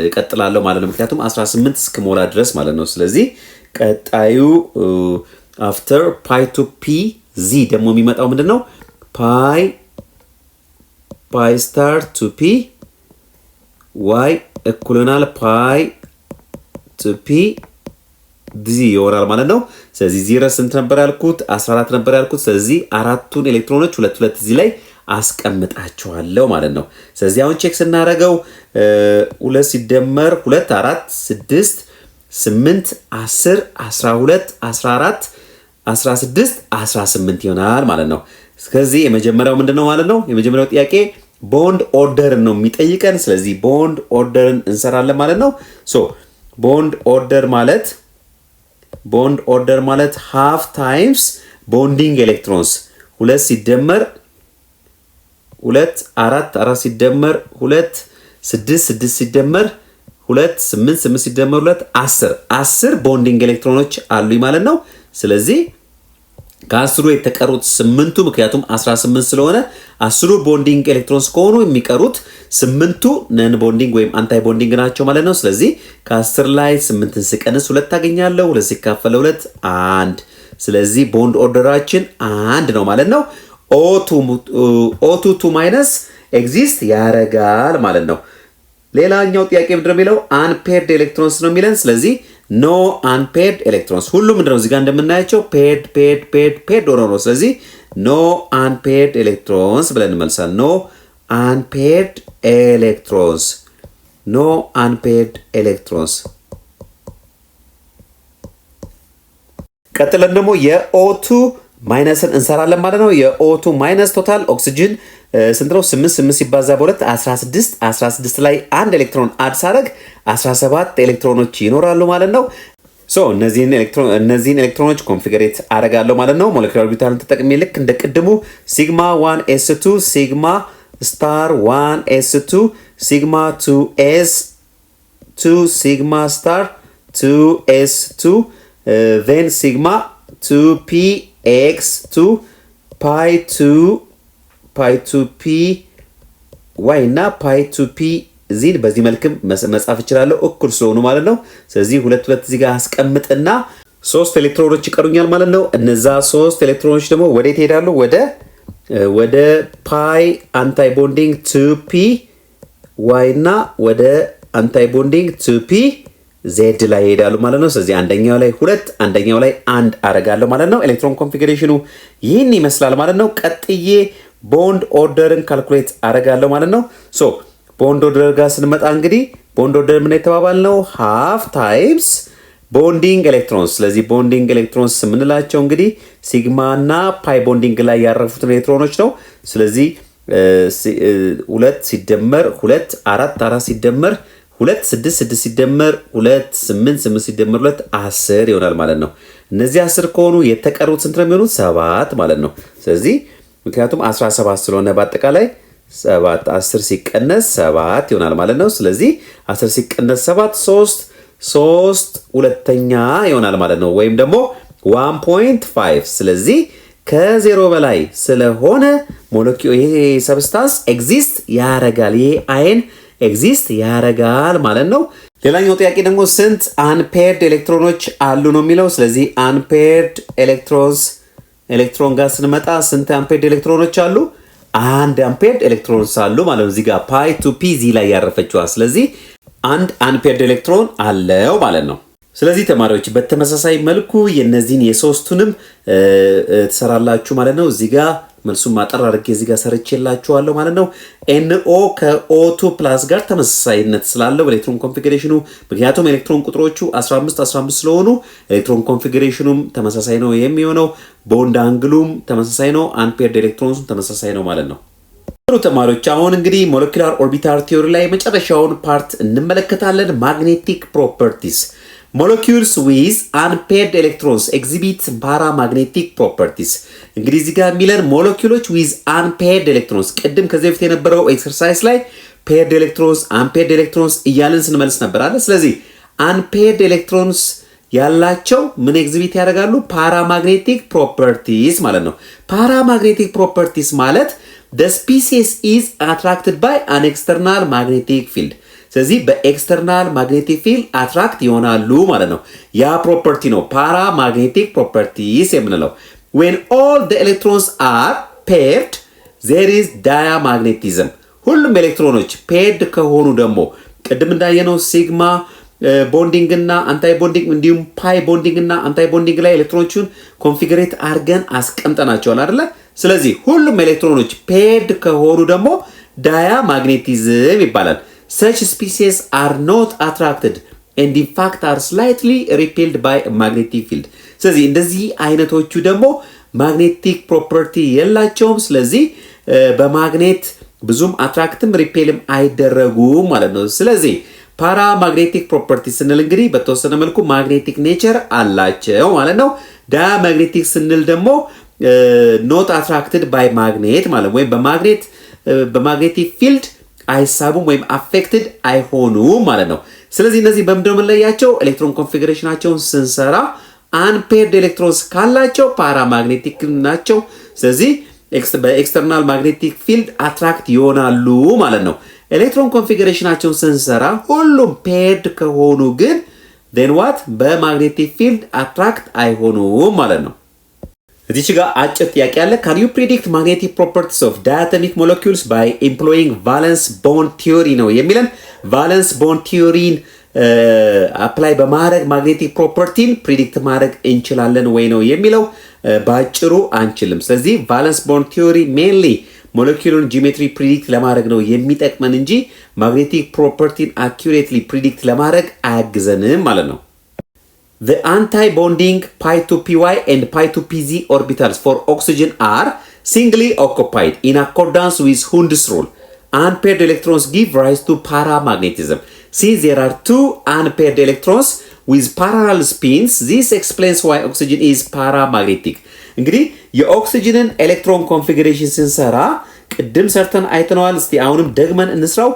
እቀጥላለሁ ማለት ነው ምክንያቱም 18 እስከሞላ ድረስ ማለት ነው። ስለዚህ ቀጣዩ after pi to p z ደግሞ የሚመጣው ምንድነው pi star to p y እኩል ይሆናል pi to p z ይሆናል ማለት ነው። ስለዚህ ዚረ ስንት ነበር ያልኩት 14 ነበር ያልኩት። ስለዚህ አራቱን ኤሌክትሮኖች ሁለት ሁለት እዚህ ላይ አስቀምጣቸዋለሁ ማለት ነው። ስለዚህ አሁን ቼክ ስናደርገው 2 ሲደመር 2 4 6 8 10 12 14 16 18 ይሆናል ማለት ነው። ስለዚህ የመጀመሪያው ምንድነው ማለት ነው? የመጀመሪያው ጥያቄ ቦንድ ኦርደርን ነው የሚጠይቀን። ስለዚህ ቦንድ ኦርደርን እንሰራለን ማለት ነው። ሶ ቦንድ ኦርደር ማለት ሃፍ ታይምስ ቦንዲንግ ኤሌክትሮንስ 2 ሲደመር 2 4 4 ሲደመር 2 6 6 ሲደመር 2 8 8 ሲደመር 2 10 ቦንዲንግ ኤሌክትሮኖች አሉኝ ማለት ነው። ስለዚህ ከ10ሩ የተቀሩት 8ቱ ምክንያቱም 18 ስለሆነ 10ሩ ቦንዲንግ ኤሌክትሮንስ ከሆኑ የሚቀሩት 8ቱ ነን ቦንዲንግ ወይም አንታይ ቦንዲንግ ናቸው ማለት ነው። ስለዚህ ከ10 ላይ 8ን ስቀንስ 2 ታገኛለሁ። 2 ሲካፈል 2 1። ስለዚህ ቦንድ ኦርደራችን 1 ነው ማለት ነው። O2 ማይነስ ኤግዚስት ያረጋል ማለት ነው። ሌላኛው ጥያቄ ምንድነው የሚለው አንፔርድ ኤሌክትሮንስ ነው የሚለን። ስለዚህ ኖ አንፔርድ ኤሌክትሮንስ ሁሉም ምንድነው እዚህ ጋር እንደምናያቸው ፔርድ ሆኖ ነው። ስለዚህ ኖ አንፔርድ ኤሌክትሮንስ ብለን እንመልሳለን። ኖ አንፔርድ ኤሌክትሮንስ። ቀጥለን ደግሞ የኦ2 ማይነስን እንሰራለን ማለት ነው። የኦ2 ማይነስ ቶታል ኦክሲጅን ስንት ነው? 8 ሲባዛ በ2 16 ላይ አንድ ኤሌክትሮን አድ ሳደርግ 17 ኤሌክትሮኖች ይኖራሉ ማለት ነው። ሶ እነዚህን ኤሌክትሮኖች ኮንፊገሬት አደርጋለሁ ማለት ነው። ሞለኪውላር ኦርቢታልን ተጠቅሜ ልክ እንደ ቅድሙ ሲግማ 1s2 ሲግማ ስታር 1s2 ሲግማ 2s2 ሲግማ ስታር 2s2 then ሲግማ 2px2 pi 2p y እና pi 2p ዚን በዚህ መልክም መጻፍ እችላለሁ እኩል ስለሆኑ ማለት ነው። ስለዚህ ሁለት እዚህ ጋር አስቀምጥና 3 ኤሌክትሮኖች ይቀሩኛል ማለት ነው። እነዛ 3 ኤሌክትሮኖች ደግሞ ወዴት ይሄዳሉ? ወደ pi አንታይ ቦንዲንግ 2p y እና ወደ አንታይ ቦንዲንግ 2p ዜድ ላይ ይሄዳሉ ማለት ነው። ስለዚህ አንደኛው ላይ 2 አንደኛው ላይ 1 አረጋለሁ ማለት ነው። ኤሌክትሮን ኮንፊግሬሽኑ ይህን ይመስላል ማለት ነው። ቀጥዬ ቦንድ ኦርደርን ካልኩሌት አረጋለሁ ማለት ነው። ሶ ቦንድ ኦርደር ጋር ስንመጣ እንግዲህ ቦንድ ኦርደር ምን የተባባልነው ሃፍ ታይምስ ቦንዲንግ ኤሌክትሮንስ። ስለዚህ ቦንዲንግ ኤሌክትሮንስ የምንላቸው እንግዲህ ሲግማ እና ፓይ ቦንዲንግ ላይ ያረፉትን ኤሌክትሮኖች ነው። ስለዚህ 2 ሲደመር 2 4 ሲደመር 2 6 ሲደመር 2 8 ሲደመር 2 10 ይሆናል ማለት ነው። እነዚህ 10 ከሆኑ የተቀሩት ስንት ነው የሚሆኑት? 7 ማለት ነው። ስለዚህ ምክንያቱም 17 ስለሆነ በአጠቃላይ 7 10 ሲቀነስ 7 ይሆናል ማለት ነው። ስለዚህ 10 ሲቀነስ 7 3 ሁለተኛ ይሆናል ማለት ነው፣ ወይም ደግሞ 1.5። ስለዚህ ከዜሮ በላይ ስለሆነ ሞለኪውል ይሄ ሰብስታንስ ኤግዚስት ያረጋል፣ ይሄ አይን ኤግዚስት ያረጋል ማለት ነው። ሌላኛው ጥያቄ ደግሞ ስንት አንፔርድ ኤሌክትሮኖች አሉ ነው የሚለው። ስለዚህ አንፔርድ ኤሌክትሮን ጋር ስንመጣ ስንት አንፔርድ ኤሌክትሮኖች አሉ? አንድ አንፔርድ ኤሌክትሮንስ አሉ ማለት ነው። እዚህ ጋር ፓይ 2p ዚ ላይ ያረፈችዋ። ስለዚህ አንድ አንፔርድ ኤሌክትሮን አለው ማለት ነው። ስለዚህ ተማሪዎች በተመሳሳይ መልኩ የነዚህን የሶስቱንም ትሰራላችሁ ማለት ነው። እዚህ ጋር መልሱን ማጠር አድርጌ እዚህ ጋር ሰርቼላችኋለሁ ማለት ነው። NO ከO2 ፕላስ ጋር ተመሳሳይነት ስላለው ኤሌክትሮን ኮንፊግሬሽኑ ምክንያቱም ኤሌክትሮን ቁጥሮቹ 15 ስለሆኑ ኤሌክትሮን ኮንፊግሬሽኑም ተመሳሳይ ነው የሚሆነው። ቦንድ አንግሉም ተመሳሳይ ነው። አንፔርድ ኤሌክትሮንሱም ተመሳሳይ ነው ማለት ነው። ጥሩ ተማሪዎች አሁን እንግዲህ ሞለኪውላር ኦርቢታል ቲዮሪ ላይ መጨረሻውን ፓርት እንመለከታለን። ማግኔቲክ ፕሮፐርቲስ molecules with unpaired electrons exhibit paramagnetic properties እንግዲህ እዚህ ጋር የሚለን ሞለኪውሎች ዊዝ አንፔርድ ኤሌክትሮንስ ቅድም ከዚህ በፊት የነበረው ኤክሰርሳይዝ ላይ ፔርድ ኤሌክትሮንስ አንፔርድ ኤሌክትሮንስ እያልን ስንመልስ ነበር አይደል? ስለዚህ አንፔርድ ኤሌክትሮንስ ያላቸው ምን ኤግዚቢት ያደርጋሉ? ፓራማግኔቲክ ፕሮፐርቲስ ማለት ነው። ፓራማግኔቲክ ፕሮፐርቲስ ማለት the species is attracted by an external magnetic field ስለዚህ በኤክስተርናል ማግኔቲክ ፊልድ አትራክት ይሆናሉ ማለት ነው። ያ ፕሮፐርቲ ነው ፓራማግኔቲክ ፕሮፐርቲስ የምንለው። when all the electrons are paired there is diamagnetism ሁሉም ኤሌክትሮኖች ፔርድ ከሆኑ ደግሞ ቅድም እንዳየነው ሲግማ ቦንዲንግ እና አንታይ ቦንዲንግ እንዲሁም ፓይ ቦንዲንግ እና አንታይ ቦንዲንግ ላይ ኤሌክትሮኖቹን ኮንፊግሬት አድርገን አስቀምጠናቸዋል አይደለ? ስለዚህ ሁሉም ኤሌክትሮኖች ፔርድ ከሆኑ ደግሞ ዳያማግኔቲዝም ይባላል። such species are not attracted and in fact are slightly repelled by a magnetic field ስለዚህ እንደዚህ አይነቶቹ ደግሞ ማግኔቲክ ፕሮፐርቲ የላቸውም። ስለዚህ በማግኔት ብዙም አትራክትም ሪፔልም አይደረጉም ማለት ነው። ስለዚህ ፓራማግኔቲክ ፕሮፐርቲ ስንል እንግዲህ በተወሰነ መልኩ ማግኔቲክ ኔቸር አላቸው ማለት ነው። ዳያማግኔቲክ ስንል ደግሞ ኖት አትራክትድ ባይ ማግኔት ማለት ወይም በማግኔቲክ ፊልድ አይሳቡም ወይም አፌክትድ አይሆኑም ማለት ነው። ስለዚህ እነዚህ በምንድነው የምንለያቸው? ኤሌክትሮን ኮንፊግሬሽናቸውን ስንሰራ አንፔርድ ኤሌክትሮንስ ካላቸው ፓራማግኔቲክ ናቸው። ስለዚህ በኤክስተርናል ማግኔቲክ ፊልድ አትራክት ይሆናሉ ማለት ነው። ኤሌክትሮን ኮንፊግሬሽናቸውን ስንሰራ ሁሉም ፔርድ ከሆኑ ግን then what በማግኔቲክ ፊልድ አትራክት አይሆኑም ማለት ነው። እዚህ ጋር አጭር ጥያቄ አለ። can you predict magnetic properties of diatomic molecules by employing valence bond theory ነው የሚለን። valence bond theory አፕላይ በማድረግ ማግኔቲክ ፕሮፐርቲን ፕሪዲክት ማድረግ እንችላለን ወይ ነው የሚለው። ባጭሩ አንችልም። ስለዚህ ቫለንስ ቦንድ ቲዮሪ ሜንሊ ሞለኪውሉን ጂኦሜትሪ ፕሪዲክት ለማድረግ ነው የሚጠቅመን እንጂ ማግኔቲክ ፕሮፐርቲን አኩሬትሊ ፕሪዲክት ለማድረግ አያግዘንም ማለት ነው። The anti-bonding pi2py and pi2pz orbitals for oxygen are singly occupied in accordance with Hund's rule. Unpaired electrons give rise to paramagnetism. Since there are two unpaired electrons with parallel spins, this explains why oxygen is paramagnetic. እንግዲህ የኦክሲጅንን ኤሌክትሮን ኮንፊግሬሽን ስንሰራ ቅድም ሰርተን አይተነዋል። እስቲ አሁንም ደግመን እንስራው።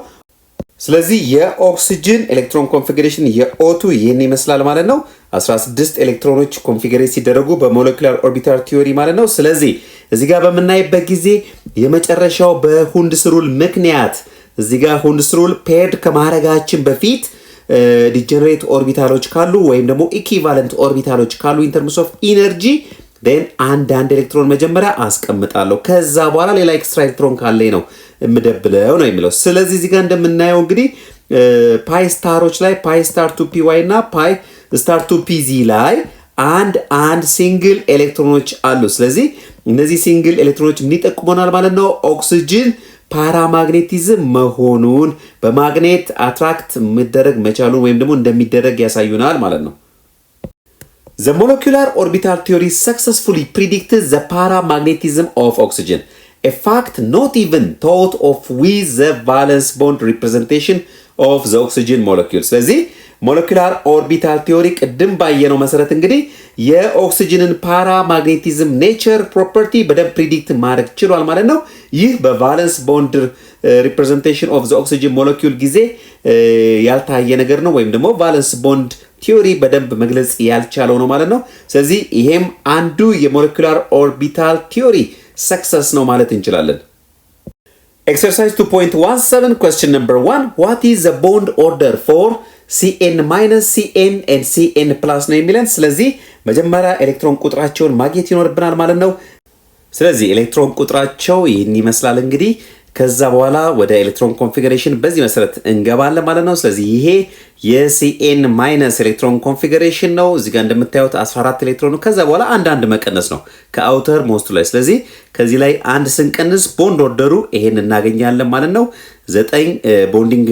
ስለዚህ የኦክሲጅን ኤሌክትሮን ኮንፊግሬሽን የኦቱ ይህን ይመስላል ማለት ነው። 16 ኤሌክትሮኖች ኮንፊግሬት ሲደረጉ በሞለኪውላር ኦርቢታል ቲዮሪ ማለት ነው። ስለዚህ እዚህ ጋር በምናይበት ጊዜ የመጨረሻው በሁንድስ ሩል ምክንያት እዚህ ጋር ሁንድስ ሩል ፔርድ ከማድረጋችን በፊት ዲጀነሬት ኦርቢታሎች ካሉ ወይም ደግሞ ኢኩቫለንት ኦርቢታሎች ካሉ ኢን ተርምስ ኦፍ ኢነርጂ then አንድ ኤሌክትሮን መጀመሪያ አስቀምጣለሁ ከዛ በኋላ ሌላ ኤክስትራ ኤሌክትሮን ካለኝ ነው የምደብለው ነው የሚለው። ስለዚህ እዚህ ጋር እንደምናየው እንግዲህ ፓይ ስታሮች ላይ ፓይ ስታር 2py እና ፓይ ስታር 2pz ላይ አንድ ሲንግል ኤሌክትሮኖች አሉ። ስለዚህ እነዚህ ሲንግል ኤሌክትሮኖች ምን ይጠቁሙናል ማለት ነው? ኦክሲጅን ፓራማግኔቲዝም መሆኑን በማግኔት አትራክት መደረግ መቻሉን ወይም ደግሞ እንደሚደረግ ያሳዩናል ማለት ነው። The molecular orbital theory successfully predicted the paramagnetism of oxygen, a fact not even thought of with the valence bond representation of the oxygen molecule. ስለዚህ ሞለኪውላር ኦርቢታል ቲዮሪ ቅድም ባየነው መሰረት እንግዲህ የኦክሲጅንን ፓራማግኔቲዝም ኔቸር ፕሮፐርቲ በደንብ ፕሪዲክት ማድረግ ችሏል ማለት ነው። ይህ በቫለንስ ቦንድ ሪፕሬዘንቴሽን ኦፍ ዘ ኦክሲጅን ሞለኪውል ጊዜ ያልታየ ነገር ነው፣ ወይም ደግሞ ቫለንስ ቦንድ ቲዮሪ በደንብ መግለጽ ያልቻለው ነው ማለት ነው። ስለዚህ ይሄም አንዱ የሞለኪውላር ኦርቢታል ቲዮሪ ሰክሰስ ነው ማለት እንችላለን። Exercise 2.17 question number 1 what is the bond order for Cn minus Cn and Cn plus ነው የሚለን። ስለዚህ መጀመሪያ ኤሌክትሮን ቁጥራቸውን ማግኘት ይኖርብናል ማለት ነው። ስለዚህ ኤሌክትሮን ቁጥራቸው ይህን ይመስላል እንግዲህ። ከዛ በኋላ ወደ ኤሌክትሮን ኮንፊግሬሽን በዚህ መሰረት እንገባለን ማለት ነው። ስለዚህ ይሄ የሲኤን ማይነስ ኤሌክትሮን ኮንፊግሬሽን ነው። እዚህ ጋር እንደምታዩት 14 ኤሌክትሮን ነው። ከዛ በኋላ አንድ መቀነስ ነው ከአውተር ሞስቱ ላይ። ስለዚህ ከዚህ ላይ አንድ ስንቀንስ ቦንድ ኦርደሩ ይሄን እናገኛለን ማለት ነው። 9 ቦንዲንግ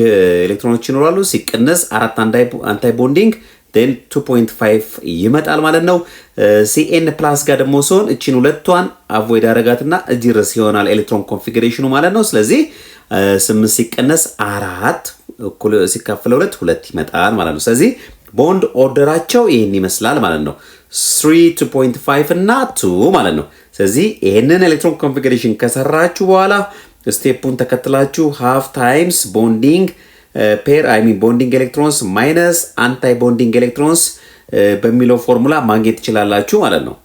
ኤሌክትሮኖች ይኖራሉ። ሲቀነስ 4 አንታይ ቦንዲንግ then 2.5 ይመጣል ማለት ነው። ሲኤን ፕላስ ጋር ደግሞ ሲሆን እቺን ሁለቷን አቮይድ አረጋትና እዚህ ድረስ ይሆናል ኤሌክትሮን ኮንፊግሬሽኑ ማለት ነው። ስለዚህ 8 ሲቀነስ 4 እኩል ሲካፈል 2 ይመጣል ማለት ነው። ስለዚህ ቦንድ ኦርደራቸው ይሄን ይመስላል ማለት ነው። 3 2.5 እና 2 ማለት ነው። ስለዚህ ይሄንን ኤሌክትሮን ኮንፊግሬሽን ከሰራችሁ በኋላ ስቴፑን ተከትላችሁ ሃፍ ታይምስ ቦንዲንግ ፔር ቦንዲንግ ኤሌክትሮንስ ማይነስ አንታይ ቦንዲንግ ኤሌክትሮንስ በሚለው ፎርሙላ ማግኘት ትችላላችሁ ማለት ነው።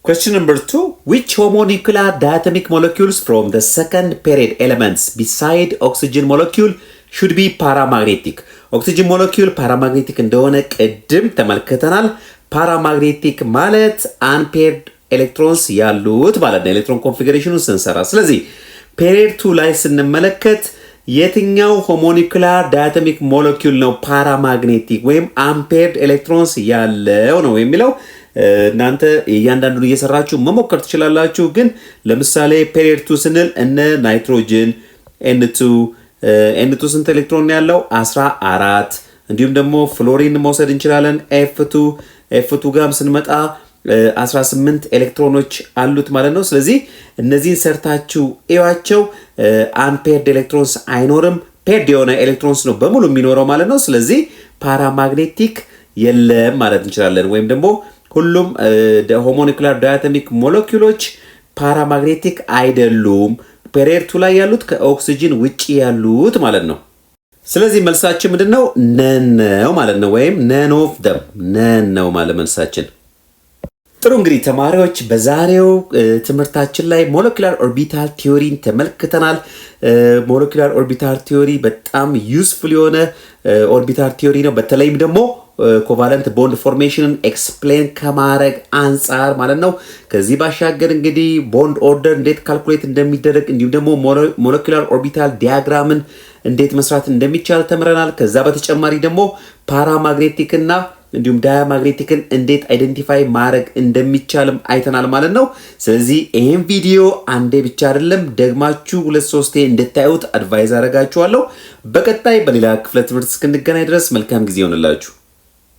Question number 2. Which homonuclear diatomic molecules from the second period elements beside oxygen molecule should be paramagnetic? Oxygen molecule paramagnetic እንደሆነ ቅድም ተመልክተናል። paramagnetic ማለት unpaired electrons ያሉት ማለት ነው ኤሌክትሮን ኮንፊግሬሽኑን ስንሰራ። ስለዚህ ፔሪድ 2 ላይ ስንመለከት የትኛው ሆሞኒኩላር ዳያቶሚክ ሞለኪውል ነው ፓራማግኔቲክ ወይም አምፔርድ ኤሌክትሮንስ ያለው ነው የሚለው እናንተ እያንዳንዱን እየሰራችሁ መሞከር ትችላላችሁ። ግን ለምሳሌ ፔሪድ 2 ስንል እነ ናይትሮጅን N2 ስንት ኤሌክትሮን ያለው 14 እንዲሁም ደግሞ ፍሎሪን መውሰድ እንችላለን F2 ጋርም ስንመጣ 18 ኤሌክትሮኖች አሉት ማለት ነው። ስለዚህ እነዚህን ሰርታችሁ እዩዋቸው። አንፔርድ ኤሌክትሮንስ አይኖርም፣ ፔርድ የሆነ ኤሌክትሮንስ ነው በሙሉ የሚኖረው ማለት ነው። ስለዚህ ፓራማግኔቲክ የለም ማለት እንችላለን። ወይም ደግሞ ሁሉም ሆሞኒኩላር ዳያቶሚክ ሞለኪውሎች ፓራማግኔቲክ አይደሉም፣ ፔሪድ 2 ላይ ያሉት ከኦክሲጅን ውጪ ያሉት ማለት ነው። ስለዚህ መልሳችን ምንድነው? ነን ነው ማለት ነው። ወይም ነን ኦፍ ደም ነን ነው ማለት መልሳችን። ጥሩ እንግዲህ ተማሪዎች በዛሬው ትምህርታችን ላይ ሞለኪላር ኦርቢታል ቲዮሪን ተመልክተናል። ሞለኪላር ኦርቢታል ቲዮሪ በጣም ዩስፉል የሆነ ኦርቢታል ቲዮሪ ነው። በተለይም ደግሞ ኮቫለንት ቦንድ ፎርሜሽንን ኤክስፕሌን ከማድረግ አንጻር ማለት ነው። ከዚህ ባሻገር እንግዲህ ቦንድ ኦርደር እንዴት ካልኩሌት እንደሚደረግ እንዲሁም ደግሞ ሞለኪላር ኦርቢታል ዲያግራምን እንዴት መስራት እንደሚቻል ተምረናል። ከዛ በተጨማሪ ደግሞ ፓራማግኔቲክ እና እንዲሁም ዳያማግኔቲክን እንዴት አይደንቲፋይ ማድረግ እንደሚቻልም አይተናል ማለት ነው። ስለዚህ ይሄን ቪዲዮ አንዴ ብቻ አይደለም ደግማችሁ 2-3 እንድታዩት አድቫይዝ አደርጋችኋለሁ። በቀጣይ በሌላ ክፍለ ትምህርት እስክንገናኝ ድረስ መልካም ጊዜ ይሆንላችሁ።